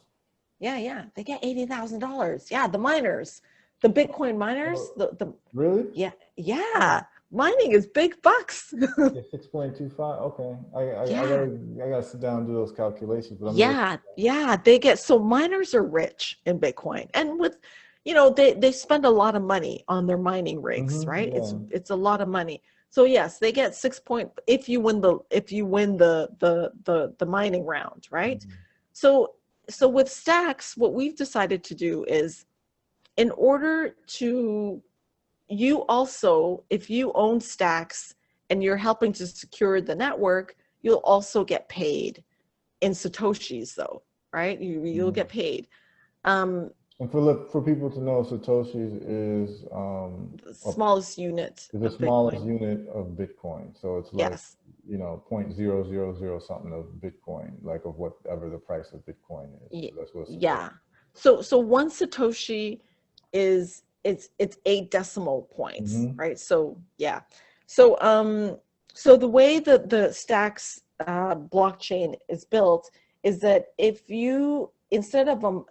Yeah, they get $80,000. Yeah, the miners, the Bitcoin miners, the Really? yeah, mining is big bucks. Yeah, 6.25. Okay, Yeah. I gotta sit down and do those calculations. But Yeah, they get, so miners are rich in Bitcoin, and with, they spend a lot of money on their mining rigs, right? Yeah. It's a lot of money. So yes, they get 6 point if you win the mining round, right? So with Stacks, what we've decided to do is, in order to, you also, if you own Stacks and you're helping to secure the network, you'll also get paid in Satoshis though, right? You'll get paid. And for people to know, Satoshis is The smallest unit the of smallest Bitcoin. unit of Bitcoin. So it's like, Yes. 0.000 something of Bitcoin, like of whatever the price of Bitcoin is. So that's what Yeah. So one Satoshi is, it's 8 decimal points, right? So yeah. So so the way that the Stacks blockchain is built is that if you, instead of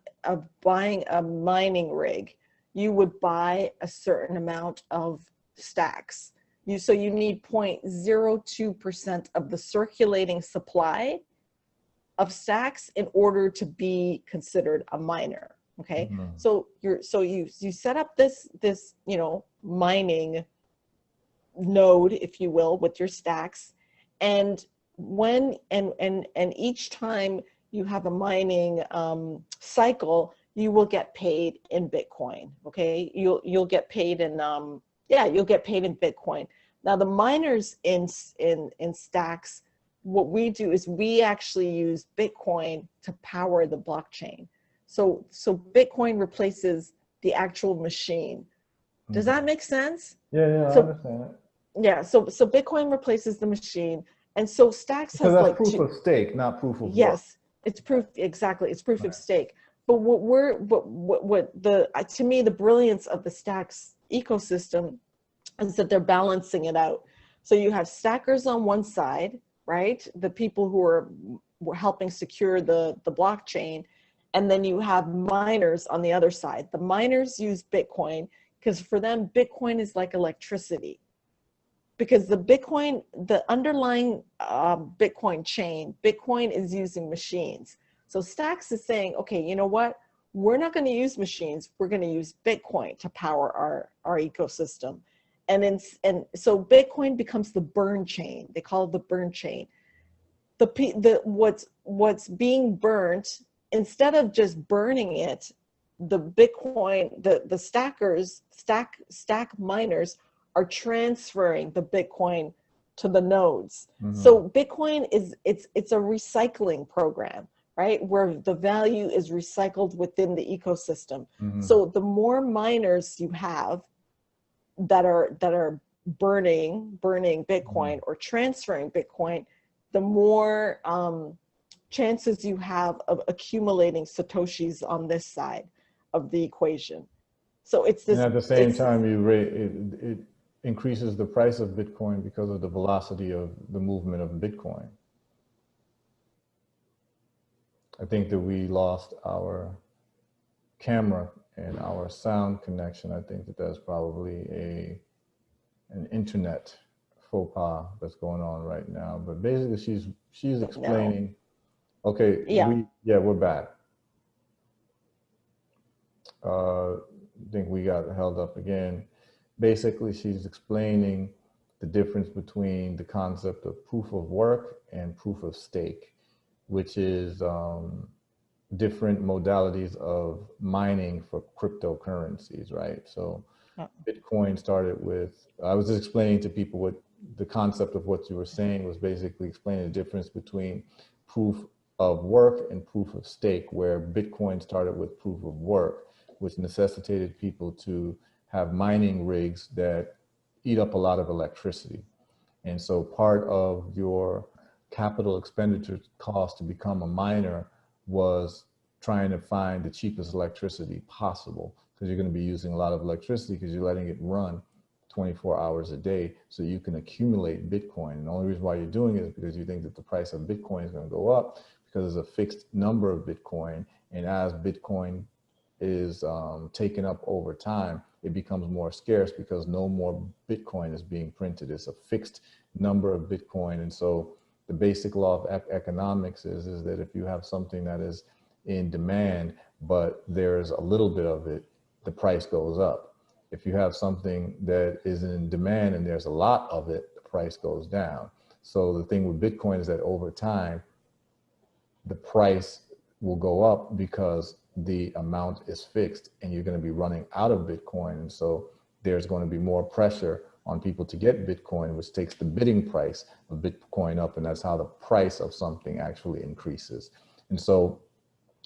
buying a mining rig, you would buy a certain amount of Stacks. So you need 0.02% of the circulating supply of Stacks in order to be considered a miner. Okay. So you set up this mining node, if you will, with your Stacks, and each time you have a mining cycle, you will get paid in Bitcoin. Okay, you'll get paid in you'll get paid in Bitcoin. Now the miners in Stacks, what we do is we actually use Bitcoin to power the blockchain. So Bitcoin replaces the actual machine. Does that make sense? Yeah, I understand it. Yeah, so Bitcoin replaces the machine, and so Stacks Because has that's like proof of stake, not proof of work. yes, it's proof, exactly, it's proof of stake. But what to me, the brilliance of the Stacks ecosystem is that they're balancing it out. So you have stackers on one side, right? The people who were helping secure the blockchain, and then you have miners on the other side. The miners use Bitcoin because for them, Bitcoin is like electricity. Because the underlying Bitcoin chain, Bitcoin is using machines. So Stacks is saying, okay, you know what? We're not going to use machines. We're going to use Bitcoin to power our ecosystem. And so Bitcoin becomes the burn chain. They call it the burn chain. What's being burnt, instead of just burning it, the Bitcoin, the stack miners are transferring the Bitcoin to the nodes. So Bitcoin it's a recycling program, right? Where the value is recycled within the ecosystem. So the more miners you have that are burning Bitcoin or transferring Bitcoin, the more chances you have of accumulating Satoshis on this side of the equation. So it's this. And at the same time, it increases the price of Bitcoin because of the velocity of the movement of Bitcoin. I think that we lost our camera and our sound connection. I think that that's probably an internet faux pas that's going on right now. But basically, she's explaining. No. Okay. Yeah. We're back. I think we got held up again. Basically, she's explaining the difference between the concept of proof of work and proof of stake, which is different modalities of mining for cryptocurrencies, right? So Bitcoin started with, I was just explaining to people what the concept of what you were saying was, basically explaining the difference between proof of work and proof of stake, where Bitcoin started with proof of work, which necessitated people to have mining rigs that eat up a lot of electricity. And so part of your capital expenditure cost to become a miner was trying to find the cheapest electricity possible, because you're going to be using a lot of electricity because you're letting it run 24 hours a day so you can accumulate Bitcoin. And the only reason why you're doing it is because you think that the price of Bitcoin is going to go up, because there's a fixed number of Bitcoin. And as Bitcoin is taken up over time, it becomes more scarce because no more Bitcoin is being printed. It's a fixed number of Bitcoin. And so the basic law of economics is that if you have something that is in demand, but there's a little bit of it, the price goes up. If you have something that is in demand and there's a lot of it, the price goes down. So the thing with Bitcoin is that over time, the price will go up because the amount is fixed and you're going to be running out of Bitcoin. And so there's going to be more pressure on people to get Bitcoin, which takes the bidding price of Bitcoin up. And that's how the price of something actually increases. And so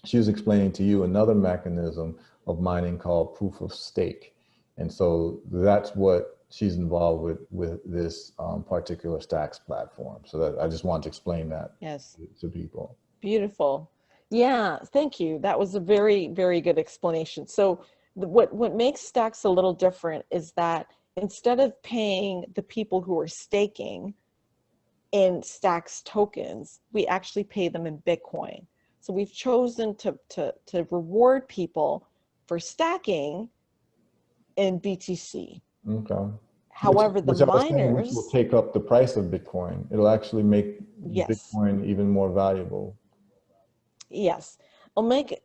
she was explaining to you another mechanism of mining called proof of stake. And so that's what she's involved with this particular Stacks platform. So that I just wanted to explain that to people. Beautiful. Yeah, thank you. That was a very, very good explanation. So what makes Stacks a little different is that instead of paying the people who are staking in Stacks tokens, we actually pay them in Bitcoin. So we've chosen to reward people for stacking in BTC. Okay. However, which the miners, which will take up the price of Bitcoin. It'll actually make Bitcoin even more valuable. Yes, it'll make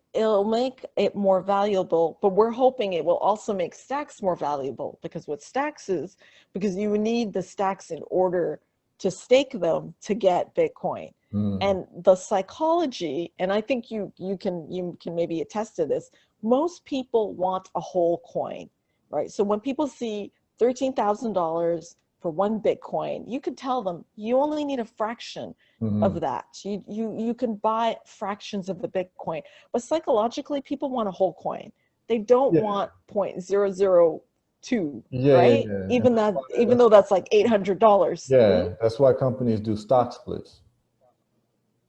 it more valuable, but we're hoping it will also make Stacks more valuable, because what Stacks is, because you need the Stacks in order to stake them to get Bitcoin. And the psychology, and I think you can maybe attest to this, most people want a whole coin, right? So when people see $13,000 for one Bitcoin, you could tell them you only need a fraction of that. You can buy fractions of the Bitcoin, but psychologically people want a whole coin. They don't want 0.002, right? Even though that's like $800. Yeah, that's why companies do stock splits.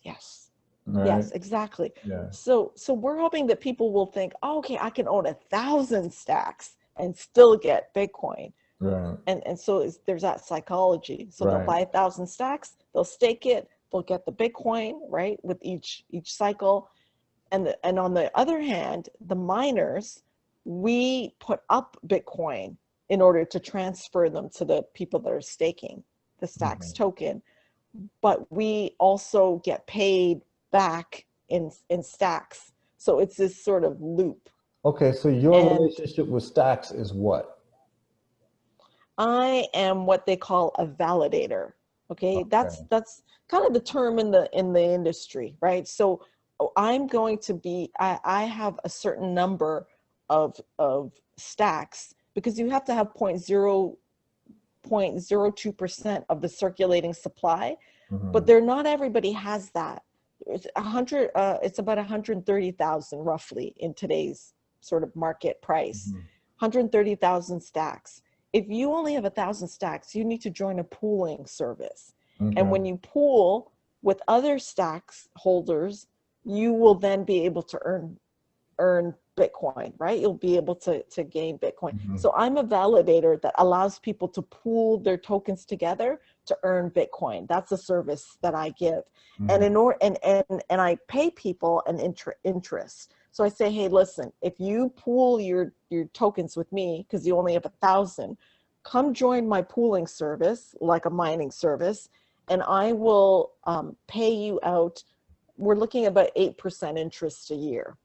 Yes. Right? Yes, exactly. Yeah. So we're hoping that people will think, oh, okay, I can own 1,000 stacks and still get Bitcoin. Right. And so there's that psychology. So they'll buy 1,000 stacks, they'll stake it, they'll get the Bitcoin, right, with each cycle. And on the other hand, the miners, we put up Bitcoin in order to transfer them to the people that are staking the Stacks token. But we also get paid back in Stacks. So it's this sort of loop. Okay, so your relationship with Stacks is what? I am what they call a validator. Okay, that's kind of the term in the industry, right? So I'm going to be, I have a certain number of stacks, because you have to have 0.02% of the circulating supply, but not everybody has that. It's it's about 130,000 roughly in today's sort of market price. 130,000 stacks. If you only have 1,000 stacks, you need to join a pooling service. And when you pool with other stacks holders, you will then be able to earn Bitcoin, right? You'll be able to gain Bitcoin. So I'm a validator that allows people to pool their tokens together to earn Bitcoin. That's a service that I give. And and I pay people an interest. So I say, hey, listen, if you pool your tokens with me, because you only have 1,000, come join my pooling service, like a mining service, and I will pay you out. We're looking at about 8% interest a year.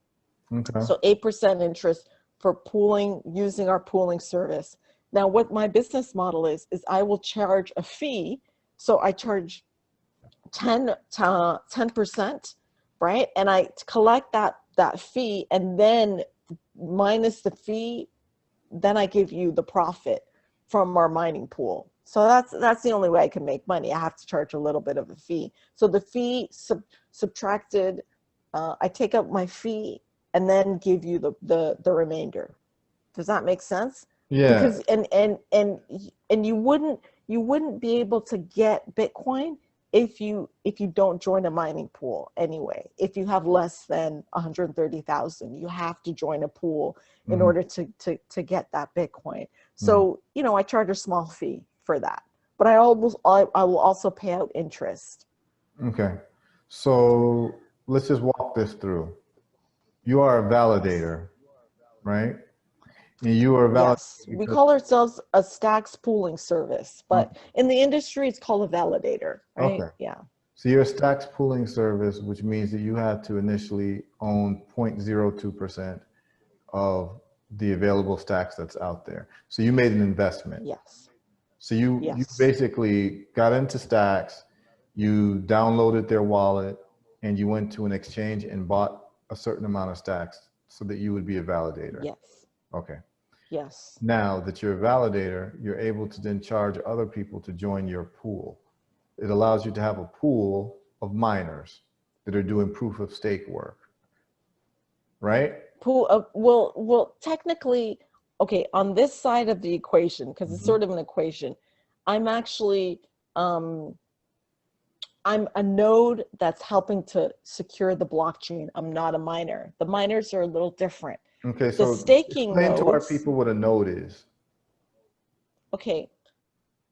So 8% interest for pooling, using our pooling service. Now, what my business model is I will charge a fee. So I charge 10%, right? And I collect that fee, and then minus the fee, then I give you the profit from our mining pool. So that's the only way I can make money. I have to charge a little bit of a fee. So the fee subtracted, I take up my fee and then give you the remainder. Does that make sense? Yeah. Because and you wouldn't be able to get Bitcoin if you don't join a mining pool anyway. If you have less than 130,000, you have to join a pool in order to get that Bitcoin. So, you know, I charge a small fee for that, but I will also pay out interest. Okay. So let's just walk this through. You are a validator, right? And you are a validator. Yes, we call ourselves a stacks pooling service, but in the industry, it's called a validator, right? Okay. Yeah. So you're a stacks pooling service, which means that you had to initially own 0.02% of the available stacks that's out there. So you made an investment. Yes. So you Yes. basically got into stacks, you downloaded their wallet, and you went to an exchange and bought a certain amount of stacks so that you would be a validator. Yes. Okay. Yes. Now that you're a validator, you're able to then charge other people to join your pool. It allows you to have a pool of miners that are doing proof of stake work, right? Pool of, well, technically, okay, on this side of the equation, because it's sort of an equation, I'm actually, I'm a node that's helping to secure the blockchain. I'm not a miner. The miners are a little different. Okay, The so staking explain to our nodes, people what a node is. okay,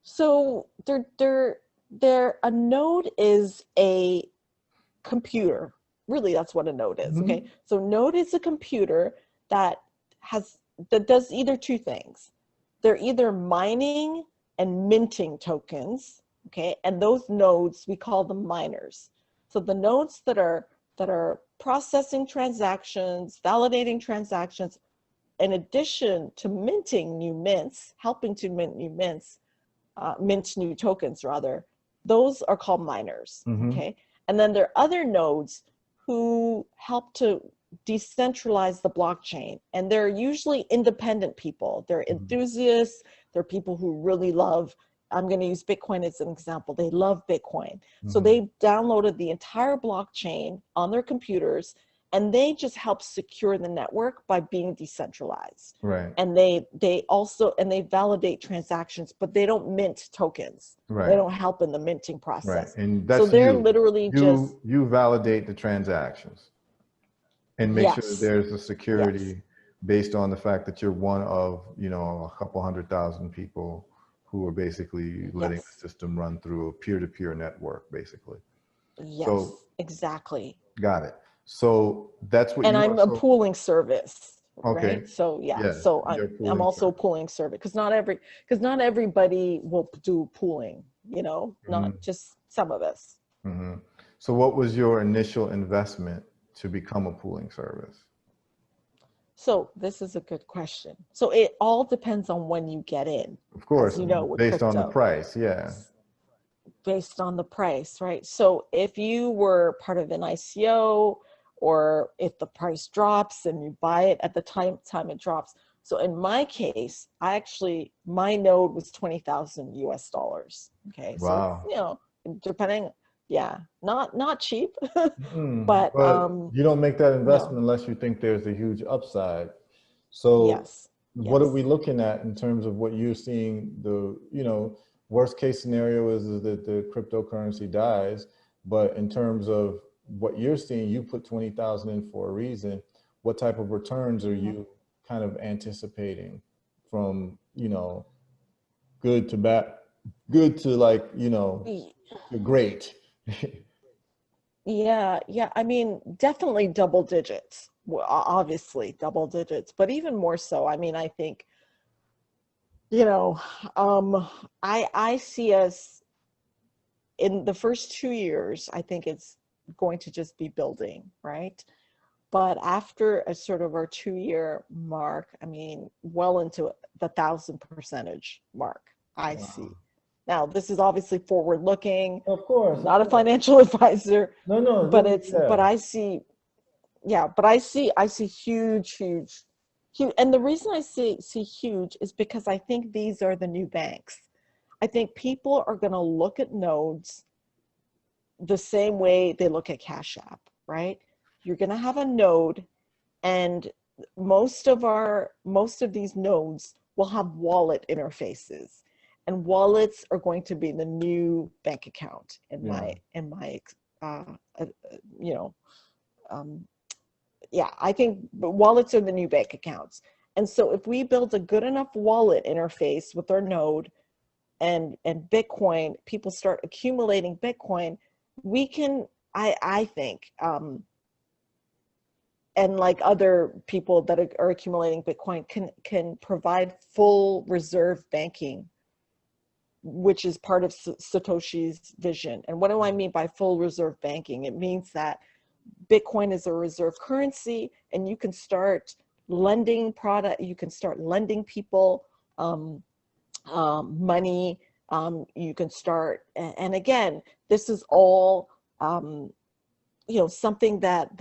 so a node is a computer. Really, that's what a node is. Okay, so node is a computer that does either two things. They're either mining and minting tokens. Okay, and those nodes, we call them miners. So the nodes that are processing transactions, validating transactions, in addition to minting new mints, helping to mint new mints, mint new tokens rather, those are called miners. Okay, and then there are other nodes who help to decentralize the blockchain, and they're usually independent people. They're enthusiasts. They're people who really love, I'm going to use Bitcoin as an example. They love Bitcoin. So they downloaded the entire blockchain on their computers, and they just help secure the network by being decentralized. Right. And they also, and they validate transactions, but they don't mint tokens. Right. They don't help in the minting process. Right. And that's so they're literally just, you validate the transactions and make sure that yes, there's a security yes, based on the fact that you're one of, you know, a couple 100,000 people who are basically letting yes, the system run through a peer-to-peer network, basically. yes, So exactly. got it. So that's what And you I'm a pooling service, okay. right? So yeah, Yes, so you're I'm also a service. pooling service, because not everybody will do pooling, you know, not just some of us. So what was your initial investment to become a pooling service? So this is a good question. So it all depends on when you get in, Of course, as you know, with based on the crypto, price, yeah. based on the price, right? So if you were part of an ICO, or if the price drops and you buy it at the time it drops. So in my case, my node was 20,000 US dollars. Okay. Wow. So, you know, depending, yeah, not cheap, But you don't make that investment no, unless you think there's a huge upside. So yes, what are yes. we looking at in terms of what you're seeing? The, you know, worst case scenario is that the cryptocurrency dies, but in terms of what you're seeing, you put 20,000 in for a reason. What type of returns are you kind of anticipating from, you know, good to bad, good to, like, you know, to great? Yeah, yeah. I mean, definitely double digits. Well, obviously double digits, but even more so. I mean, I think, you know, I see us in the first 2 years. I think it's going to just be building, right? But after a sort of our 2 year mark, I mean, well into the 1,000% mark, I see. Now, this is obviously forward looking. Of course, Not a financial advisor, no, but yeah. I see, yeah, but I see huge, and the reason I see huge is because I think these are the new banks. I think people are going to look at nodes the same way they look at Cash App, right? You're going to have a node, and most of these nodes will have wallet interfaces. and wallets are going to be the new bank account in my you know, yeah, I think wallets are the new bank accounts. And so if we build a good enough wallet interface with our node and Bitcoin, people start accumulating Bitcoin, we can, I think, and like other people that are accumulating Bitcoin can provide full reserve banking, which is part of Satoshi's vision. And what do I mean by full reserve banking? It means that Bitcoin is a reserve currency, and you can start lending you can start lending people money. You can start, and again, this is all you know, something that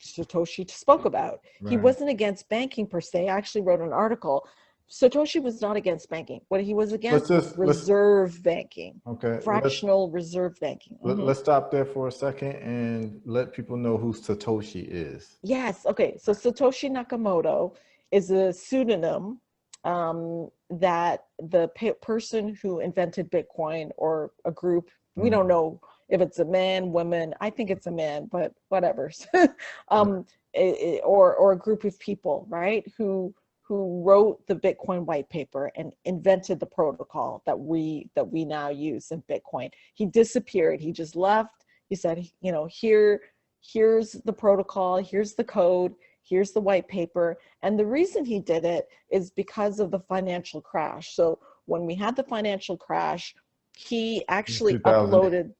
Satoshi spoke about. Right. He wasn't against banking per se. I actually wrote an article. Satoshi was not against banking. What he was against was reserve banking. Okay. Fractional reserve banking. Let's stop there for a second and let people know who Satoshi is. Yes. Okay. So Satoshi Nakamoto is a pseudonym that the person who invented Bitcoin, or a group, we don't know if it's a man, woman, I think it's a man, but whatever. Or a group of people, right, who wrote the Bitcoin white paper and invented the protocol that we now use in Bitcoin. He disappeared. He just left. He said, you know, here's the protocol, here's the code, here's the white paper. And the reason he did it is because of the financial crash. So when we had the financial crash, he actually uploaded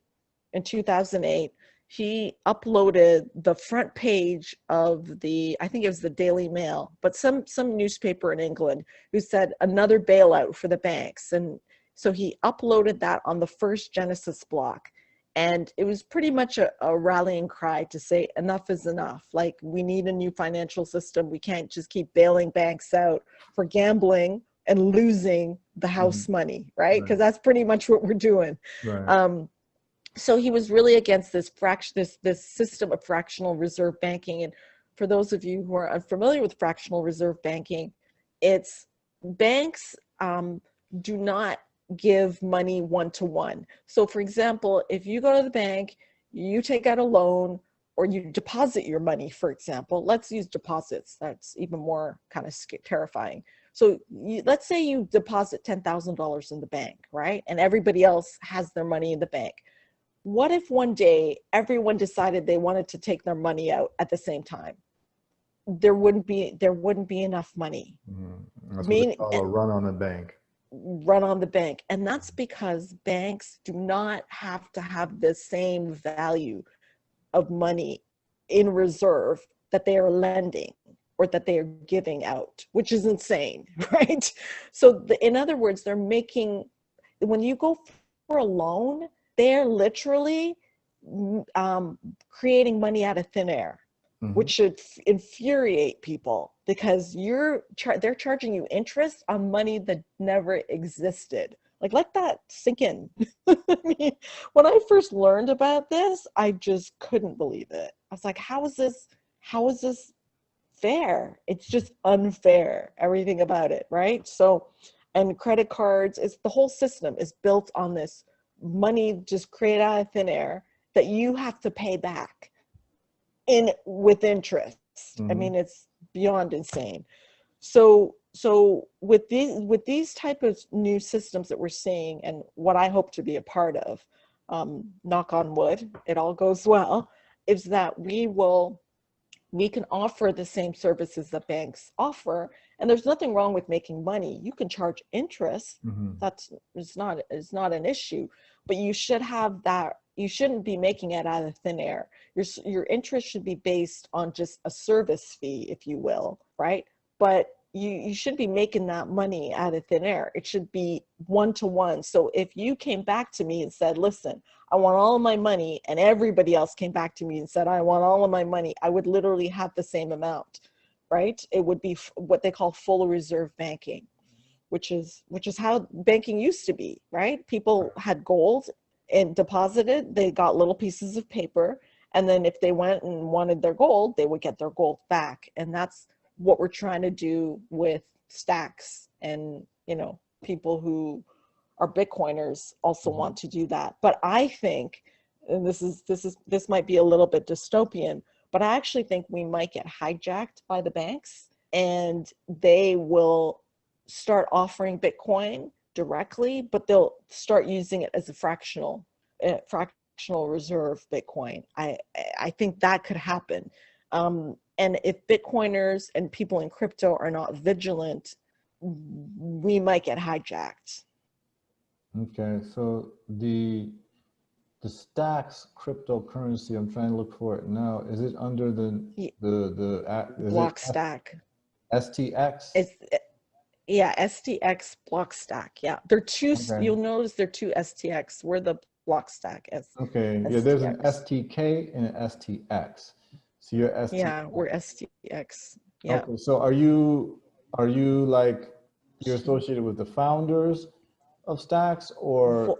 in 2008, he uploaded the front page of I think it was the Daily Mail, but some newspaper in England, who said another bailout for the banks. And so he uploaded that on the first Genesis block. And it was pretty much a rallying cry to say enough is enough. Like, we need a new financial system. We can't just keep bailing banks out for gambling and losing the house money, right? Because that's pretty much what we're doing. Right. So he was really against this system of fractional reserve banking. And for those of you who are unfamiliar with fractional reserve banking, it's banks do not give money one-to-one. So for example, if you go to the bank, you take out a loan, or you deposit your money, for example, let's use deposits. That's even more kind of terrifying. So let's say you deposit $10,000 in the bank, right? And everybody else has their money in the bank. What if one day everyone decided they wanted to take their money out at the same time? There wouldn't be enough money. That's what they call a run on the bank. Run on the bank. And that's because banks do not have to have the same value of money in reserve that they are lending or that they are giving out, which is insane, right? So in other words, they're making, when you go for a loan, they're literally creating money out of thin air, which should infuriate people, because they're charging you interest on money that never existed. Like, let that sink in. I mean, when I first learned about this, I just couldn't believe it. I was like, how is this fair? It's just unfair, everything about it, right? So, and credit cards, the whole system is built on this money just created out of thin air that you have to pay back with interest. I mean, it's beyond insane. So with these type of new systems that we're seeing, and what I hope to be a part of, knock on wood, it all goes well, is that we can offer the same services that banks offer. And there's nothing wrong with making money. You can charge interest. It's not an issue, but you should have that. You shouldn't be making it out of thin air. Your interest should be based on just a service fee, if you will, right? But you should be making that money out of thin air. It should be one-to-one. So if you came back to me and said, listen, I want all of my money, and everybody else came back to me and said, I want all of my money, I would literally have the same amount, right? It would be what they call full reserve banking, which is how banking used to be, right? People had gold and deposited, they got little pieces of paper, and then if they went and wanted their gold, they would get their gold back. And that's what we're trying to do with stacks and, you know, people who our Bitcoiners also want to do that. But I think, and this might be a little bit dystopian, but I actually think we might get hijacked by the banks, and they will start offering Bitcoin directly, but they'll start using it as a fractional reserve Bitcoin. I think that could happen. And if Bitcoiners and people in crypto are not vigilant, we might get hijacked. Okay, so the Stacks cryptocurrency, I'm trying to look for it now. Is it under the Block Stack? STX? It's STX Block Stack. Yeah, they're two. Okay. You'll notice they're two STX. We're the Block Stack. Okay. Yeah, STX. there's an STK and an STX. So you're STX. Yeah, we're STX. Yeah. Okay. So are you like, you're associated with the founders of Stacks, or?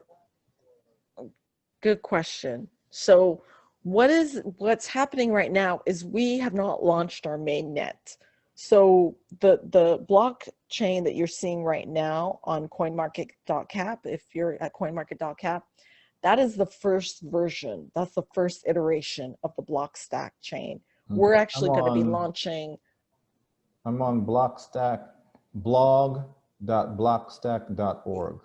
Good question. So what's happening right now is we have not launched our main net. So the blockchain that you're seeing right now on coinmarket.cap, if you're at coinmarket.cap, that is the first version. That's the first iteration of the Blockstack chain. Okay. We're actually going to be launching. I'm on Blockstack, blog.blockstack.org.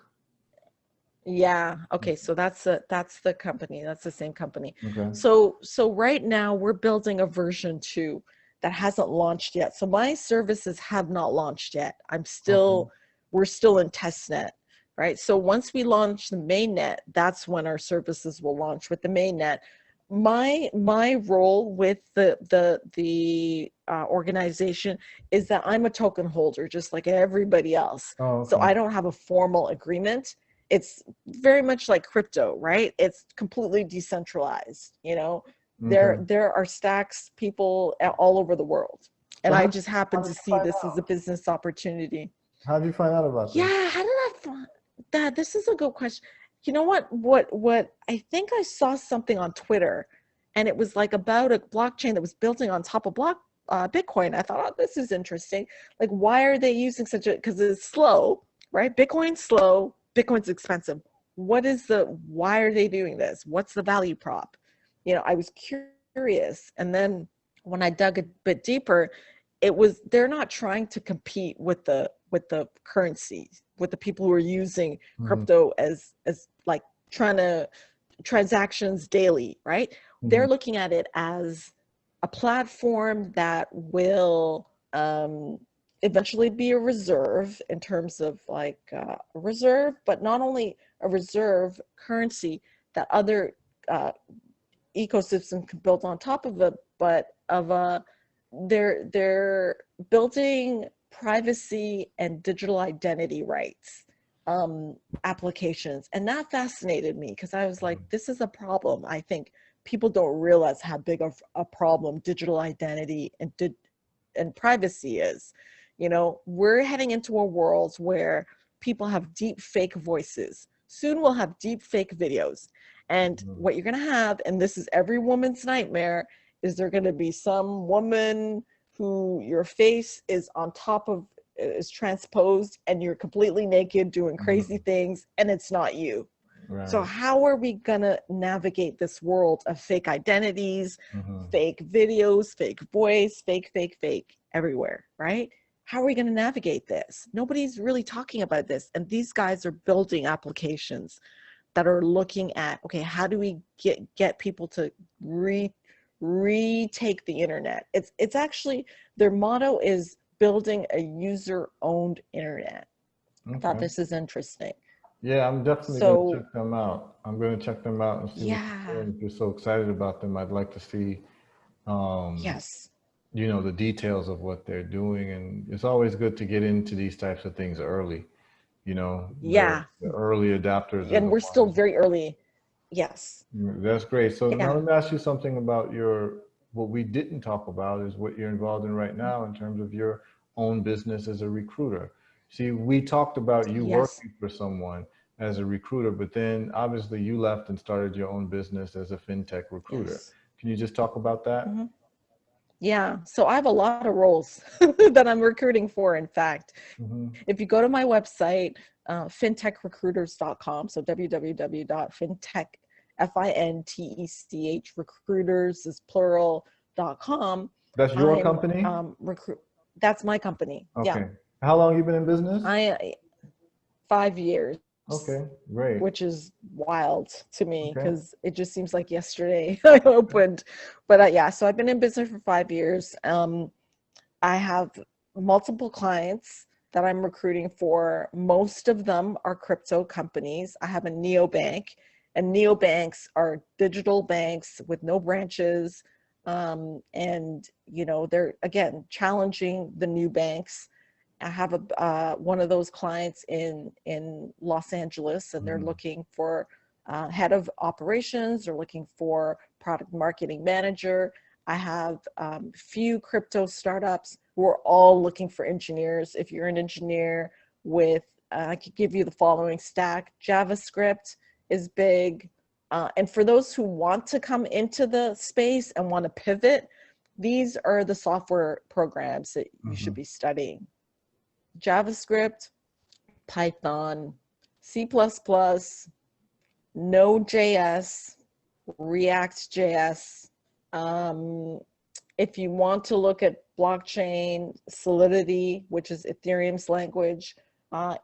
Yeah. Okay. So that's the company. That's the same company. Okay. So right now we're building a version 2 that hasn't launched yet. So my services have not launched yet. We're still in testnet, right? So once we launch the mainnet, that's when our services will launch with the mainnet. My role with the organization is that I'm a token holder, just like everybody else. Oh, okay. So I don't have a formal agreement. It's very much like crypto, right? It's completely decentralized, you know. Okay. There are Stacks people all over the world. And I just happen to see this as a business opportunity. How did you find out about this? Yeah, how did I find that? This is a good question. You know what I think I saw something on Twitter, and it was like about a blockchain that was building on top of Bitcoin. I thought, oh, this is interesting. Like, why are they using because it's slow, right? Bitcoin's slow. Bitcoin's expensive. Why are they doing this? What's the value prop? You know, I was curious. And then when I dug a bit deeper, they're not trying to compete with the currency, with the people who are using crypto as like trying to transactions daily, right? Mm-hmm. They're looking at it as a platform that will eventually be a reserve in terms of like a reserve, but not only a reserve currency that other ecosystem can build on top of it, but they're building privacy and digital identity rights applications. And that fascinated me because I was like, this is a problem. I think people don't realize how big of a problem digital identity and privacy is. You know, we're heading into a world where people have deep fake voices. Soon we'll have deep fake videos. And what you're going to have, and this is every woman's nightmare, is there going to be some woman who your face is on top of, is transposed, and you're completely naked doing crazy things, and it's not you. Right. So how are we going to navigate this world of fake identities, fake videos, fake voice, fake everywhere, right? How are we going to navigate this? Nobody's really talking about this. And these guys are building applications that are looking at, okay, how do we get people to retake the internet? It's actually, their motto is building a user-owned internet. Okay. I thought this is interesting. Yeah, I'm definitely going to check them out. I'm going to check them out and see what they're doing. If you're so excited about them, I'd like to see yes, you know, the details of what they're doing. And it's always good to get into these types of things early, you know. Yeah, the early adopters. And we're still very early. Yes. That's great. So now let me ask you something about what we didn't talk about is what you're involved in right now in terms of your own business as a recruiter. See, we talked about you working for someone as a recruiter, but then obviously you left and started your own business as a fintech recruiter. Can you just talk about that? Yeah. So I have a lot of roles that I'm recruiting for, in fact. Mm-hmm. If you go to my website, fintechrecruiters.com, so www.fintech, Fintech recruiters is plural.com. That's your I'm company? recruit. That's my company. Yeah. Okay. How long you been in business? 5 years, Okay, great. which is wild to me Okay. because it just seems like yesterday I opened. But yeah, so I've been in business for 5 years. I have multiple clients that I'm recruiting for. Most of them are crypto companies. I have a neobank, and neobanks are digital banks with no branches. And, you know, they're, again, challenging the new banks. I have one of those clients in Los Angeles, and they're Mhm. looking for head of operations. They're looking for product marketing manager. I have few crypto startups who are all looking for engineers. If you're an engineer with, I could give you the following stack. JavaScript is big. And for those who want to come into the space and want to pivot, these are the software programs that you should Mhm. be studying. JavaScript, Python, C++, Node.js, React.js. Um, if you want to look at blockchain, Solidity, which is Ethereum's language,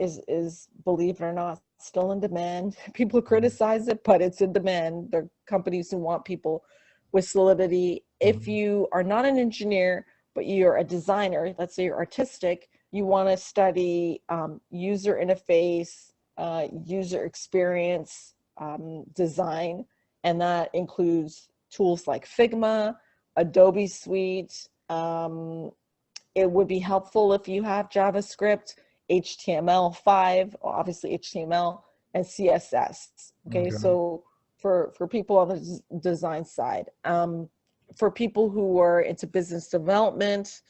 is, believe it or not, still in demand. People criticize it, but it's in demand. There are companies who want people with Solidity. If Mhm. you are not an engineer, but you're a designer, let's say you're artistic, you want to study user interface, user experience design, and that includes tools like Figma, Adobe Suite. It would be helpful if you have JavaScript, HTML5, obviously HTML, and CSS. Okay, Okay. so for people on the design side, for people who are into business development,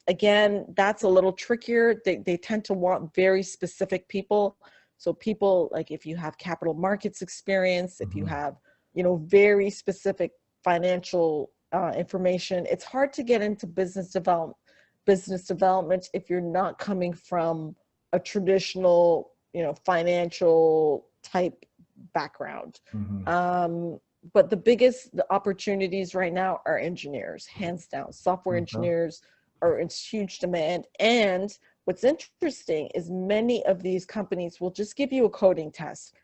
again, that's a little trickier. They tend to want very specific people. So people like if you have capital markets experience, if you Mhm. have, you know, very specific financial information, it's hard to get into business development if you're not coming from a traditional, you know, financial type background. Mhm. Um, but the opportunities right now are engineers, hands down. Software Okay. engineers are in huge demand. And what's interesting is many of these companies will just give you a coding test.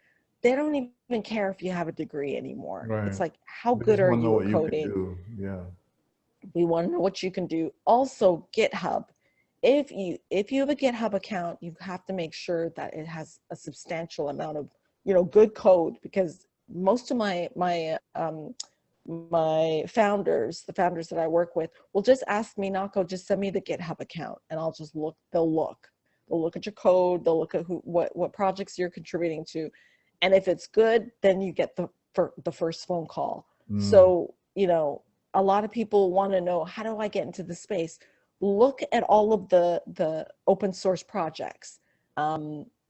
They don't even care if you have a degree anymore. It's Right. like, how They good just are want to know you at what you can coding? do. Yeah. We want to know what you can do. Also, GitHub. If you have a GitHub account, you have to make sure that it has a substantial amount of, you know, good code, because most of my founders, the founders that I work with, will just ask me, Nako, just send me the GitHub account, and I'll just look. They'll look at your code. They'll look at what projects you're contributing to, and if it's good, then you get the first phone call. Mm. So, you know, a lot of people want to know, how do I get into the space? Look at all of the open source projects,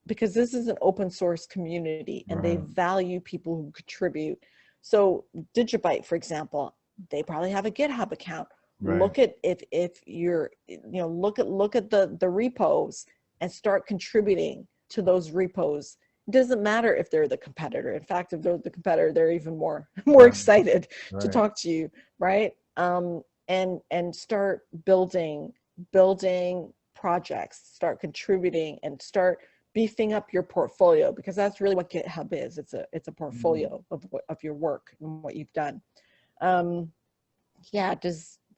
because this is an open source community and they Right. value people who contribute. So Digibyte, for example, they probably have a GitHub account. Right. Look at if you're, you know, look at the repos and start contributing to those repos. It doesn't matter if they're the competitor. In fact, if they're the competitor, they're even more Right. excited to Right. talk to you, right? And start building projects, start contributing, and start beefing up your portfolio, because that's really what GitHub is. It's a Mhm. portfolio of your work and what you've done. Um, yeah,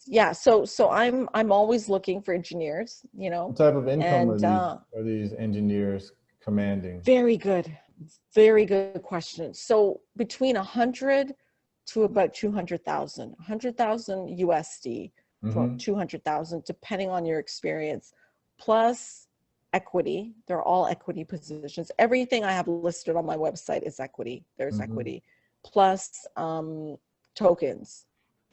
yeah. So I'm always looking for engineers, you know, What type of income and are these engineers commanding? very good, very good question. So between 100 to about 200,000, 100,000 USD to Mm-hmm. 200,000, depending on your experience, plus equity. They're all equity positions. Everything I have listed on my website is equity. There's Mm-hmm. equity, plus tokens.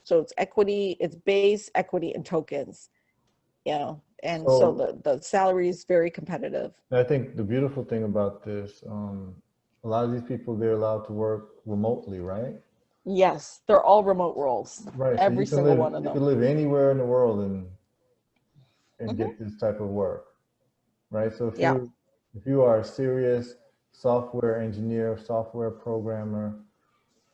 So it's equity, it's base, equity, and tokens. You know, and so So the salary is very competitive. I think the beautiful thing about this, a lot of these people, they're allowed to work remotely, right? Yes, they're all remote roles. Right. So Every single one of you them. can live anywhere in the world and Hmm. get this type of work. Right. So Yeah. if you are a serious software engineer, software programmer,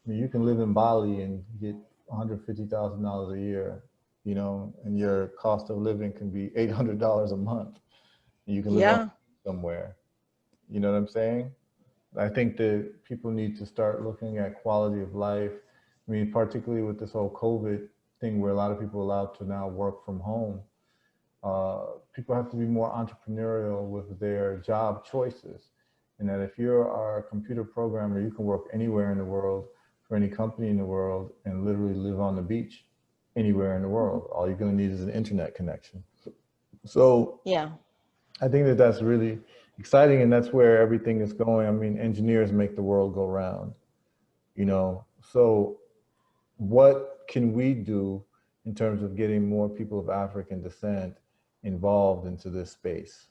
I mean, you can live in Bali and get $150,000 a year, you know, and your cost of living can be $800 a month. You can live on Yeah. somewhere. You know what I'm saying? I think that people need to start looking at quality of life. I mean, particularly with this whole COVID thing where a lot of people are allowed to now work from home. People have to be more entrepreneurial with their job choices. And that if you're a computer programmer, you can work anywhere in the world for any company in the world and literally live on the beach anywhere in the Hmm. world. All you're going to need is an internet connection. So Yeah. I think that that's really exciting, and that's where everything is going. I mean, engineers make the world go round, you know. So what can we do in terms of getting more people of African descent involved into this space?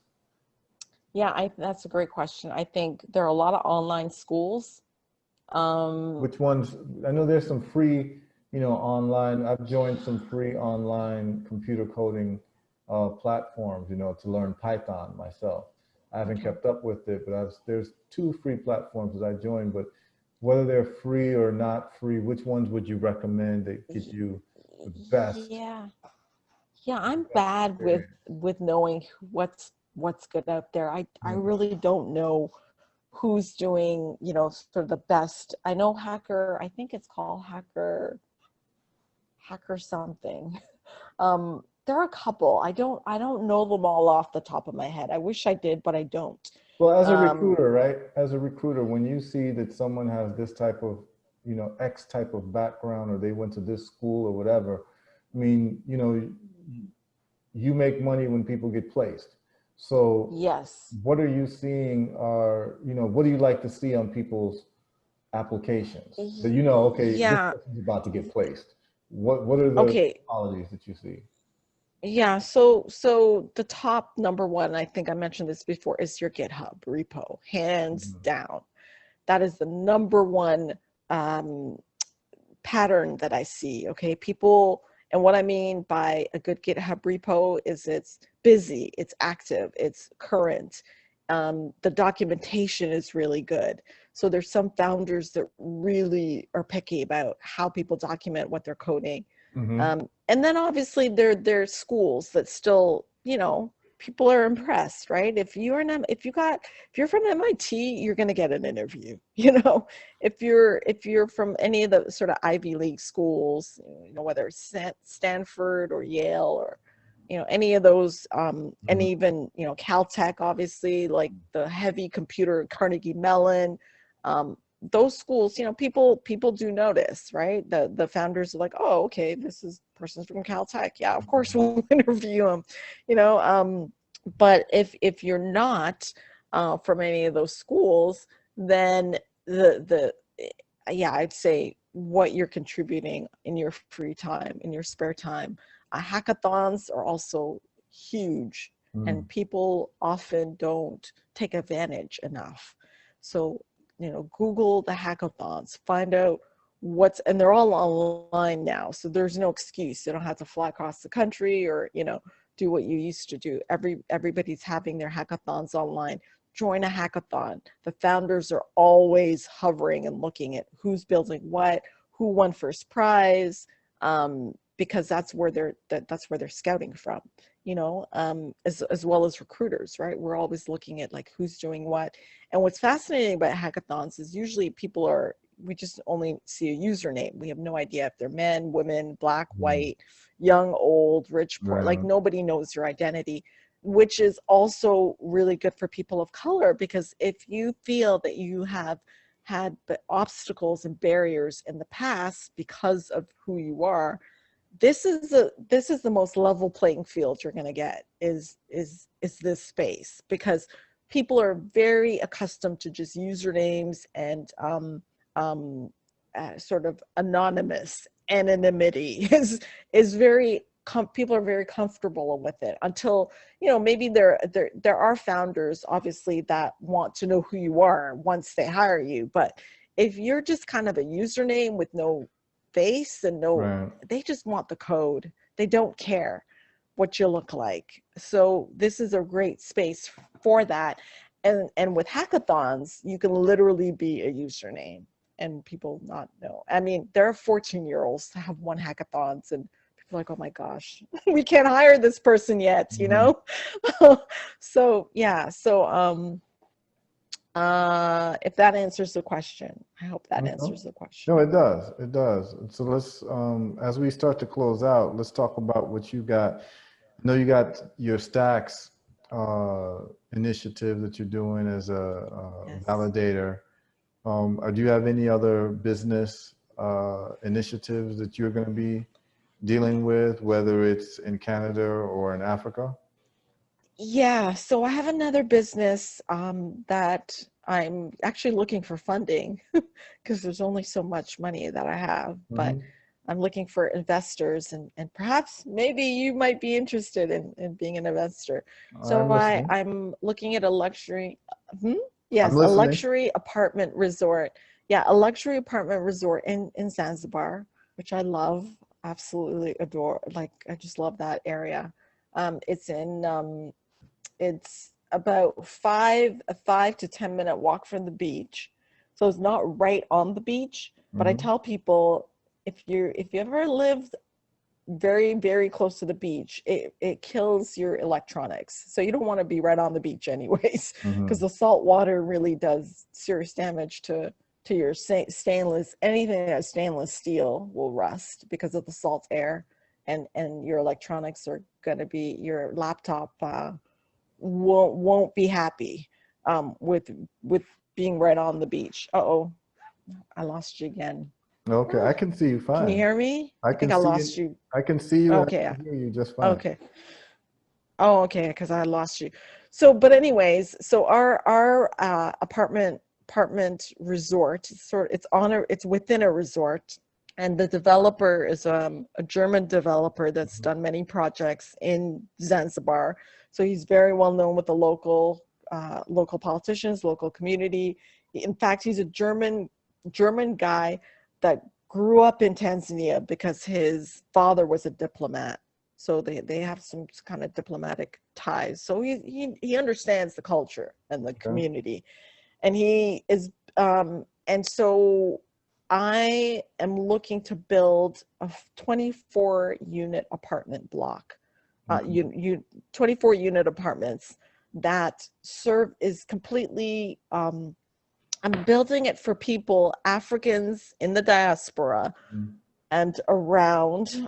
Yeah, that's a great question. I think there are a lot of online schools. Which ones? I know there's some free, you know, online. I've joined some free online computer coding platforms, you know, to learn Python myself. I haven't Okay. kept up with it, but there's two free platforms that I joined. But whether they're free or not free, which ones would you recommend that get Y- you the best, Yeah. Yeah, I'm best bad experience? with knowing what's good out there. I Mm. really don't know who's doing, sort of the best. I know I think it's called Hacker something. There are a couple. I don't know them all off the top of my head. I wish I did, but I don't. Well, as a Um, recruiter, right? As a recruiter, when you see that someone has this type of, you know, X type of background or they went to this school or whatever, I mean, you know, you make money when people get placed. So yes. what are you seeing are, you know, what do you like to see on people's applications that you know, okay, this Yeah. person's about to get placed? What are the Okay. qualities that you see? Yeah, so the top number one, I think I mentioned this before, is your GitHub repo, hands Mhm. down. That is the number one um, pattern that I see. Okay, people, and what I mean by a good GitHub repo is it's busy, it's active, it's current. The documentation is really good. So there's some founders that really are picky about how people document what they're coding. Mm-hmm. And then obviously there's schools that still, people are impressed, right? If you're from MIT, you're going to get an interview. If you're from any of the sort of Ivy League schools, whether it's Stanford or Yale or any of those, and Mm-hmm. even Caltech, obviously, like the heavy computer, Carnegie Mellon, those schools, people do notice, right? The founders are like, oh, okay, this is person's from Caltech. Yeah, of course we'll interview them, you know. But if you're not from any of those schools, then the yeah, I'd say what you're contributing in your free time, in your spare time. Hackathons are also huge, Mm-hmm. and people often don't take advantage enough. So Google the hackathons, find out and they're all online now, so there's no excuse. You don't have to fly across the country or do what you used to do. Everybody's having their hackathons online. Join a hackathon. The founders are always hovering and looking at who's building what, who won first prize, because that's where they're scouting from, as well as recruiters, right? We're always looking at like who's doing what. And what's fascinating about hackathons is usually we just only see a username. We have no idea if they're men, women, black, white, young, old, rich, poor. Like Right. nobody knows your identity, which is also really good for people of color, because if you feel that you have had obstacles and barriers in the past because of who you are, this is the most level playing field you're going to get, is this space, because people are very accustomed to just usernames and sort of anonymity is very people are very comfortable with it, until maybe there are founders obviously that want to know who you are once they hire you. But if you're just kind of a username with no face and no, Right. they just want the code. They don't care what you look like. So this is a great space for that. And with hackathons, you can literally be a username and people not know. I mean, there are 14-year-olds that have won hackathons and people are like, oh my gosh, we can't hire this person yet, you know? So yeah, so if that answers the question, I hope that answers the question. No, it does. It does. So let's, as we start to close out, let's talk about what you got. I know you got your Stacks initiative that you're doing as a Yes. validator. Do you have any other business initiatives that you're going to be dealing with, whether it's in Canada or in Africa? Yeah, so I have another business that I'm actually looking for funding because there's only so much money that I have, but I'm looking for investors and perhaps maybe you might be interested in being an investor. So I'm listening. I'm looking at a luxury, I'm yes, a listening. luxury apartment resort. Yeah, a luxury apartment resort in Zanzibar, which I love, absolutely adore. Like, I just love that area. It's about a 5 to 10 minute walk from the beach. So it's not right on the beach, but I tell people if you ever lived very, very close to the beach, it kills your electronics. So you don't want to be right on the beach anyways, because the salt water really does serious damage to your stainless, anything that's stainless steel will rust because of the salt air, and your electronics are going to be, your laptop won't be happy with being right on the beach. Uh-oh, I lost you again. Okay, I can see you fine. Can you hear me? I think can I see lost you. you. I can see you. Okay. And I can hear you just fine. Okay. Oh, okay, because I lost you. So, but anyways, so our apartment resort, it's within a resort, and the developer is a German developer that's done many projects in Zanzibar. So he's very well known with the local politicians, local community. In fact, he's a German guy that grew up in Tanzania because his father was a diplomat. So they have some kind of diplomatic ties. So he understands the culture and the community, and he is and so I am looking to build a 24 unit apartment block, 24 unit apartments that is completely. I'm building it for people, Africans in the diaspora and around,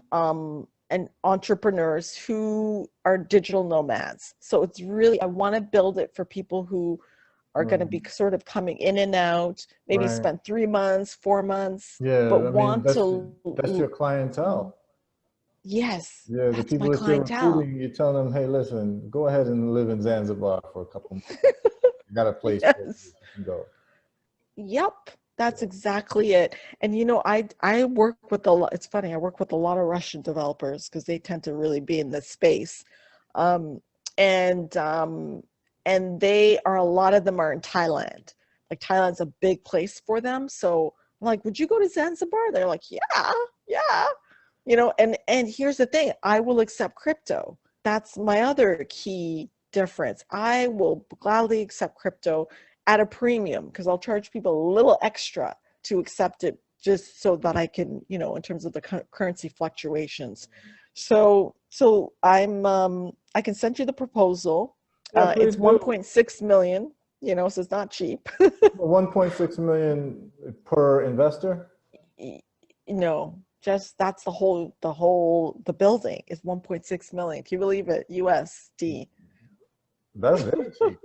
and entrepreneurs who are digital nomads. So it's really, I want to build it for people who are going to be sort of coming in and out, maybe spend 3 months, 4 months, but I mean, want to. that's your clientele. Yes, Yeah, the that's my people that you're clientele. recruiting, you tell them, hey, listen, go ahead and live in Zanzibar for a couple months. You got a place where you can go. Yep, that's exactly it. And I work with a lot. It's funny, I work with a lot of Russian developers because they tend to really be in this space, um, and they are, a lot of them are in Thailand. Like, Thailand's a big place for them. So I'm like, would you go to Zanzibar? They're like, yeah. And here's the thing, I will accept crypto. That's my other key difference. I will gladly accept crypto at a premium because I'll charge people a little extra to accept it, just so that I can, in terms of the currency fluctuations. So I can send you the proposal. Yeah, It's please do. 1.6 million, so it's not cheap. 1.6 million per investor? No, just that's the building is 1.6 million. Can you believe it? USD. That's very cheap.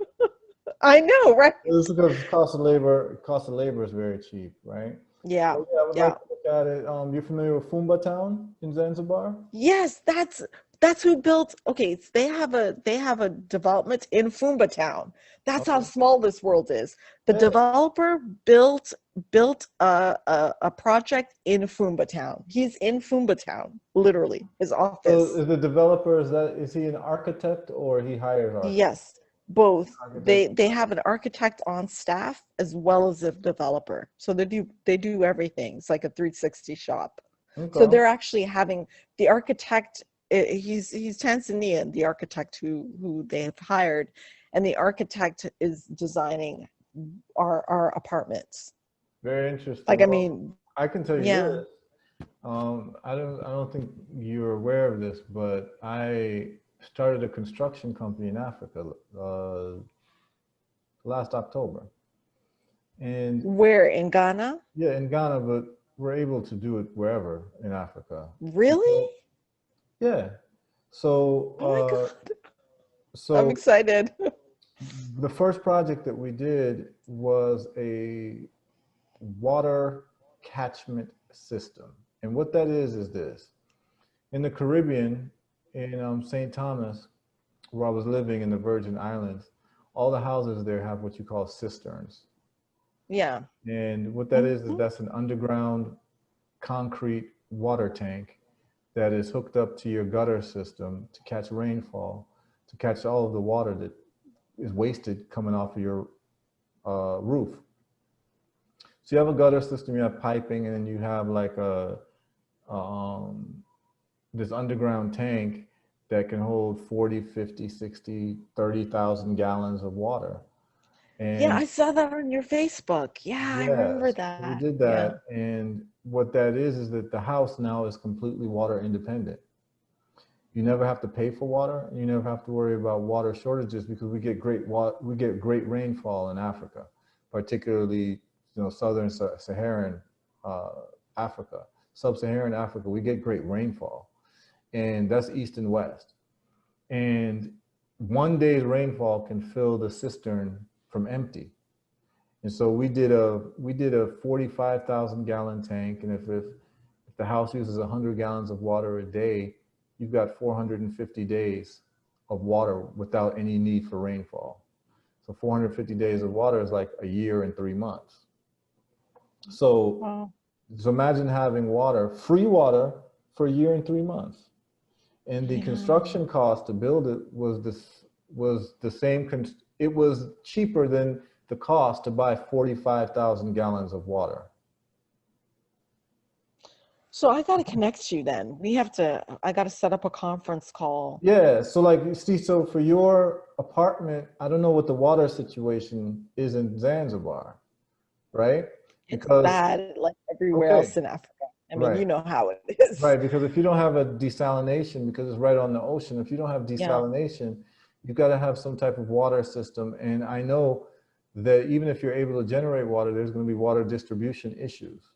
I know, right? It's because cost of labor is very cheap, right? Yeah. So, yeah, I would like to look at it. You're familiar with Fumba Town in Zanzibar? Yes, that's who built. Okay, they have a development in Fumba Town. That's how small this world is. The developer built a project in Fumba Town. He's in Fumba Town, literally, his office. So is the developer, is he an architect or he hires architects? Yes, both. They have an architect on staff as well as a developer. So they do everything. It's like a 360 shop. So Okay. they're actually having the architect, he's Tanzanian, the architect who they have hired, and the architect is designing our apartments. Very Like, interesting. I Well, mean, I can tell you yeah. this. I don't think you're aware of this, but I started a construction company in Africa last October. And Where in Ghana? yeah, in Ghana, but we're able to do it wherever in Africa. And Really? so, yeah. So, Oh my God. I'm so excited. the first project that we did was a water catchment system. And what that is this. In the Caribbean, in St. Thomas, where I was living in the Virgin Islands, all the houses there have what you call cisterns. Yeah. And what that is Hmm. that's an underground concrete water tank that is hooked up to your gutter system to catch rainfall, to catch all of the water that is wasted coming off of your roof. So you have a gutter system, you have piping, and then you have like um, this underground tank that can hold 40, 50, 60, 30,000 gallons of water. Yeah, And I saw that on your Facebook. Yeah, I remember yes, so we that. did Yeah. that. And what that is that the house now is completely water independent. You never have to pay for water. You never have to worry about water shortages because we get great rainfall in Africa, particularly southern Saharan uh, Africa, sub-Saharan Africa. We get great rainfall, and that's east and west. And one day's rainfall can fill the cistern from empty. And so we did a 45,000 gallon tank, and if the house uses 100 gallons of water a day, you've got 450 days of water without any need for rainfall. So 450 days of water is like a year and 3 months. So Wow. so imagine having water, free water, for a year and 3 months. And the Yeah. construction cost to build it was the same. It was cheaper than the cost to buy 45,000 gallons of water. So I got to connect you then. I got to set up a conference call. Yeah, so like you see, so for your apartment, I don't know what the water situation is in Zanzibar, right? It's Because bad like everywhere okay, else in Africa. I mean, right, you know how it is. right, because if you don't have a desalination, because it's right on the ocean, if you don't have Yeah. desalination, you've got to have some type of water system. And I know that even if you're able to generate water, there's going to be water distribution issues.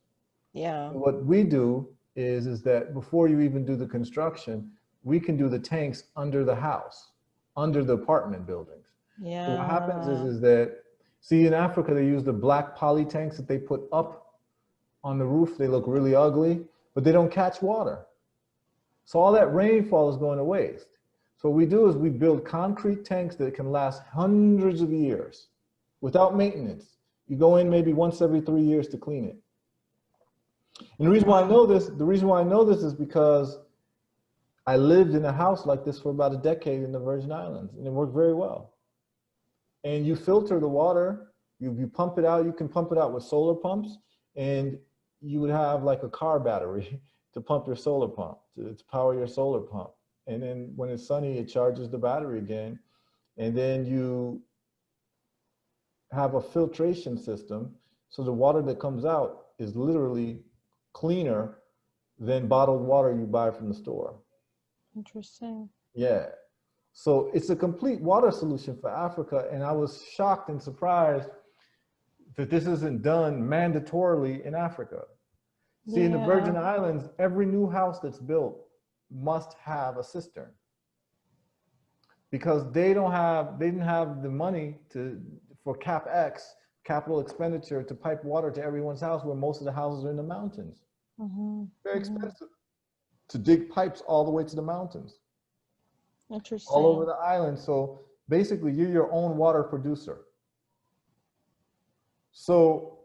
Yeah. What we do is that before you even do the construction, we can do the tanks under the house, under the apartment buildings. So what happens Yeah. is that, see, in Africa, they use the black poly tanks that they put up on the roof. They look really ugly, but they don't catch water. So all that rainfall is going to waste. So what we do is we build concrete tanks that can last hundreds of years without maintenance. You go in maybe once every 3 years to clean it. And Wow. the reason why I know this is because I lived in a house like this for about a decade in the Virgin Islands, and it worked very well. And you filter the water, you pump it out, you can pump it out with solar pumps, and you would have like a car battery to pump your solar pump, to power your solar pump. And then when it's sunny, it charges the battery again. And then you have a filtration system, so the water that comes out is literally cleaner than bottled water you buy from the store. Interesting. Yeah. So it's a complete water solution for Africa. And I was shocked and surprised that this isn't done mandatorily in Africa. See, in the Virgin Yeah. Islands, every new house that's built must have a cistern because they didn't have the money for capital expenditure, to pipe water to everyone's house, where most of the houses are in the mountains. Hmm. Very Hmm. expensive to dig pipes all the way to the mountains, all over Interesting. the island. So basically, you're your own water producer. So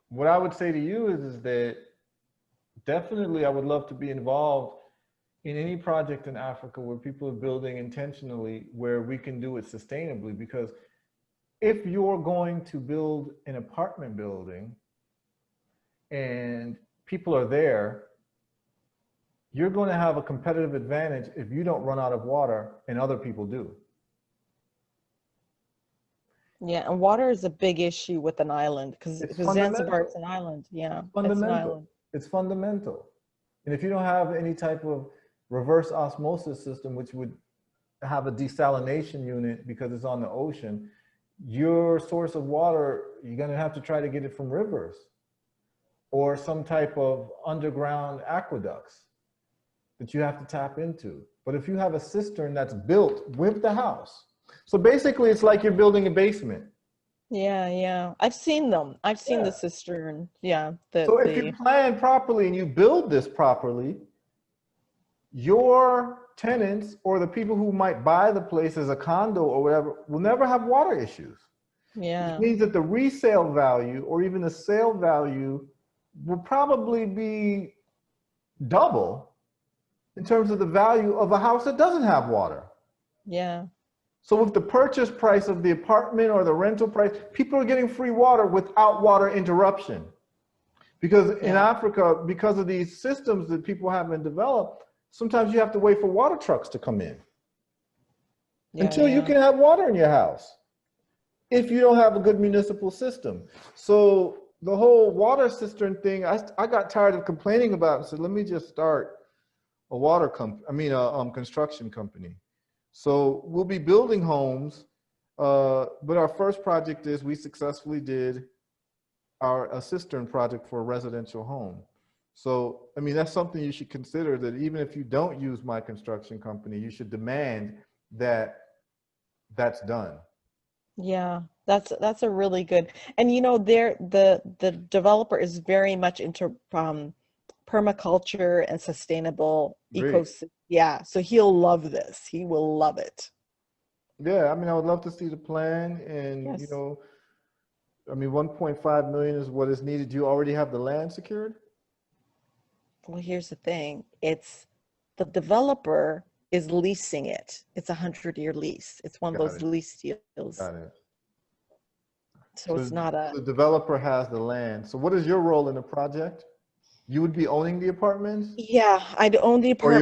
what I would say to you is that definitely I would love to be involved in any project in Africa where people are building intentionally, where we can do it sustainably. Because if you're going to build an apartment building and people are there you're going to have a competitive advantage if you don't run out of water and other people do. Yeah, and water is a big issue with an island because It's Zanzibar is fundamental. an island. Yeah, It's it's an fundamental. island. It's fundamental. And if you don't have any type of reverse osmosis system, which would have a desalination unit because it's on the ocean, your source of water, you're going to have to try to get it from rivers or some type of underground aqueducts that you have to tap into. But if you have a cistern that's built with the house, so basically it's like you're building a basement. Yeah, yeah. I've seen them. I've seen the Yeah. cistern. Yeah, So if you plan properly and you build this properly, your tenants or the people who might buy the place as a condo or whatever will never have water issues. Which yeah, means that the resale value or even the sale value will probably be double in terms of the value of a house that doesn't have water. yeah, So with the purchase price of the apartment or the rental price, people are getting free water without water interruption. Because in yeah, Africa, because of these systems that people haven't developed, sometimes you have to wait for water trucks to come in yeah, until you yeah. can have water in your house if you don't have a good municipal system. So the whole water cistern thing, I got tired of complaining about it and said, let me just start a construction company. So we'll be building homes, but our first project is we successfully did a cistern project for a residential home. So, I mean, that's something you should consider, that even if you don't use my construction company, you should demand that that's done. Yeah, that's a really good. And the developer is very much into permaculture and sustainable Great. ecosystem. Yeah, so he'll love this. He will love it. Yeah, I mean, I would love to see the plan and, Yes. I mean, 1.5 million is what is needed. Do you already have the land secured? Well, here's the thing. It's the developer is leasing it. It's a 100-year lease. It's one of Got those it. lease deals. Got it. So So it's not a, the developer has the land. So what is your role in the project? You would be owning the apartments, yeah, I'd own the or apartment.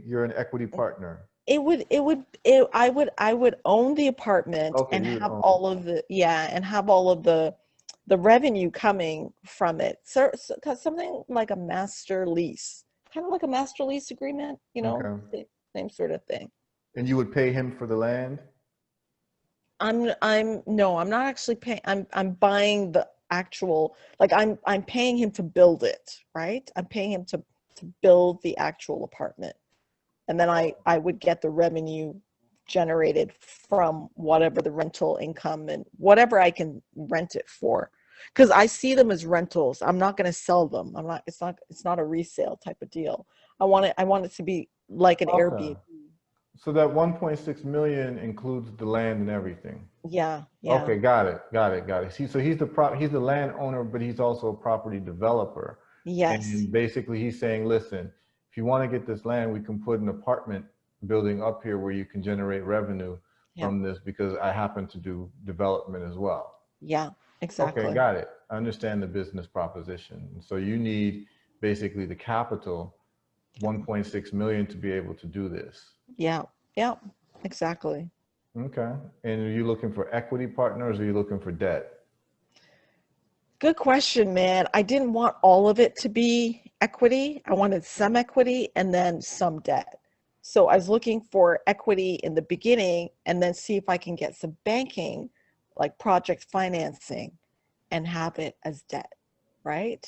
you're an equity partner? I would own the apartment Okay, and you would have own it. all of the revenue coming from it. So, 'cause something like a master lease, kind of like a master lease agreement, Okay. same sort of thing. And you would pay him for the land? No, I'm not actually paying. I'm buying the actual, like I'm paying him to build it, right? I'm paying him to build the actual apartment. And then I would get the revenue generated from whatever the rental income and whatever I can rent it for. Because I see them as rentals. I'm not going to sell them. It's not a resale type of deal. I want it to be like an Okay. Airbnb. So that 1.6 million includes the land and everything. Yeah, yeah. Okay, got it, got it, got it. So he's the landowner, but he's also a property developer. Yes. And basically he's saying, listen, if you want to get this land, we can put an apartment building up here where you can generate revenue Yeah. from this, because I happen to do development as well. Yeah, Okay, exactly. got it. I understand the business proposition. So you need basically the capital, 1.6 million, to be able to do this. Yeah. Yeah, exactly. Okay. And are you looking for equity partners or are you looking for debt? Good question, man. I didn't want all of it to be equity. I wanted some equity and then some debt. So I was looking for equity in the beginning and then see if I can get some banking, like project financing, and have it as debt, right?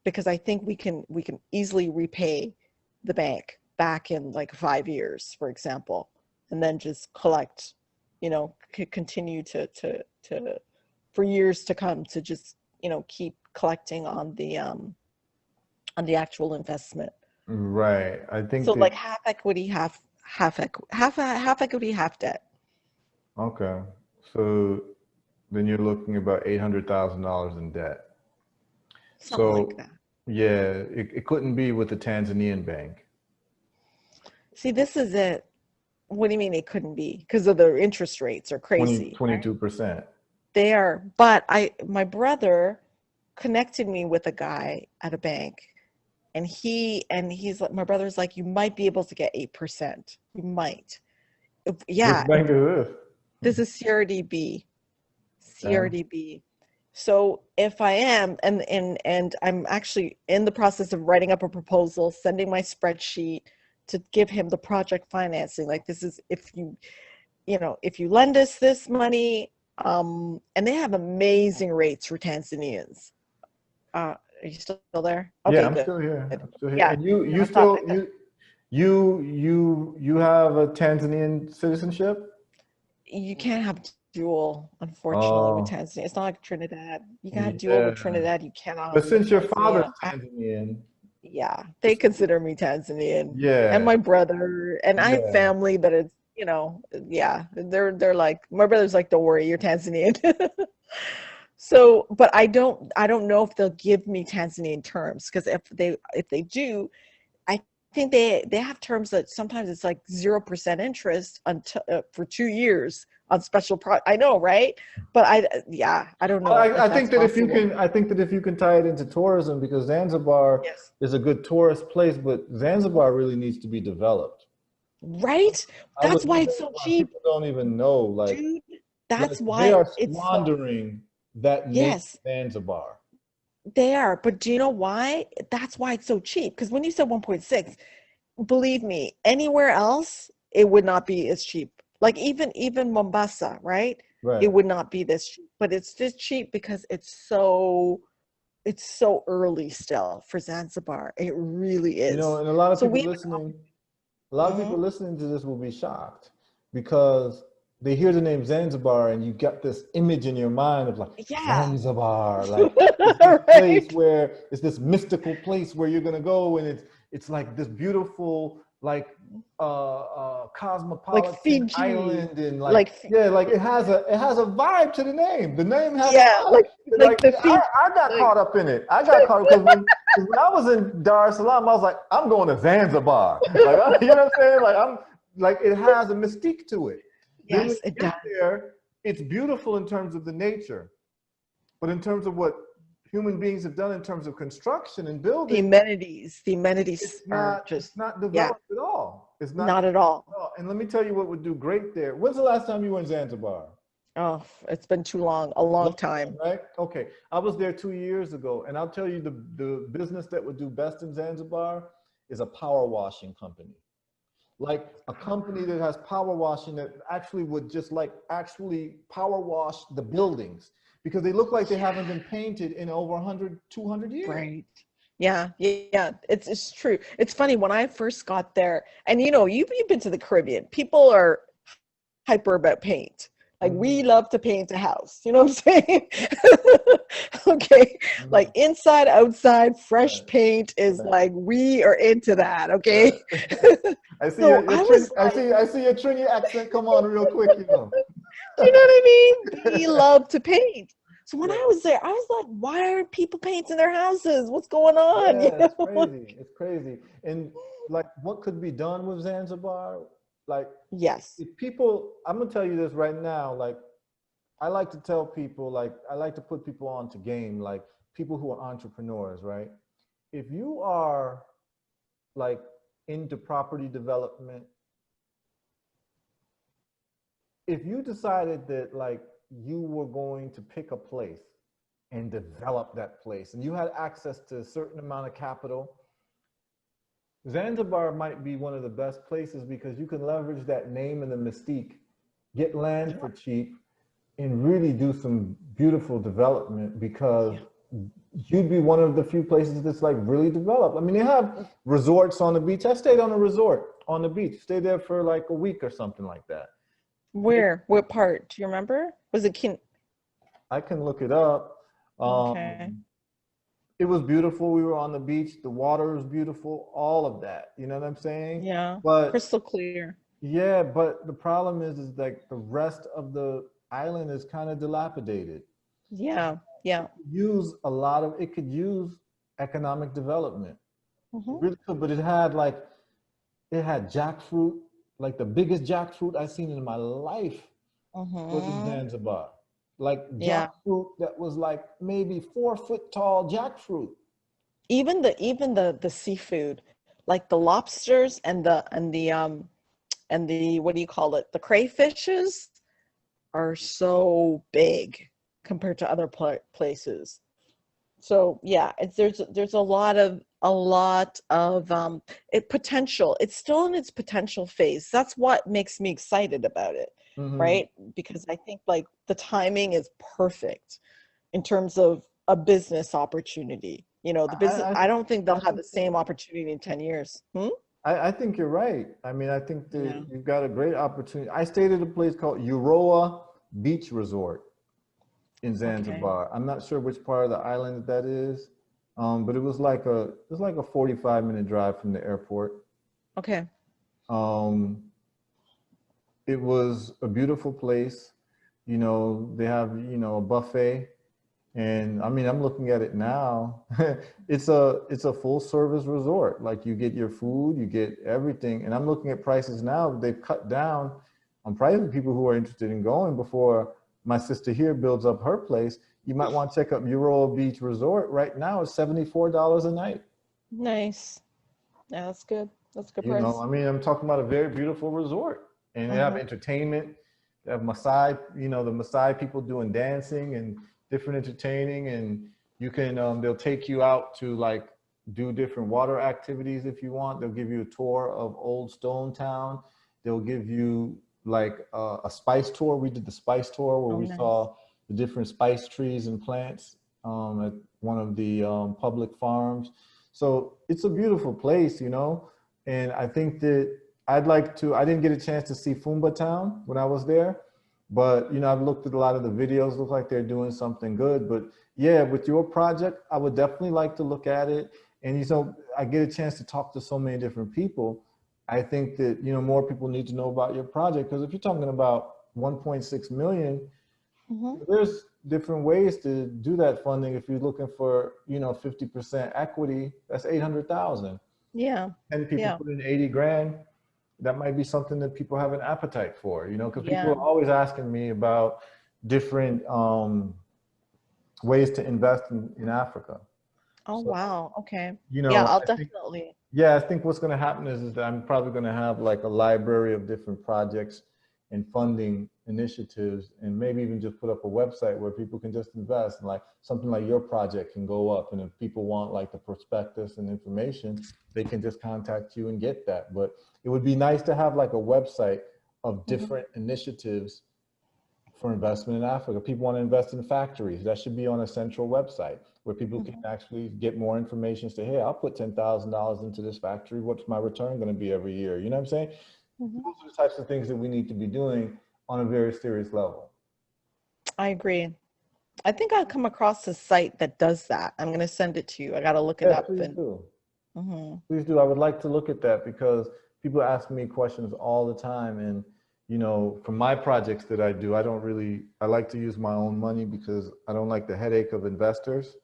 Because I think we can easily repay the bank back in like 5 years, for example, and then just collect, continue to for years to come to just keep collecting on the actual investment. Right. I think So that, like half equity, half equity, half debt, okay. So then you're looking about $800,000 in debt. something like So that. yeah, it couldn't be with the Tanzanian bank. See, this is it. What do you mean it couldn't be? Because of the interest rates are 20, crazy, right? 22%. They are, but my brother connected me with a guy at a bank and he's like, my brother's like, you might be able to get 8%. You might. Which bank is This is CRDB. this? CRDB. So if I am, and I'm actually in the process of writing up a proposal, sending my spreadsheet to give him the project financing. Like, this is if if you lend us this money, and they have amazing rates for Tanzanians. Are you still there? Yeah, Okay, I'm good. still here. I'm still here. Yeah. And you No, you I thought still you have a Tanzanian citizenship? you can't have dual, unfortunately, with Oh, Tanzania. It's not like Trinidad. You can have dual with yeah. Trinidad. You cannot But with since your father's Tanzania. Tanzanian, Yeah, they consider me Tanzanian, and yeah, my brother, and I have yeah. family, but it's yeah, they're like, my brother's like, don't worry, you're Tanzanian. So, but I don't know if they'll give me Tanzanian terms, because if they do, I think they have terms that sometimes it's like 0% interest until for 2 years on special I know, right? But I don't Well, know if I that's think that if you possible. can, I think that if you can tie it into tourism, because Zanzibar Yes. is a good tourist place, but Zanzibar really needs to be developed. Right? I That's was why in it's so Zanzibar, cheap, people don't even know, dude. like That's they why are it's so, squandering that name yes, Zanzibar. they are. But do you know why? That's why it's so cheap. Because when you said 1.6, believe me, anywhere else it would not be as cheap. Like even Mombasa, right? It Right. would not be this cheap. But it's just cheap because it's so early still for Zanzibar. It really You know, is. and a lot of So people we have listening, a lot of people mhm. listening to this will be shocked because they hear the name Zanzibar and you get this image in your mind of like Yeah. Zanzibar, like it's this place Right? where it's this mystical place where you're gonna go and it's like this beautiful like Like cosmopolitan Fiji. island and like Like yeah, like it has a vibe to the name. The name has a yeah, vibe. like Like the I, Fiji, I got like caught up in it. I got caught up because when I was in Dar es Salaam, I was like, I'm going to Zanzibar. Like, you know what I'm saying? Like, I'm like, it has a mystique to it. Then when yes, it you does. get there, it's beautiful in terms of the nature, but in terms of what human beings have done in terms of construction and The building, amenities, the amenities it's are not, just, it's not yeah, developed at all. It's not not at developed all. at all. And let me tell you what would do great there. When's the last time you were in Zanzibar? Oh, it's been too long, a long Long time, time. right? Okay. I was there 2 years ago, and I'll tell you the business that would do best in Zanzibar is a power washing company. Like a company that has power washing that actually would just like actually power wash the buildings because they look like they haven't been painted in over 100, 200 years. Right. Yeah, yeah, it's true. It's funny when I first got there, and you've been to the Caribbean. People are hyper about paint. Like, we Mhm, love to paint a house. You know what I'm saying? Okay. Like, mhm. inside, outside, fresh Right, paint is right, like, we are into that. Okay. right. I see So your I Trini, was like, I see your Trini accent come on real quick, you know. do you know what I mean? We love to paint. So when I Yeah. was there, I was like, why are people painting their houses? What's going on? Yeah, it's crazy. It's crazy. And like what could be done with Zanzibar? Like Yes. if people, I'm gonna tell you this right now, like I like to tell people, like I like to put people on to game, like people who are entrepreneurs, right? If you are like into property development, if you decided that like you were going to pick a place and develop that place and you had access to a certain amount of capital, Zanzibar might be one of the best places because you can leverage that name and the mystique, get land Yeah. for cheap, and really do some beautiful development because Yeah. you'd be one of the few places that's like really developed. I mean, they have resorts on the beach. I stayed on a resort on the beach, stayed there for like a week or something like that. Where? What part? Do you remember? Was it Kin? I can look it up. Okay. It was beautiful. We were on the beach. The water was beautiful. All of that. You know what I'm saying? Yeah. But Crystal clear. yeah, but the problem is like the rest of the island is kind of dilapidated. Yeah. Yeah. Use a lot of it could use economic development. It Hmm. really could, but it had jackfruit, like the biggest jackfruit I've seen in my life was in Hmm. Zanzibar. Like Yeah. jackfruit that was like maybe 4 foot tall jackfruit. even the seafood, like the lobsters and the what do you call it? The crayfishes are so big compared to other places. So yeah, there's a lot of it potential. It's still in its potential phase. That's what makes me excited about it, Hmm. right? Because I think like the timing is perfect in terms of a business opportunity. You know, the business, I, I don't think they'll I have think the same opportunity in 10 years. Hmm? I think you're right. I mean, I think that Yeah. you've got a great opportunity. I stayed at a place called Uroa Beach Resort in Okay. Zanzibar. I'm not sure which part of the island that is, but it was like a 45-minute drive from the airport. Okay. Um, it was a beautiful place. They have, a buffet. And I mean, I'm looking at it now. It's a full service resort. Like you get your food, you get everything. And I'm looking at prices now. They've cut down on private people who are interested in going before my sister here builds up her place. You might want to check out Uroa Beach Resort. Right now it's $74 a night. Nice. Yeah, that's good. That's a good I price. mean, I'm talking about a very beautiful resort. And they have Uh-huh. entertainment. They have Maasai, the Maasai people doing dancing and different entertaining. And they'll take you out to like do different water activities if you want. They'll give you a tour of Old Stone Town. They'll give you like a spice tour. We did the spice tour where Oh, we nice. saw the different spice trees and plants at one of the public farms. So it's a beautiful place. And I think that I didn't get a chance to see Fumba Town when I was there, but I've looked at a lot of the videos, look like they're doing something good. But yeah, with your project, I would definitely like to look at it. And I get a chance to talk to so many different people. I think that, more people need to know about your project, because if you're talking about 1.6 million, Hmm. there's different ways to do that funding. If you're looking for, 50% equity, that's 800,000. Yeah. 10 people Yeah. put in 80 grand, that might be something that people have an appetite for, because people Yeah. are always asking me about different ways to invest in Africa. Oh, So, wow. Okay. Yeah, I'll I think, definitely. yeah, I think what's going to happen is that I'm probably going to have like a library of different projects and funding initiatives, and maybe even just put up a website where people can just invest, and like something like your project can go up. And if people want like the prospectus and information, they can just contact you and get that. But it would be nice to have like a website of Mhm. different initiatives for investment in Africa. People want to invest in factories. That should be on a central website where people can Mhm. actually get more information. Say, hey, I'll put $10,000 into this factory. What's my return going to be every year? You know what I'm saying? Mhm. Those are the types of things that we need to be doing on a very serious level. I agree. I think I'll come across a site that does that. I'm gonna send it to you. I gotta look it Yeah, up please and do. mhm. Please do. I would like to look at that because people ask me questions all the time. And, for my projects that I do, I like to use my own money because I don't like the headache of investors.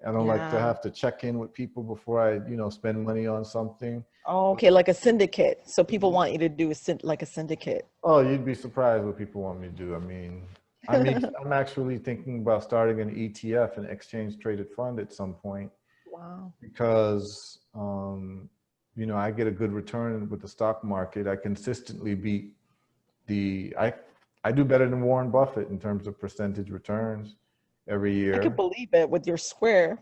I don't like to Yeah. have to check in with people before I, spend money on something. Oh, okay, like a syndicate. So people want you to do like a syndicate. Oh, you'd be surprised what people want me to do. I mean, I'm actually thinking about starting an ETF, an exchange traded fund, at some point, Wow. because I get a good return with the stock market. I consistently beat the I do better than Warren Buffett in terms of percentage returns every I could year. believe it with your square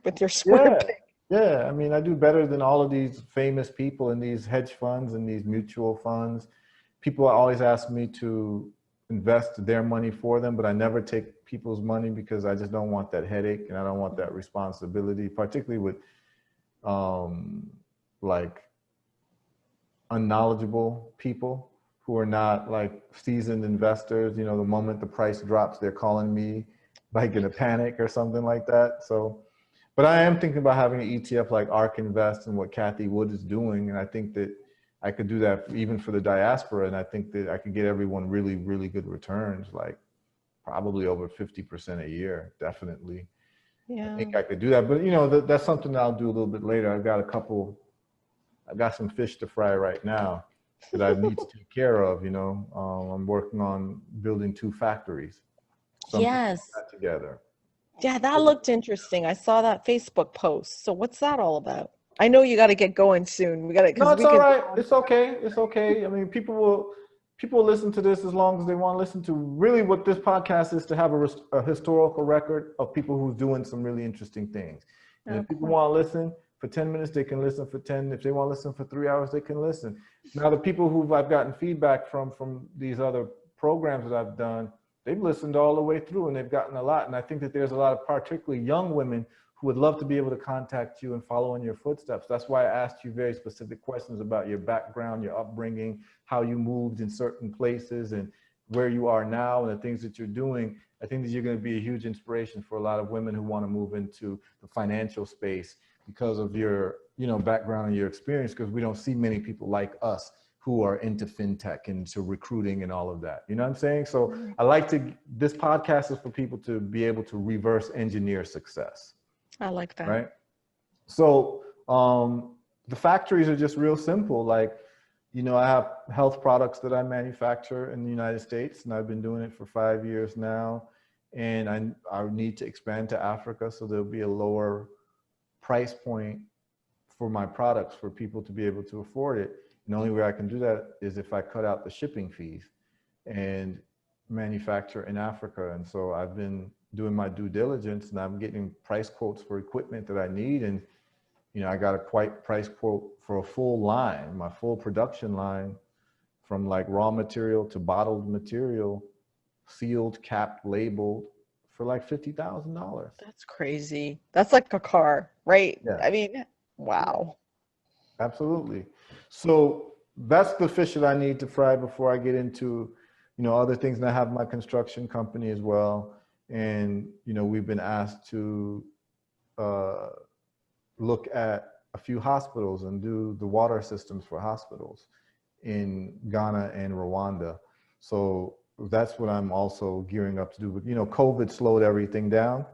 Yeah, pic. yeah. I mean, I do better than all of these famous people in these hedge funds and these mutual funds. People always ask me to invest their money for them, but I never take people's money because I just don't want that headache and I don't want that responsibility, particularly with um, like unknowledgeable people who are not like seasoned investors. The moment the price drops, they're calling me like in a panic or something like that. So, but I am thinking about having an ETF like ARK Invest and what Kathy Wood is doing. And I think that I could do that even for the diaspora. And I think that I could get everyone really, really good returns, like probably over 50% a year, definitely. I Yeah. think I could do that. But, that's something that I'll do a little bit later. I've got some fish to fry right now that I need to take care of. I'm working on building 2 factories. So I'm putting Yes. that together. Yeah, that looked interesting. I saw that Facebook post. So what's that all about? I know you got to get going soon. We got to, No, because it's we all could. right. It's okay. It's okay. I mean, people will listen to this as long as they want to listen to. Really, what this podcast is to have a historical record of people who's doing some really interesting things. And Oh, if people cool. want to listen for 10 minutes, they can listen for 10. If they want to listen for 3 hours, they can listen. Now, the people who I've gotten feedback from these other programs that I've done, they've listened all the way through and they've gotten a lot. And I think that there's a lot of particularly young women who would love to be able to contact you and follow in your footsteps. That's why I asked you very specific questions about your background, your upbringing, how you moved in certain places and where you are now and the things that you're doing. I think that you're going to be a huge inspiration for a lot of women who want to move into the financial space because of your, background and your experience, because we don't see many people like us who are into fintech and to recruiting and all of that. You know what I'm saying? So this podcast is for people to be able to reverse engineer success. I like that. Right. So the factories are just real simple. Like, I have health products that I manufacture in the United States, and I've been doing it for 5 years now. And I need to expand to Africa, so there'll be a lower price point for my products for people to be able to afford it. And the only way I can do that is if I cut out the shipping fees and manufacture in Africa. And so I've been doing my due diligence and I'm getting price quotes for equipment that I need. And, I got a quite price quote for a full line, my full production line, from like raw material to bottled material, sealed, capped, labeled, for like $50,000. That's crazy. That's like a car, right? Yeah. I mean, wow. Absolutely. So that's the fish that I need to fry before I get into, other things. And I have my construction company as well. And, we've been asked to look at a few hospitals and do the water systems for hospitals in Ghana and Rwanda. So that's what I'm also gearing up to do. But, COVID slowed everything down.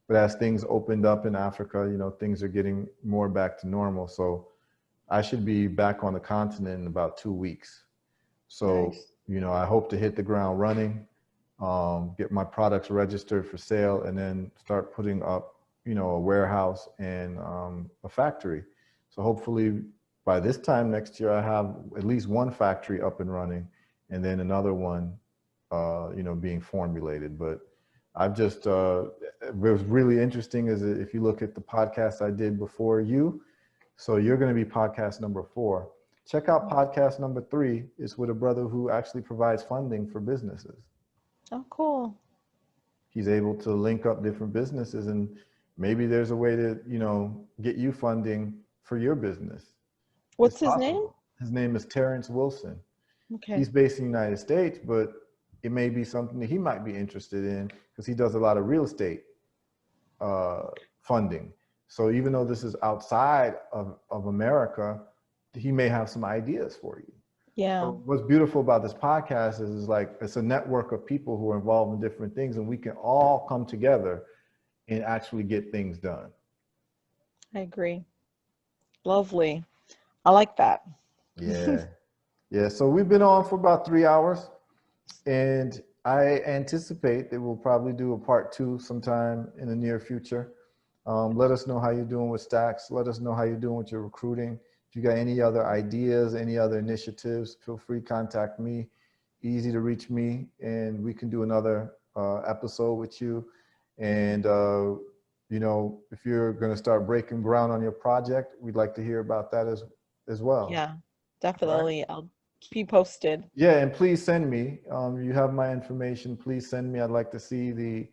But as things opened up in Africa, things are getting more back to normal. So I should be back on the continent in about 2 weeks. So, Nice. I hope to hit the ground running, get my products registered for sale, and then start putting up, a warehouse and a factory. So hopefully by this time next year, I have at least one factory up and running and then another one, being formulated. But I've just, what was really interesting is if you look at the podcast I did before you, so you're going to be podcast number 4. Check out podcast number 3. It's with a brother who actually provides funding for businesses. Oh, cool. He's able to link up different businesses and maybe there's a way to, get you funding for your business. What's his name? His name is Terrence Wilson. Okay. He's based in the United States, but it may be something that he might be interested in because he does a lot of real estate funding. So even though this is outside of America, he may have some ideas for you. Yeah. So what's beautiful about this podcast is like, it's a network of people who are involved in different things and we can all come together and actually get things done. I agree. Lovely. I like that. Yeah. Yeah. So we've been on for about 3 hours and I anticipate that we'll probably do a part 2 sometime in the near future. Let us know how you're doing with Stacks. Let us know how you're doing with your recruiting. If you got any other ideas, any other initiatives, feel free to contact me. Easy to reach me and we can do another episode with you. And, if you're going to start breaking ground on your project, we'd like to hear about that as well. Yeah, definitely. Right. I'll keep you posted. Yeah. And please send me, you have my information. Please send me. I'd like to see the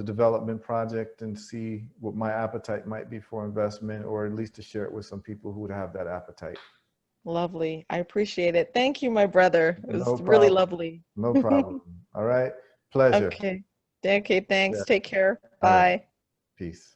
development project and see what my appetite might be for investment, or at least to share it with some people who would have that appetite. Lovely. I appreciate it. Thank you, my brother. It was really lovely. No problem. All right. Pleasure. Okay. Okay. Thanks. Yeah. Take care. Bye. Right. Peace.